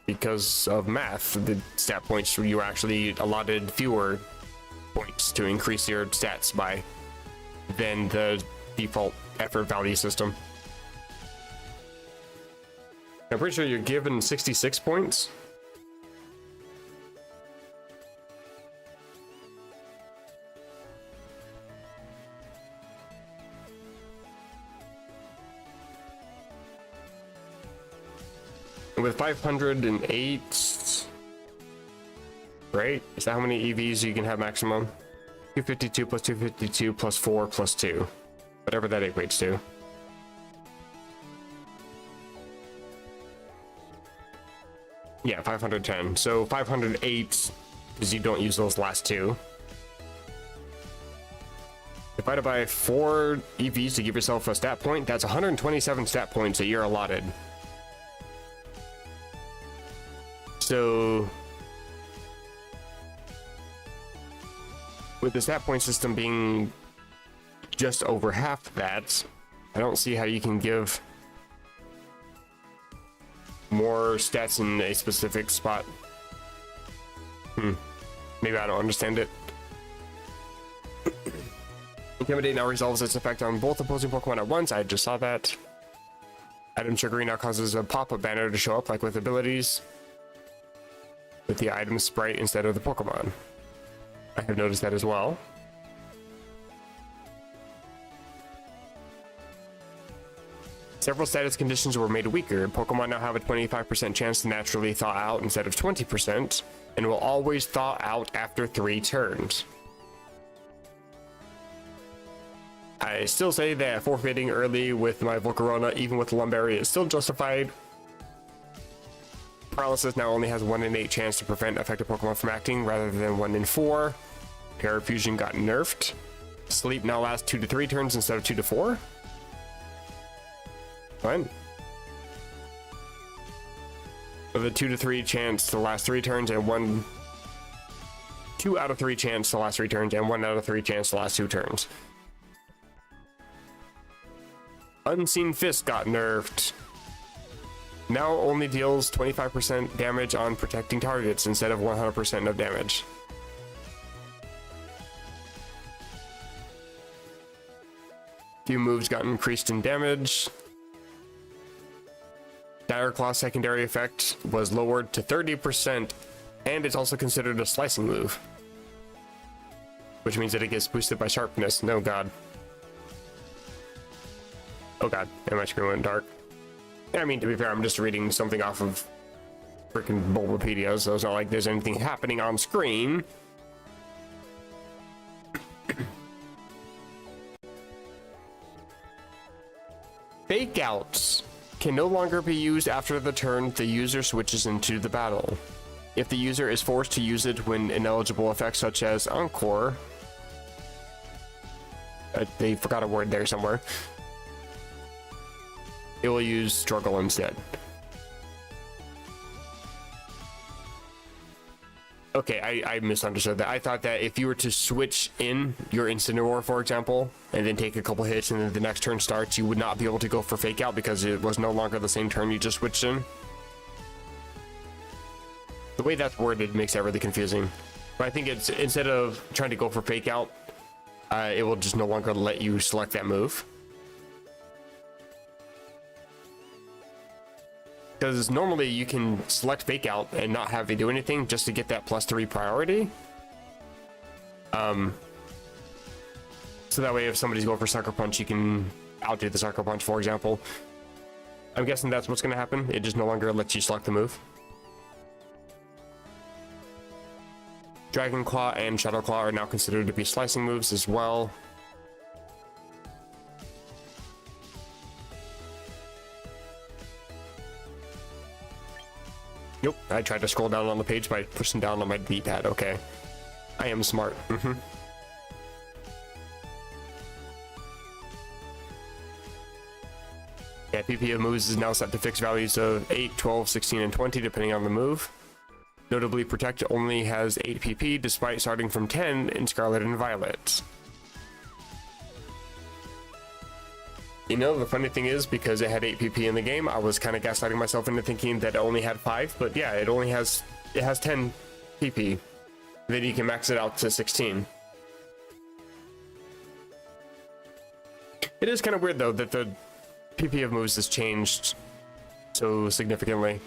because of math, the stat points, you were actually allotted fewer points to increase your stats by than the default effort value system. I'm pretty sure you're given 66 points. With 508, right? Is that how many EVs you can have maximum? 252 plus 252 plus 4 plus 2. Whatever that equates to. Yeah, 510. So 508, because you don't use those last two. Divided by 4 EVs to give yourself a stat point, that's 127 stat points that you're allotted. So, with the stat point system being just over half that, I don't see how you can give more stats in a specific spot. Maybe I don't understand it. Intimidate now resolves its effect on both opposing Pokemon at once. I just saw that. Item Trickery now causes a pop-up banner to show up, like with abilities, with the item sprite instead of the Pokemon. I have noticed that as well. Several status conditions were made weaker. Pokemon now have a 25% chance to naturally thaw out instead of 20%, and will always thaw out after 3 turns. I still say that forfeiting early with my Volcarona, even with Lumberry, is still justified. Paralysis now only has 1 in 8 chance to prevent affected Pokemon from acting, rather than 1 in 4. Parafusion got nerfed. Sleep now lasts 2 to 3 turns instead of 2 to 4. Fine. With a 2 to 3 chance to last 3 turns and 2 out of 3 chance to last 3 turns and 1 out of 3 chance to last 2 turns. Unseen Fist got nerfed. Now only deals 25% damage on protecting targets instead of 100% of damage. Few moves got increased in damage. Dire Claw secondary effect was lowered to 30%, and it's also considered a slicing move, which means that it gets boosted by sharpness. No god. Oh god, am I screwing dark? I mean, to be fair, I'm just reading something off of freaking Bulbapedia, so it's not like there's anything happening on screen. Fake outs can no longer be used after the turn the user switches into the battle. If the user is forced to use it when ineligible effects such as Encore, they forgot a word there somewhere, it will use Struggle instead. Okay, I misunderstood that. I thought that if you were to switch in your Incineroar, for example, and then take a couple hits and then the next turn starts, you would not be able to go for Fake Out because it was no longer the same turn you just switched in. The way that's worded makes that really confusing. But I think it's, instead of trying to go for Fake Out, it will just no longer let you select that move. Because normally you can select Fake Out and not have it do anything just to get that +3 priority. So that way if somebody's going for Sucker Punch, you can outdo the Sucker Punch, for example. I'm guessing that's what's going to happen. It just no longer lets you select the move. Dragon Claw and Shadow Claw are now considered to be slicing moves as well. Nope, I tried to scroll down on the page by pushing down on my D-pad. Okay, I am smart. Yeah, PP of moves is now set to fixed values of 8, 12, 16, and 20 depending on the move. Notably, Protect only has 8 PP despite starting from 10 in Scarlet and Violet. You know, the funny thing is, because it had 8 PP in the game, I was kind of gaslighting myself into thinking that it only had 5, but yeah, it has 10 PP. Then you can max it out to 16. It is kind of weird though that the PP of moves has changed so significantly.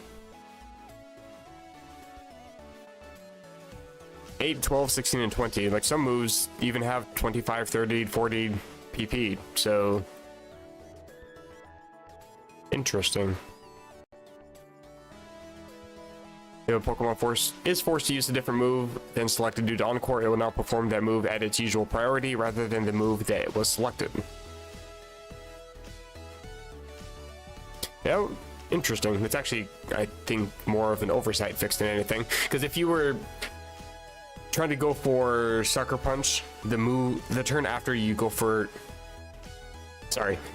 8, 12, 16, and 20. Like some moves even have 25, 30, 40 PP, so interesting. If a Pokemon is forced to use a different move than selected due to Encore, it will now perform that move at its usual priority rather than the move that was selected. Yeah, interesting. It's actually, I think, more of an oversight fix than anything. Because if you were trying to go for Sucker Punch, the turn after you go for,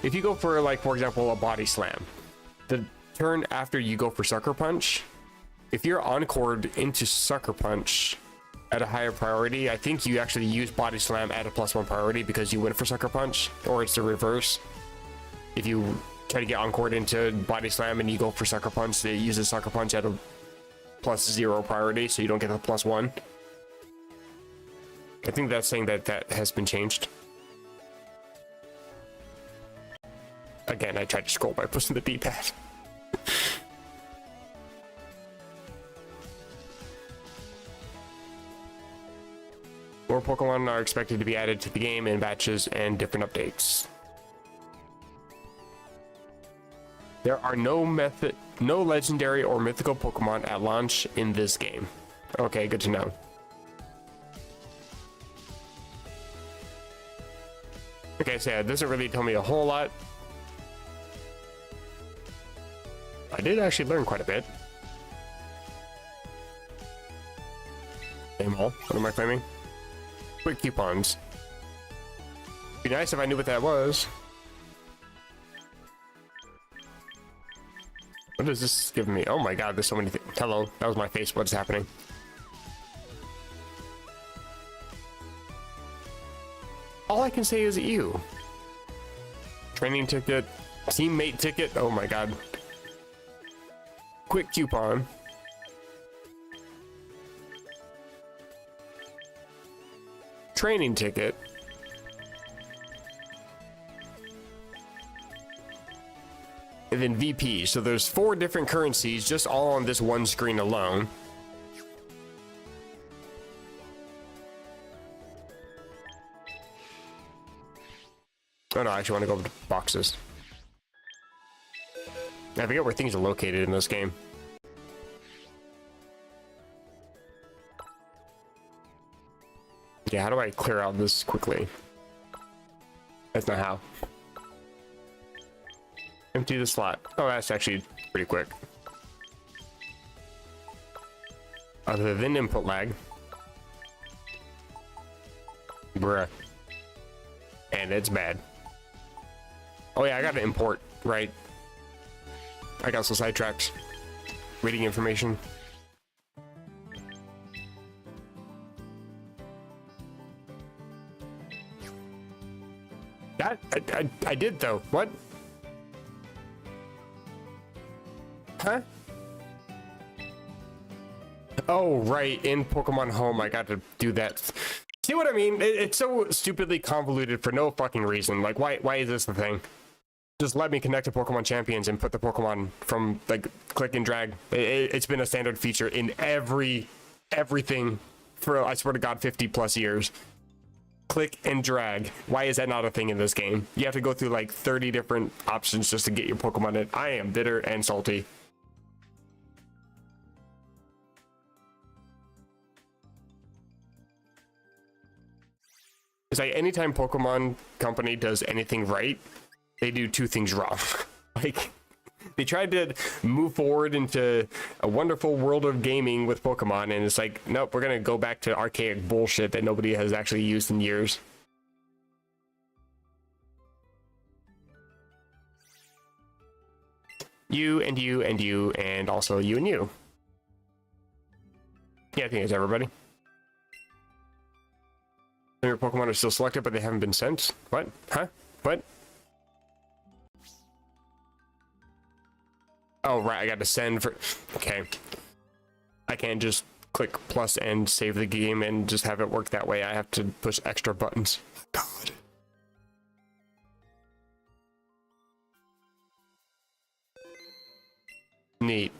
if you go for, like, for example, a Body Slam, the turn after you go for Sucker Punch, if you're encored into Sucker Punch at a higher priority, I think you actually use Body Slam at a +1 priority because you went for Sucker Punch, or it's the reverse. If you try to get encored into Body Slam and you go for Sucker Punch, it uses Sucker Punch at a +0 priority, so you don't get the +1. I think that's saying that that has been changed. Again, I tried to scroll by pushing the D-pad. More Pokemon are expected to be added to the game in batches and different updates. There are no legendary or mythical Pokemon at launch in this game. Okay, good to know. Okay, so yeah, it doesn't really tell me a whole lot. I did actually learn quite a bit. Name all. What am I claiming? Quick coupons. Be nice if I knew what that was. What is this giving me? Oh my god, there's so many things. Hello, that was my face. What's happening? All I can say is ew. Training ticket, teammate ticket. Oh my god. Quick coupon. Training ticket. And then VP. So there's 4 different currencies just all on this one screen alone. Oh no, I actually want to go to boxes. I forget where things are located in this game. Yeah, how do I clear out this quickly? That's not how. Empty the slot. Oh, that's actually pretty quick. Other than input lag. Bruh. And it's bad. Oh yeah, I gotta import, right? I got so sidetracked. Reading information. That I did though. What? Huh? Oh right, in Pokemon Home I got to do that. See what I mean? It's so stupidly convoluted for no fucking reason. Like why is this the thing? Just let me connect to Pokemon Champions and put the Pokemon from like click and drag. It's been a standard feature in everything for, I swear to God, 50 plus years. Click and drag. Why is that not a thing in this game? You have to go through like 30 different options just to get your Pokemon in. I am bitter and salty. It's like anytime Pokemon Company does anything right, they do two things wrong. Like, they tried to move forward into a wonderful world of gaming with Pokemon, and it's like, nope, we're gonna go back to archaic bullshit that nobody has actually used in years. You and you and you, and also you and you. Yeah, I think it's everybody. Some of your Pokemon are still selected, but they haven't been sent. What? Huh? What? Oh, right, I got to send for... Okay. I can't just click plus and save the game and just have it work that way. I have to push extra buttons. God. Neat.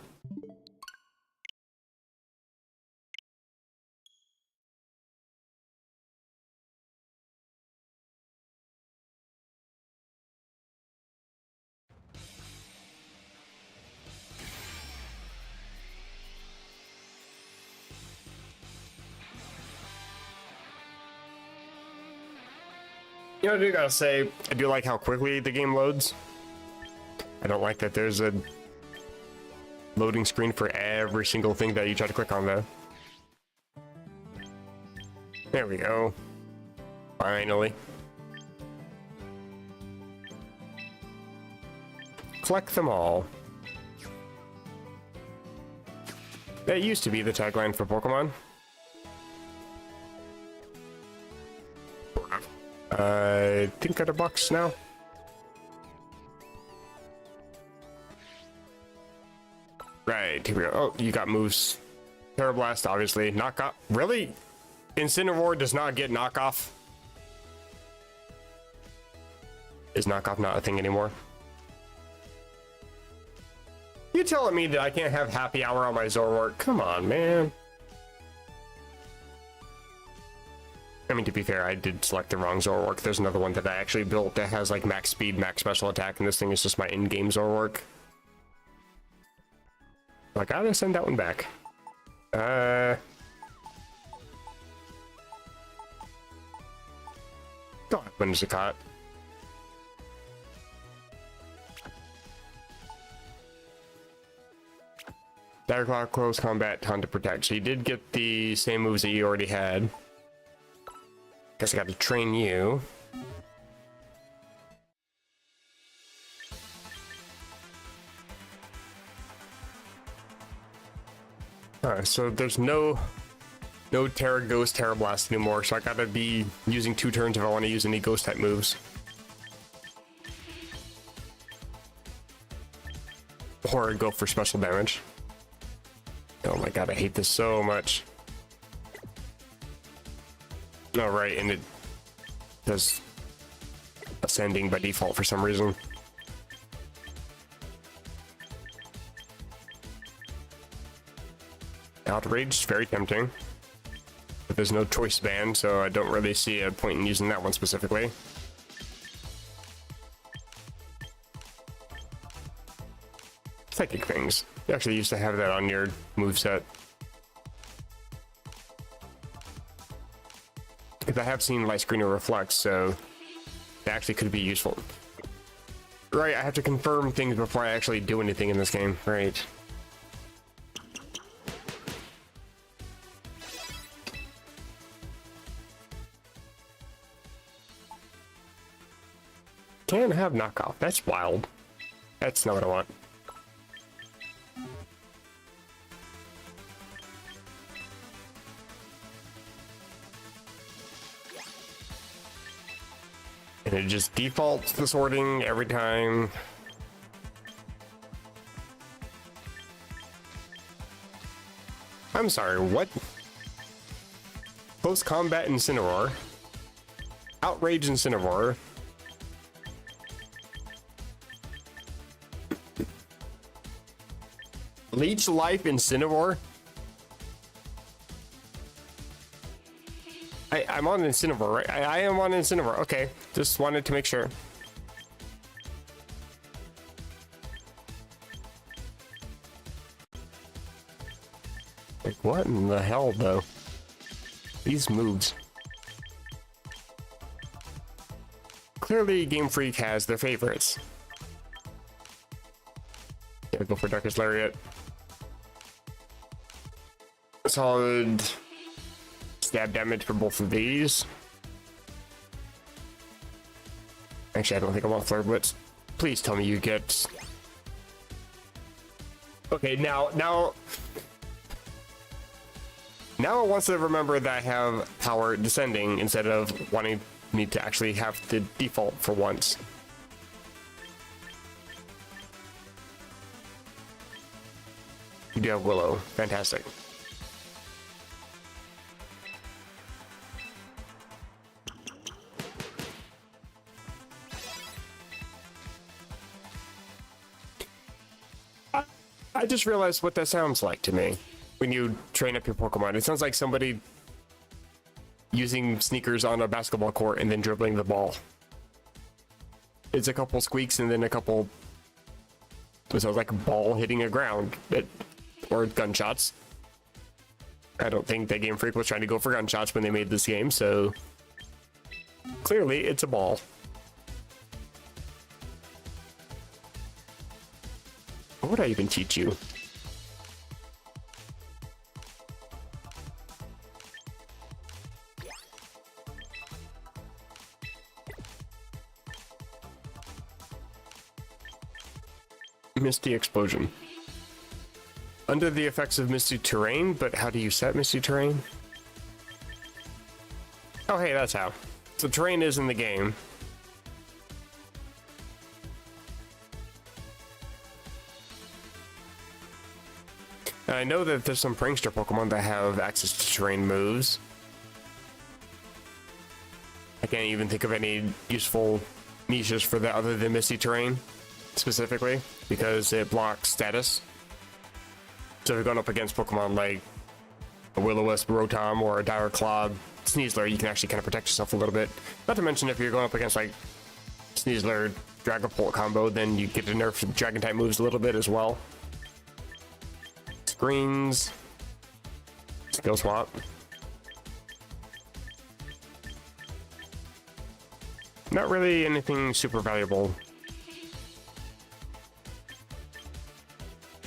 You know, I do gotta say, I do like how quickly the game loads. I don't like that there's a loading screen for every single thing that you try to click on, though. There we go. Finally. Collect them all. That used to be the tagline for Pokemon. I think out of box now. Right, here we go. Oh, you got moves. Terrablast, obviously. Knockoff. Really? Incineroar does not get knockoff? Is knockoff not a thing anymore? You telling me that I can't have happy hour on my Zoroark? Come on, man. I mean, to be fair, I did select the wrong Zoroark. There's another one that I actually built that has like max speed, max special attack, and this thing is just my in-game Zoroark. I gotta send that one back. God, when is it caught? Dagger Claw, close combat, time to protect. So you did get the same moves that you already had. Guess I got to train you. Alright, so there's no Terra Ghost, Terra Blast anymore, so I gotta be using 2 turns if I want to use any ghost type moves. Or go for special damage. Oh my god, I hate this so much. Oh, right, and it does ascending by default for some reason. Outrage, very tempting. But there's no choice band, so I don't really see a point in using that one specifically. Psychic things. You actually used to have that on your moveset. Because I have seen Light Screen or Reflect, so that actually could be useful. Right, I have to confirm things before I actually do anything in this game. Right. Can't have knockoff. That's wild. That's not what I want. And it just defaults the sorting every time. I'm sorry, what? Close combat Incineroar. Outrage Incineroar. Leech Life Incineroar? I'm on Incineroar, right? I am on Incineroar. Okay, just wanted to make sure. Like, what in the hell, though? These moves. Clearly, Game Freak has their favorites. Yeah, go for Darkest Lariat. Solid stab damage for both of these. Actually, I don't think I want Flare Blitz. Please tell me you get... Okay, now it wants to remember that I have power descending instead of wanting me to actually have the default for once. You do have Willow. Fantastic. I just realized what that sounds like to me when you train up your Pokemon. It sounds like somebody using sneakers on a basketball court and then dribbling the ball. It's a couple squeaks and then a couple... It sounds like a ball hitting a ground. Or gunshots. I don't think that Game Freak was trying to go for gunshots when they made this game, so... Clearly, it's a ball. What would I even teach you? Misty Explosion. Under the effects of Misty Terrain, but how do you set Misty Terrain? Oh, hey, that's how. So terrain is in the game. And I know that there's some prankster Pokemon that have access to terrain moves. I can't even think of any useful niches for that other than Misty Terrain, specifically, because it blocks status. So if you're going up against Pokemon like a Will-O-Wisp, Rotom, or a Dire Claw, Sneasler, you can actually kind of protect yourself a little bit. Not to mention if you're going up against like Sneasler, Dragapult combo, then you get to nerf Dragon type moves a little bit as well. Screens, skill swap. Not really anything super valuable.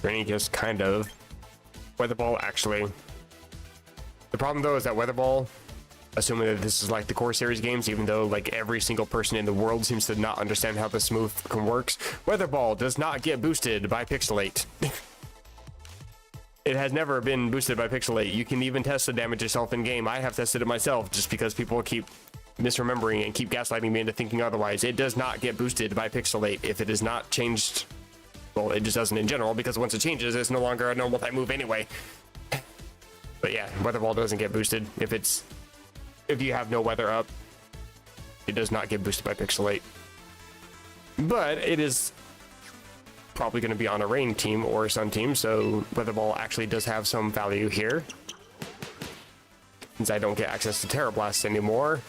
Training just kind of. Weather Ball, actually. The problem though is that Weather Ball, assuming that this is like the core series games, even though like every single person in the world seems to not understand how this move works, Weather Ball does not get boosted by Pixelate. It has never been boosted by Pixelate. You can even test the damage yourself in game. I have tested it myself just because people keep misremembering and keep gaslighting me into thinking otherwise. It does not get boosted by Pixelate if it is not changed. Well, it just doesn't in general, because once it changes, it's no longer a normal type move anyway. But yeah, Weather Ball doesn't get boosted if you have no weather up. It does not get boosted by Pixelate. But it is probably going to be on a Rain team or a Sun team, so Weather Ball actually does have some value here. Since I don't get access to Terra Blast anymore.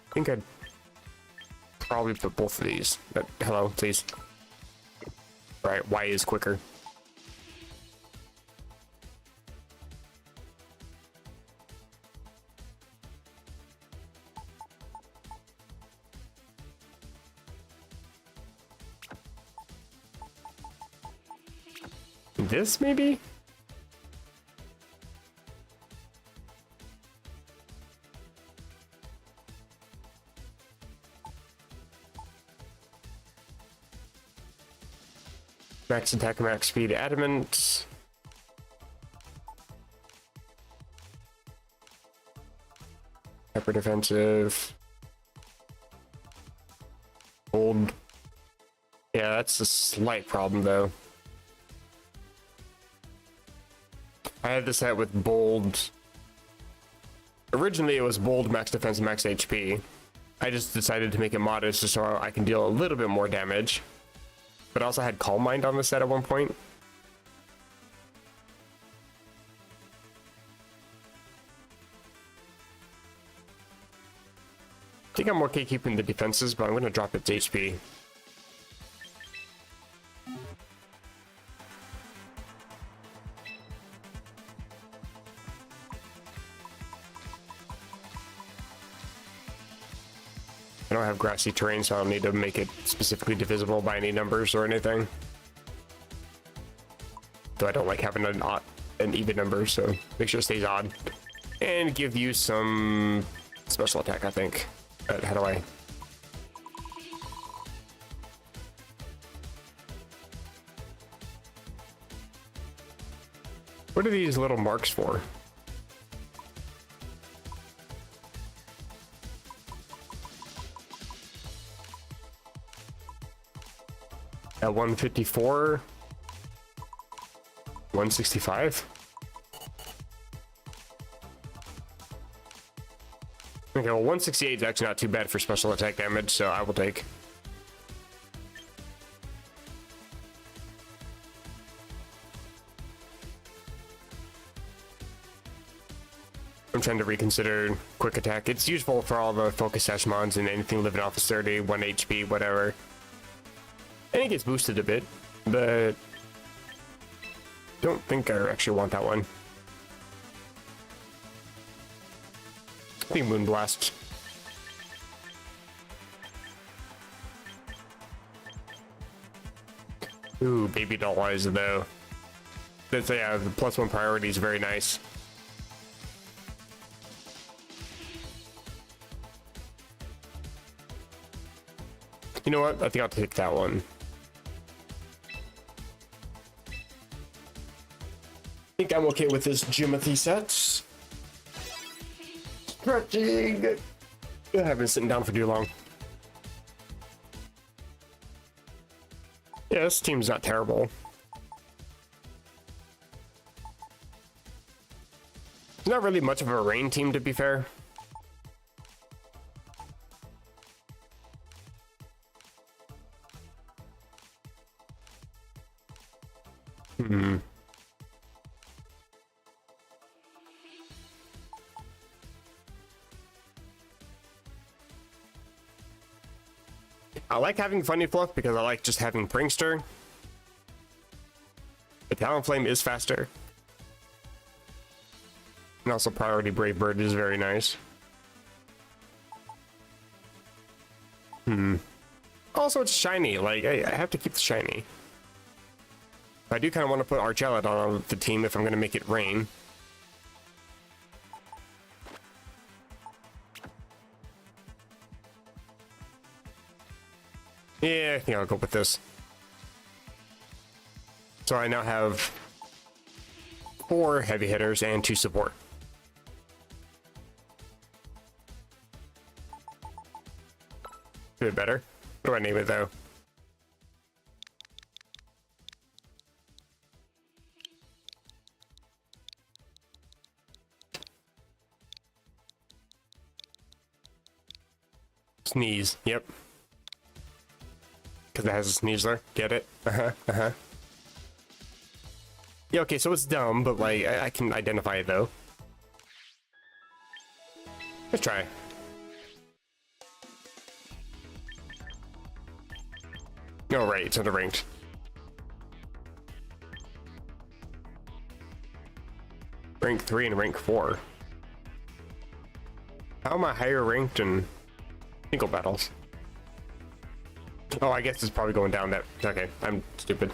I think I'd probably put both of these. But hello, please. Right, Y is quicker. than this, maybe? Max attack, max speed, adamant. Hyper defensive. Bold. Yeah, that's a slight problem though. I had this set with bold. Originally it was bold, max defense, max HP. I just decided to make it modest just so I can deal a little bit more damage. But I also had Calm Mind on the set at one point. I think I'm okay keeping the defenses, but I'm going to drop its HP. I don't have grassy terrain, so I don't need to make it specifically divisible by any numbers or anything. Though I don't like having an even number, so make sure it stays odd. And give you some special attack, I think. How do I? What are these little marks for? At 154, 165. Okay, well 168 is actually not too bad for special attack damage, so I will take. I'm trying to reconsider quick attack. It's useful for all the focus sash mons and anything living off of 30, 1 HP, whatever. And it gets boosted a bit, but don't think I actually want that one. I think Moonblast. Ooh, baby doll eyes though. That's, yeah, the +1 priority is very nice. You know what? I think I'll take that one. I think I'm okay with this Jimothy set. Stretching. I've been sitting down for too long. Yeah, this team's not terrible. It's not really much of a rain team, to be fair. I like having Funny Fluff because I like just having Prankster. But Talonflame is faster. And also Priority Brave Bird is very nice. Also, it's shiny. Like, I have to keep the shiny. I do kind of want to put Archelid on the team if I'm going to make it rain. Yeah, I think I'll go with this. So I now have 4 heavy hitters and 2 support. A bit better. What do I name it though? Sneeze. Yep. Because it has a sneezer. Get it? Yeah, okay, so it's dumb, but like, I can identify it though. Let's try. Oh, right, it's underranked. Rank 3 and rank 4. How am I higher ranked in single battles? Oh, I guess it's probably going down that. Okay, I'm stupid.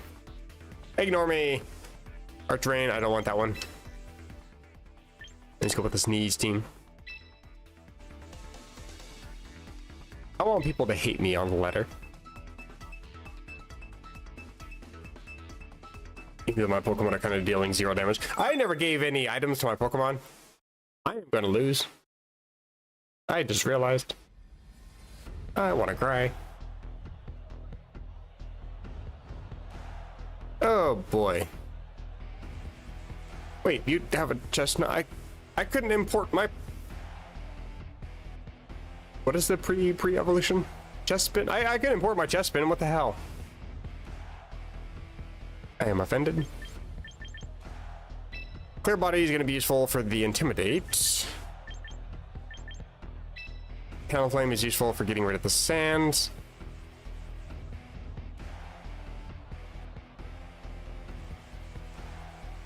Ignore me. Archrain, I don't want that one. Let's go with the Sneeze team. I want people to hate me on the letter. Even though my Pokemon are kind of dealing 0 damage. I never gave any items to my Pokemon. I am gonna lose. I just realized. I want to cry. Oh boy. Wait, you have a chestnut? I couldn't import my... What is the pre-evolution? Chestspin? I can import my Chestspin, what the hell? I am offended. Clear Body is going to be useful for the Intimidate. Talonflame is useful for getting rid of the sands.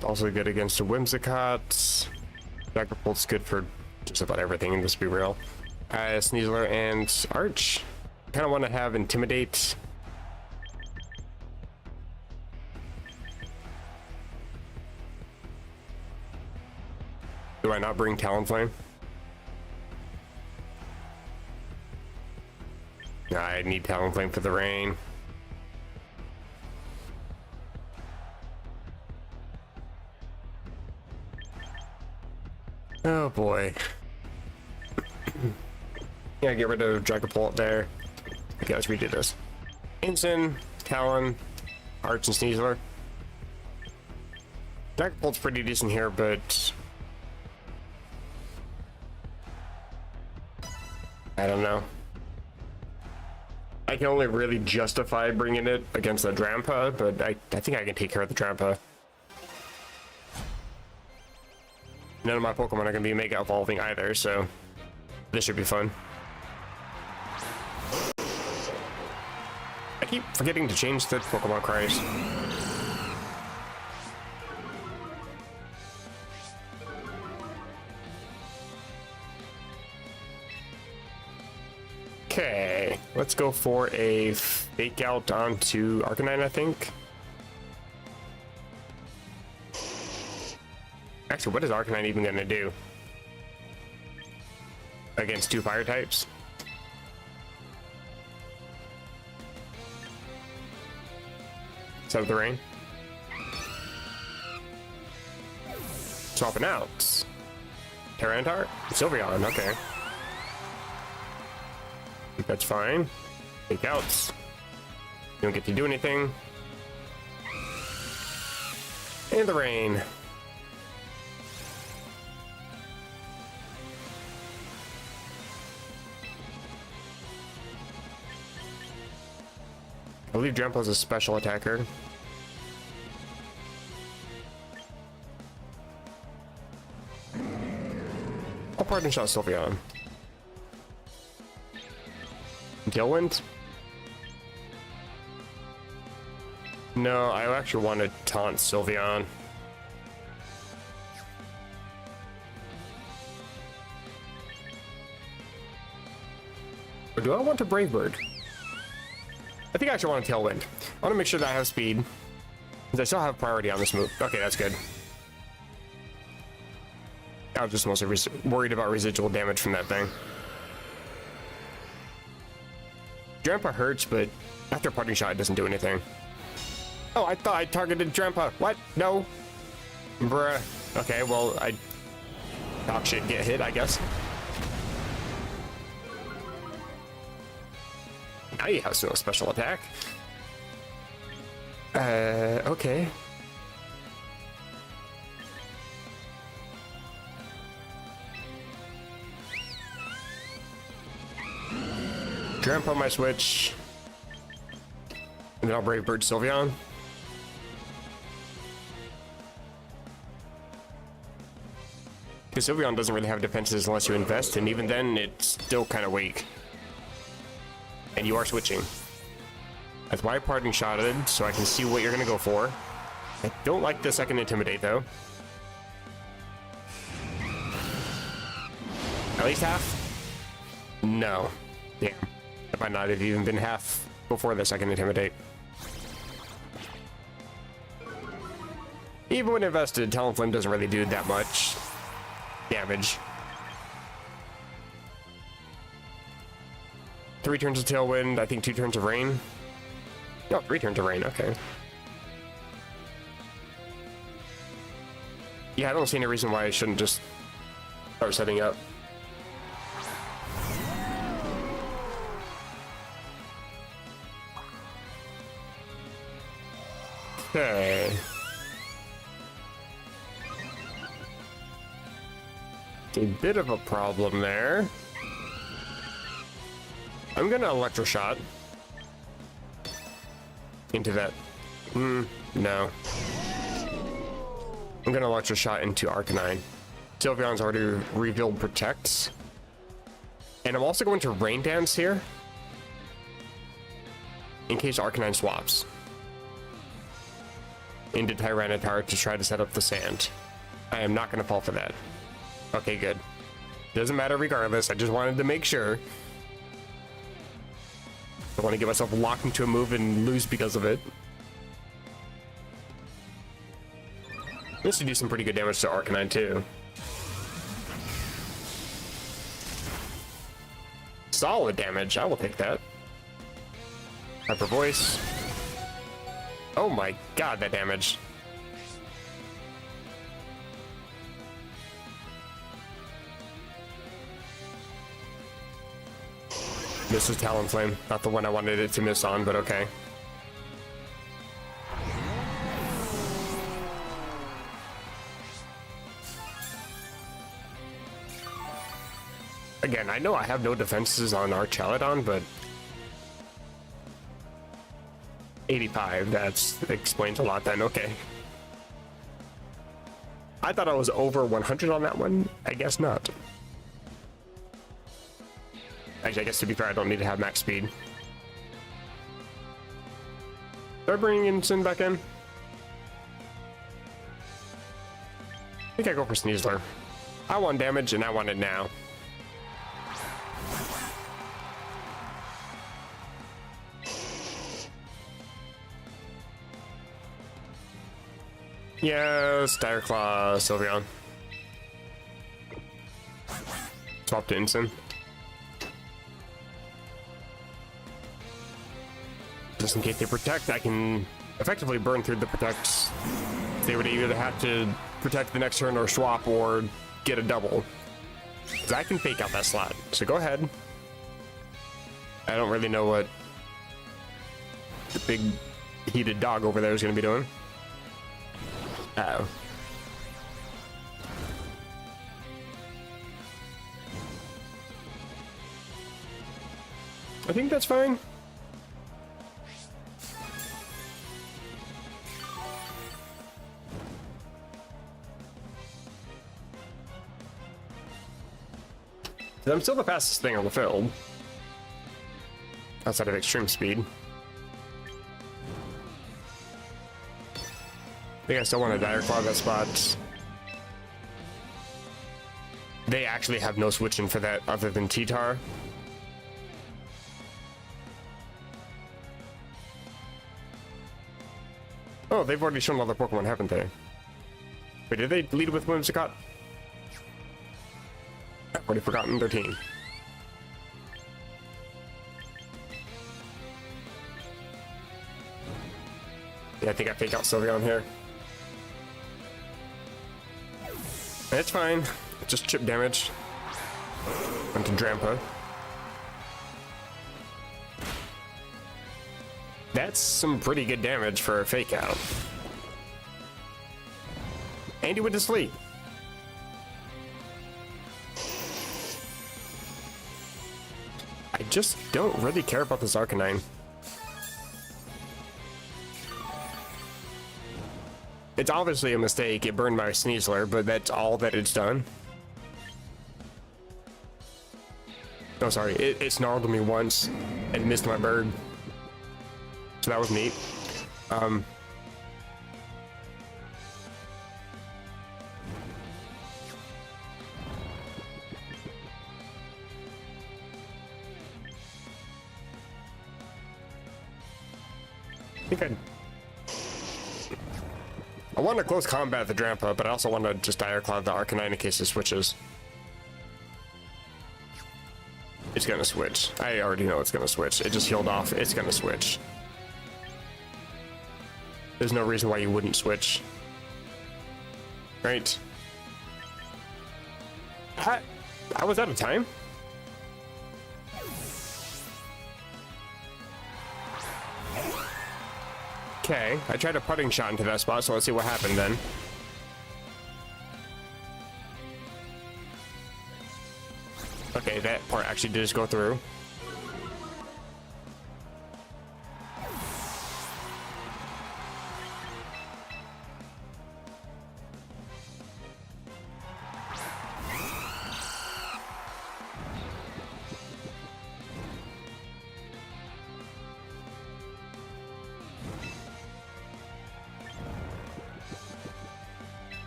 Also good against a Whimsicott. Dragapult's good for just about everything, let's be real. Sneasler and Arch. Kind of want to have Intimidate. Do I not bring Talonflame? I need Talonflame for the rain. Oh boy. Yeah, get rid of Dragapult there. Okay, let's redo this. Ensign, Talon, Arch, and Sneasler. Dragapult's pretty decent here, but I don't know. I can only really justify bringing it against the Drampa, but I think I can take care of the Drampa. None of my Pokemon are going to be Mega Evolving either, so this should be fun. I keep forgetting to change the Pokemon cries. Okay, let's go for a Fake Out onto Arcanine, I think. Actually, what is Arcanine even going to do against 2 fire types? Set up the rain. Swapping out. Tyranitar? Sylveon, okay. That's fine. Fake outs. You don't get to do anything. And the rain. I believe Drampa is a special attacker. I'll Pardon Shot Sylveon. Tailwind? No, I actually want to taunt Sylveon. Or do I want to Brave Bird? I think I actually want to Tailwind. I want to make sure that I have speed, because I still have priority on this move. Okay, that's good. I was just mostly worried about residual damage from that thing. Drampa hurts, but after Parting Shot, it doesn't do anything. Oh, I thought I targeted Drampa. What? No. Bruh. Okay, well, I talk shit, get hit, I guess. Now you have no special attack. Okay. Drampa my switch. And then I'll Brave Bird Sylveon. Because Sylveon doesn't really have defenses unless you invest, and even then, it's still kind of weak. And you are switching. That's why I Parting Shotted, so I can see what you're going to go for. I don't like the second Intimidate, though. At least half? No. Damn. It might not have even been half before the second Intimidate. Even when invested, Talonflame doesn't really do that much damage. 3 turns of Tailwind, I think 2 turns of Rain. No, 3 turns of Rain, okay. Yeah, I don't see any reason why I shouldn't just start setting up. Okay. A bit of a problem there. I'm gonna Electroshot into that. No. I'm gonna Electroshot into Arcanine. Sylveon's already revealed Protects. And I'm also going to Rain Dance here in case Arcanine swaps into Tyranitar to try to set up the sand. I am not going to fall for that. Okay, good. Doesn't matter regardless. I just wanted to make sure. I want to get myself locked into a move and lose because of it. This should do some pretty good damage to Arcanine too. Solid damage. I will take that. Hyper Voice. Oh my god, that damage. This is Talonflame, not the one I wanted it to miss on, but okay. Again, I know I have no defenses on our Chaladon, but 85, that explains a lot then, okay. I thought I was over 100 on that one. I guess not. Actually, I guess to be fair, I don't need to have max speed. Did I bring Incin back in? I think I go for Sneasler. I want damage and I want it now. Yes, Dire Claw, Sylveon. Swap to Incin. Just in case they protect, I can effectively burn through the protects. They would either have to protect the next turn or swap or get a double. Because I can fake out that slot. So go ahead. I don't really know what the big heated dog over there is going to be doing. Uh-oh. I think that's fine. I'm still the fastest thing on the field. Outside of extreme speed. I think I still want to Dire Claw that spot. They actually have no switching for that other than T-Tar. Oh, they've already shown other Pokemon, haven't they? Wait, did they lead with Whimsicott? I've already forgotten their team. Yeah, I think I fake out Sylveon here. It's fine. Just chip damage. Onto Drampa. That's some pretty good damage for a fake out. And he went to sleep. I just don't really care about this Arcanine. It's obviously a mistake. It burned my Sneasler, but that's all that it's done. Oh, sorry. It snarled at me once and missed my bird. So that was neat. I think I want to close combat the Drampa, but I also want to just Dire Cloud the Arcanine in case it switches. It's gonna switch. I already know it's gonna switch. It just healed off. It's gonna switch. There's no reason why you wouldn't switch. Right? I was out of time? Okay, I tried a putting shot into that spot, so let's see what happened then. Okay, that part actually did just go through.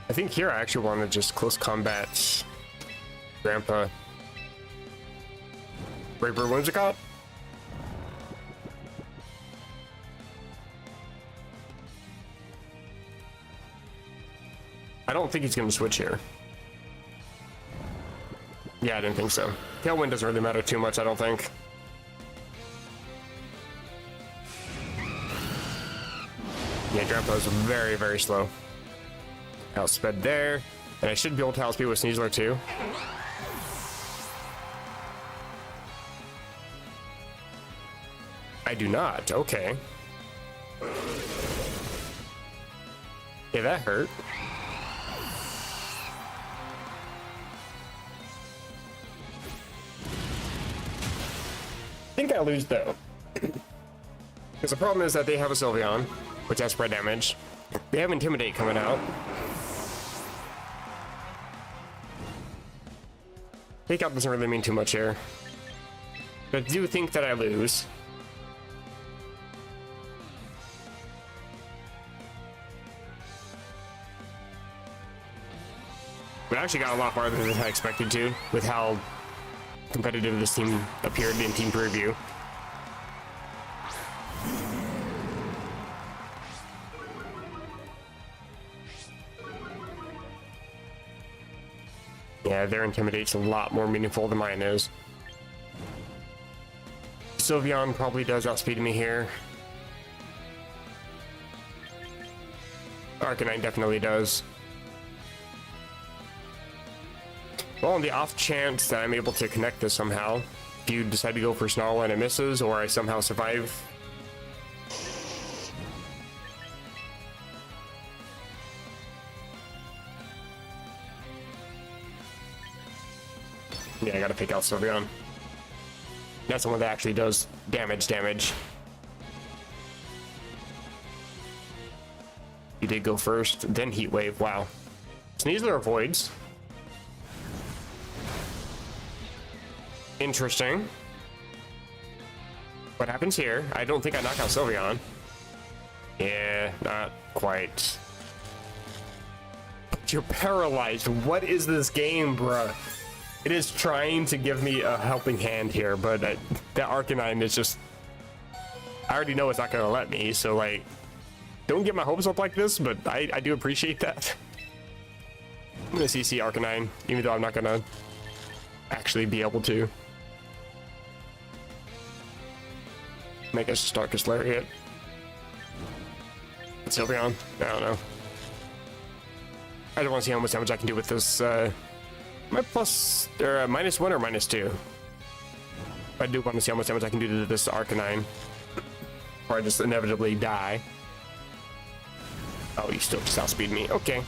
I think here I actually want to just close combat Grandpa. Raper Whimsicott? I don't think he's going to switch here. Yeah, I didn't think so. Tailwind doesn't really matter too much, I don't think. Yeah, Grandpa is very, very slow. Outsped there. And I should be able to outspeed with Sneasler too. I do not. Okay. Yeah, that hurt. I think I lose though. Because the problem is that they have a Sylveon, which has spread damage. They have Intimidate coming out. Takeout doesn't really mean too much here. But I do think that I lose. We actually got a lot farther than I expected to, with how competitive this team appeared in team preview. Yeah, their Intimidate's a lot more meaningful than mine is. Sylveon probably does outspeed me here. Arcanine definitely does. Well, on the off chance that I'm able to connect this somehow, if you decide to go for Snarl and it misses, or I somehow survive. Yeah, I gotta pick out Sylveon. That's the one that actually does damage. You did go first, then Heat Wave. Wow. Sneasler avoids. Interesting. What happens here? I don't think I knock out Sylveon. Yeah, not quite. But you're paralyzed. What is this game, bruh? It is trying to give me a helping hand here, but that Arcanine is just... I already know it's not going to let me, so, like... Don't get my hopes up like this, but I do appreciate that. I'm going to CC Arcanine, even though I'm not going to actually be able to. Make us Darkest Lariat. Sylveon? I don't know. I just want to see how much damage I can do with this, my plus, or -1 or -2. I do want to see how much damage I can do to this Arcanine. Or I just inevitably die. Oh, you still just outspeed me. Okay.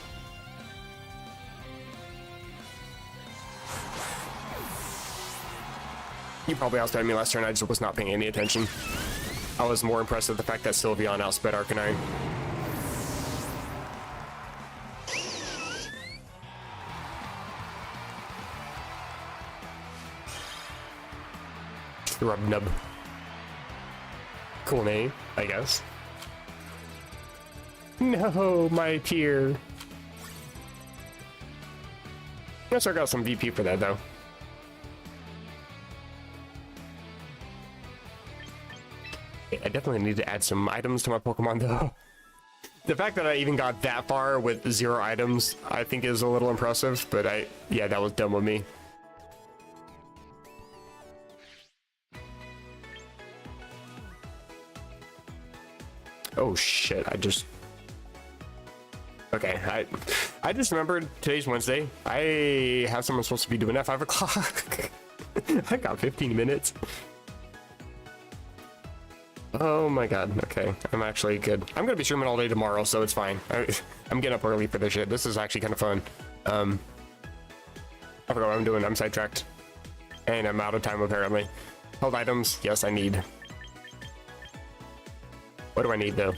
You probably outsped me last turn, I just was not paying any attention. I was more impressed with the fact that Sylveon outsped Arcanine. Rubnub. Cool name, I guess. No, my peer. Guess I got some VP for that though. I definitely need to add some items to my Pokemon though. The fact that I even got that far with 0 items, I think is a little impressive, but yeah, that was dumb of me. Oh shit, okay, I just remembered today's Wednesday. I have someone supposed to be doing at 5 o'clock. I got 15 minutes. Oh my god, okay, I'm actually good. I'm gonna be streaming all day tomorrow, so it's fine. I'm getting up early for this shit. This is actually kind of fun. I forgot what I'm doing. I'm sidetracked. And I'm out of time apparently. Held items, yes I need. What do I need though?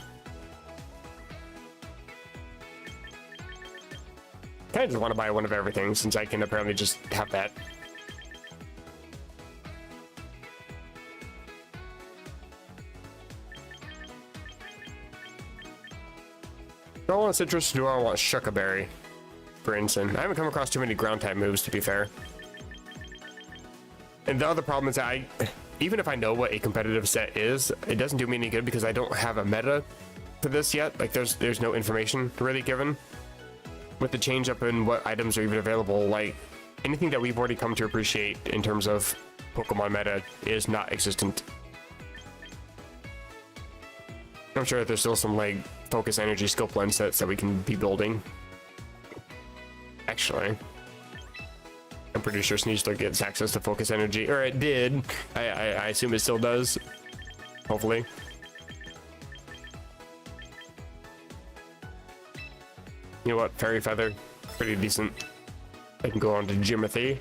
I just want to buy one of everything since I can apparently just have that. Do I want citrus or do I want shuckaberry, for instance? I haven't come across too many ground type moves, to be fair. And the other problem is that even if I know what a competitive set is, it doesn't do me any good because I don't have a meta for this yet. Like there's no information really given. With the change up in what items are even available, like anything that we've already come to appreciate in terms of Pokemon meta is not existent. I'm sure there's still some like focus energy skill blend sets that we can be building. Actually, I'm pretty sure Sneasler gets access to focus energy, or it did. I assume it still does. Hopefully. You know what? Fairy Feather, pretty decent. I can go on to Jimothy.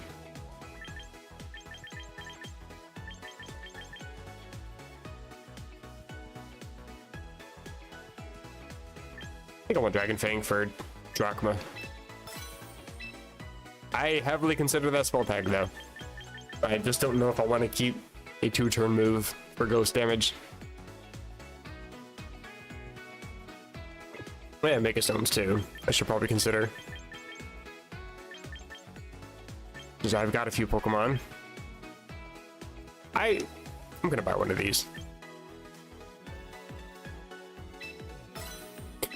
I think I want Dragon Fang for Drachma. I heavily consider that spell tag though. I just don't know if I want to keep a 2-turn move for ghost damage. Yeah, Mega Stones too. I should probably consider. Because I've got a few Pokemon. I'm gonna buy one of these.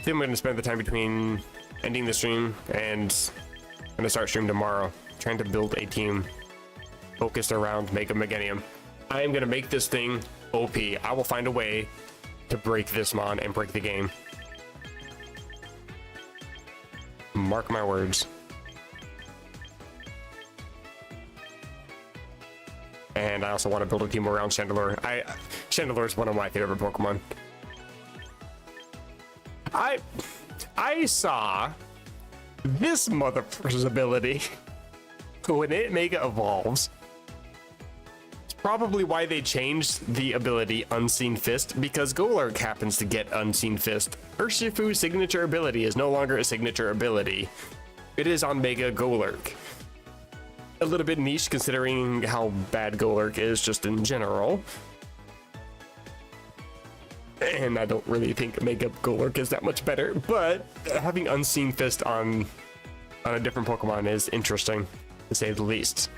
Then I'm gonna spend the time between ending the stream and I'm gonna start stream tomorrow, trying to build a team focused around Mega Meganium. I am gonna make this thing OP. I will find a way to break this mon and break the game. Mark my words. And I also want to build a team around Chandelure. Chandelure is one of my favorite Pokemon. I saw this motherfucker's ability when it Mega Evolves. It's probably why they changed the ability Unseen Fist, because Golurk happens to get Unseen Fist. Urshifu's signature ability is no longer a signature ability. It is on Mega Golurk. A little bit niche considering how bad Golurk is just in general. And I don't really think Mega Golurk is that much better, but having Unseen Fist on a different Pokemon is interesting, to say the least.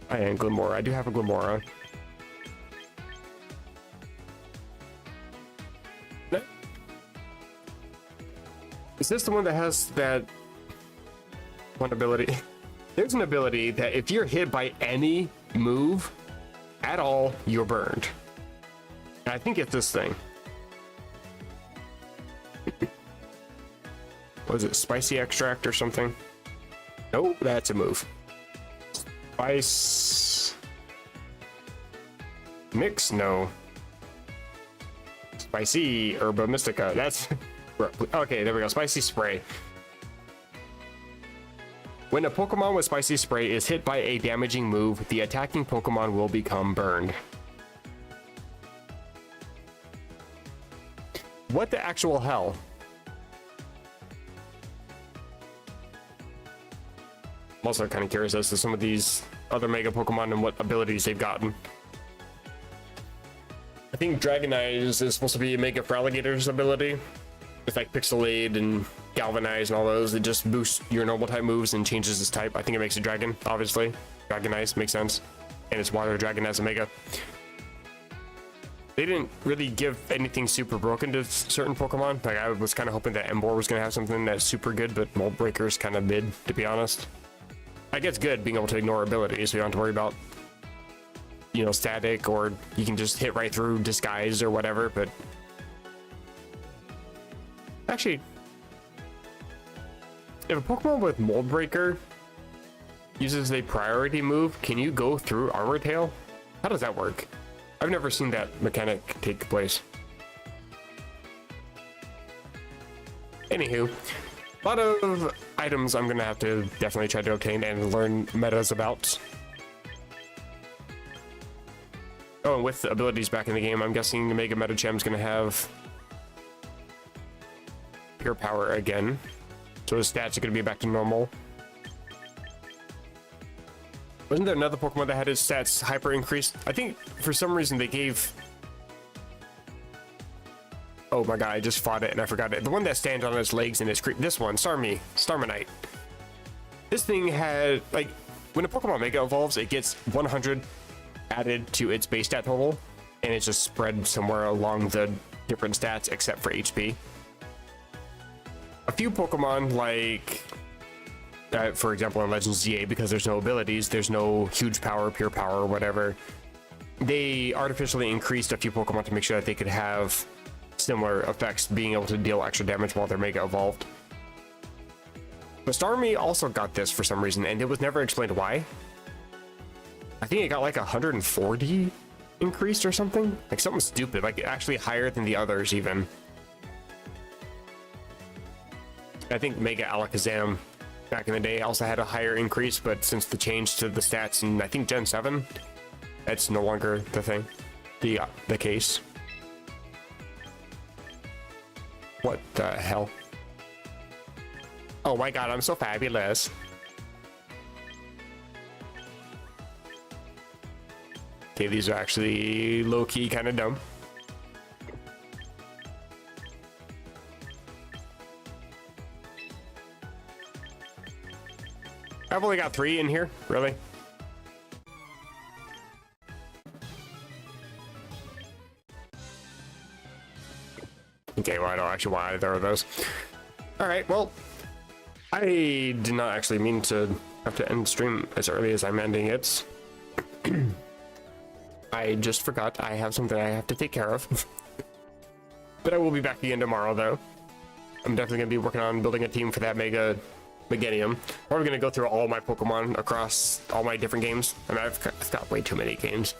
I am Glimmora. I do have a Glimmora. No. Is this the one that has that one ability? There's an ability that if you're hit by any move at all, you're burned. And I think it's this thing. Was it Spicy Extract or something? Nope, that's a move. Spice Mix? No. Spicy Herba Mystica. That's okay, there we go. Spicy Spray. When a Pokemon with Spicy Spray is hit by a damaging move, the attacking Pokemon will become burned. What the actual hell? I'm also kind of curious as to some of these other Mega Pokemon and what abilities they've gotten. I think Dragonize is supposed to be Mega Feraligator's ability. With like Pixelade and Galvanize and all those, it just boosts your normal type moves and changes its type. I think it makes a dragon, obviously. Dragonize makes sense. And it's Water Dragon as a Mega. They didn't really give anything super broken to certain Pokemon. Like, I was kind of hoping that Emboar was going to have something that's super good, but Mold Breaker is kind of mid, to be honest. I guess good being able to ignore abilities, so you don't have to worry about, you know, static, or you can just hit right through disguise or whatever. But actually, if a Pokemon with Mold Breaker uses a priority move, can you go through Armor Tail? How does that work? I've never seen that mechanic take place. Anywho, a lot of items I'm gonna have to definitely try to obtain and learn metas about. Oh, and with the abilities back in the game, I'm guessing the Mega Metacham's gonna have pure power again, so his stats are gonna be back to normal. Wasn't there another Pokemon that had his stats hyper increased? I think for some reason they gave... Oh my god, I just fought it and I forgot it. The one that stands on its legs and it's this one, Starmanite. This thing had, like, when a Pokemon Mega evolves, it gets 100 added to its base stat total, and it's just spread somewhere along the different stats except for HP. A few Pokemon, like... for example, in Legends ZA, because there's no abilities, there's no huge power, pure power, or whatever, they artificially increased a few Pokemon to make sure that they could have similar effects, being able to deal extra damage while they're Mega evolved. But Starmie also got this for some reason, and it was never explained why. I think it got like 140 increased or something, like something stupid, like actually higher than the others even. I think Mega Alakazam back in the day also had a higher increase, but since the change to the stats in, I think, Gen 7, that's no longer the thing, the case. What the hell? Oh my god, I'm so fabulous. Okay, these are actually low-key kind of dumb. I've only got 3 in here, really? Okay, well, I don't actually want either of those. Alright, well, I did not actually mean to have to end the stream as early as I'm ending it. I just forgot I have something I have to take care of. But I will be back again tomorrow, though. I'm definitely going to be working on building a team for that Meganium. Probably going to go through all my Pokemon across all my different games. I mean, I've got way too many games.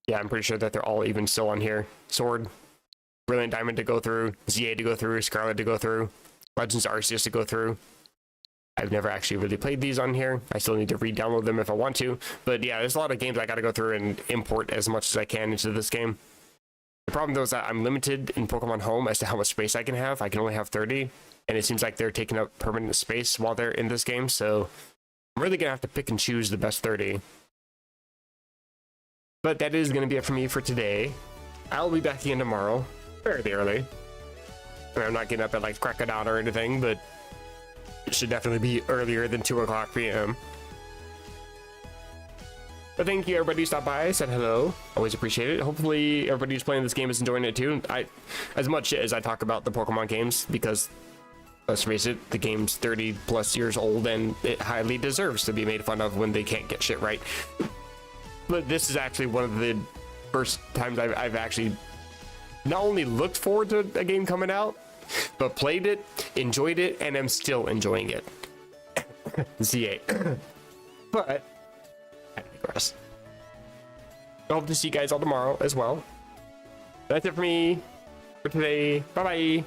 Yeah, I'm pretty sure that they're all even still on here. Sword, Brilliant Diamond to go through, ZA to go through, Scarlet to go through, Legends Arceus to go through. I've never actually really played these on here. I still need to re-download them if I want to. But yeah, there's a lot of games I got to go through and import as much as I can into this game. The problem though is that I'm limited in Pokemon Home as to how much space I can have. I can only have 30, and it seems like they're taking up permanent space while they're in this game, so I'm really gonna have to pick and choose the best 30. But that is gonna be it for me for today. I'll be back again tomorrow, fairly early. I mean, I'm not getting up at like crack of dawn or anything, but it should definitely be earlier than 2 o'clock p.m. But thank you everybody who stopped by, said hello. Always appreciate it. Hopefully everybody who's playing this game is enjoying it too. As much as I talk about the Pokemon games, because let's face it, the game's 30 plus years old and it highly deserves to be made fun of when they can't get shit right. But this is actually one of the first times I've actually not only looked forward to a game coming out, but played it, enjoyed it, and am still enjoying it. ZA. But I digress. I hope to see you guys all tomorrow as well. That's it for me for today. Bye bye.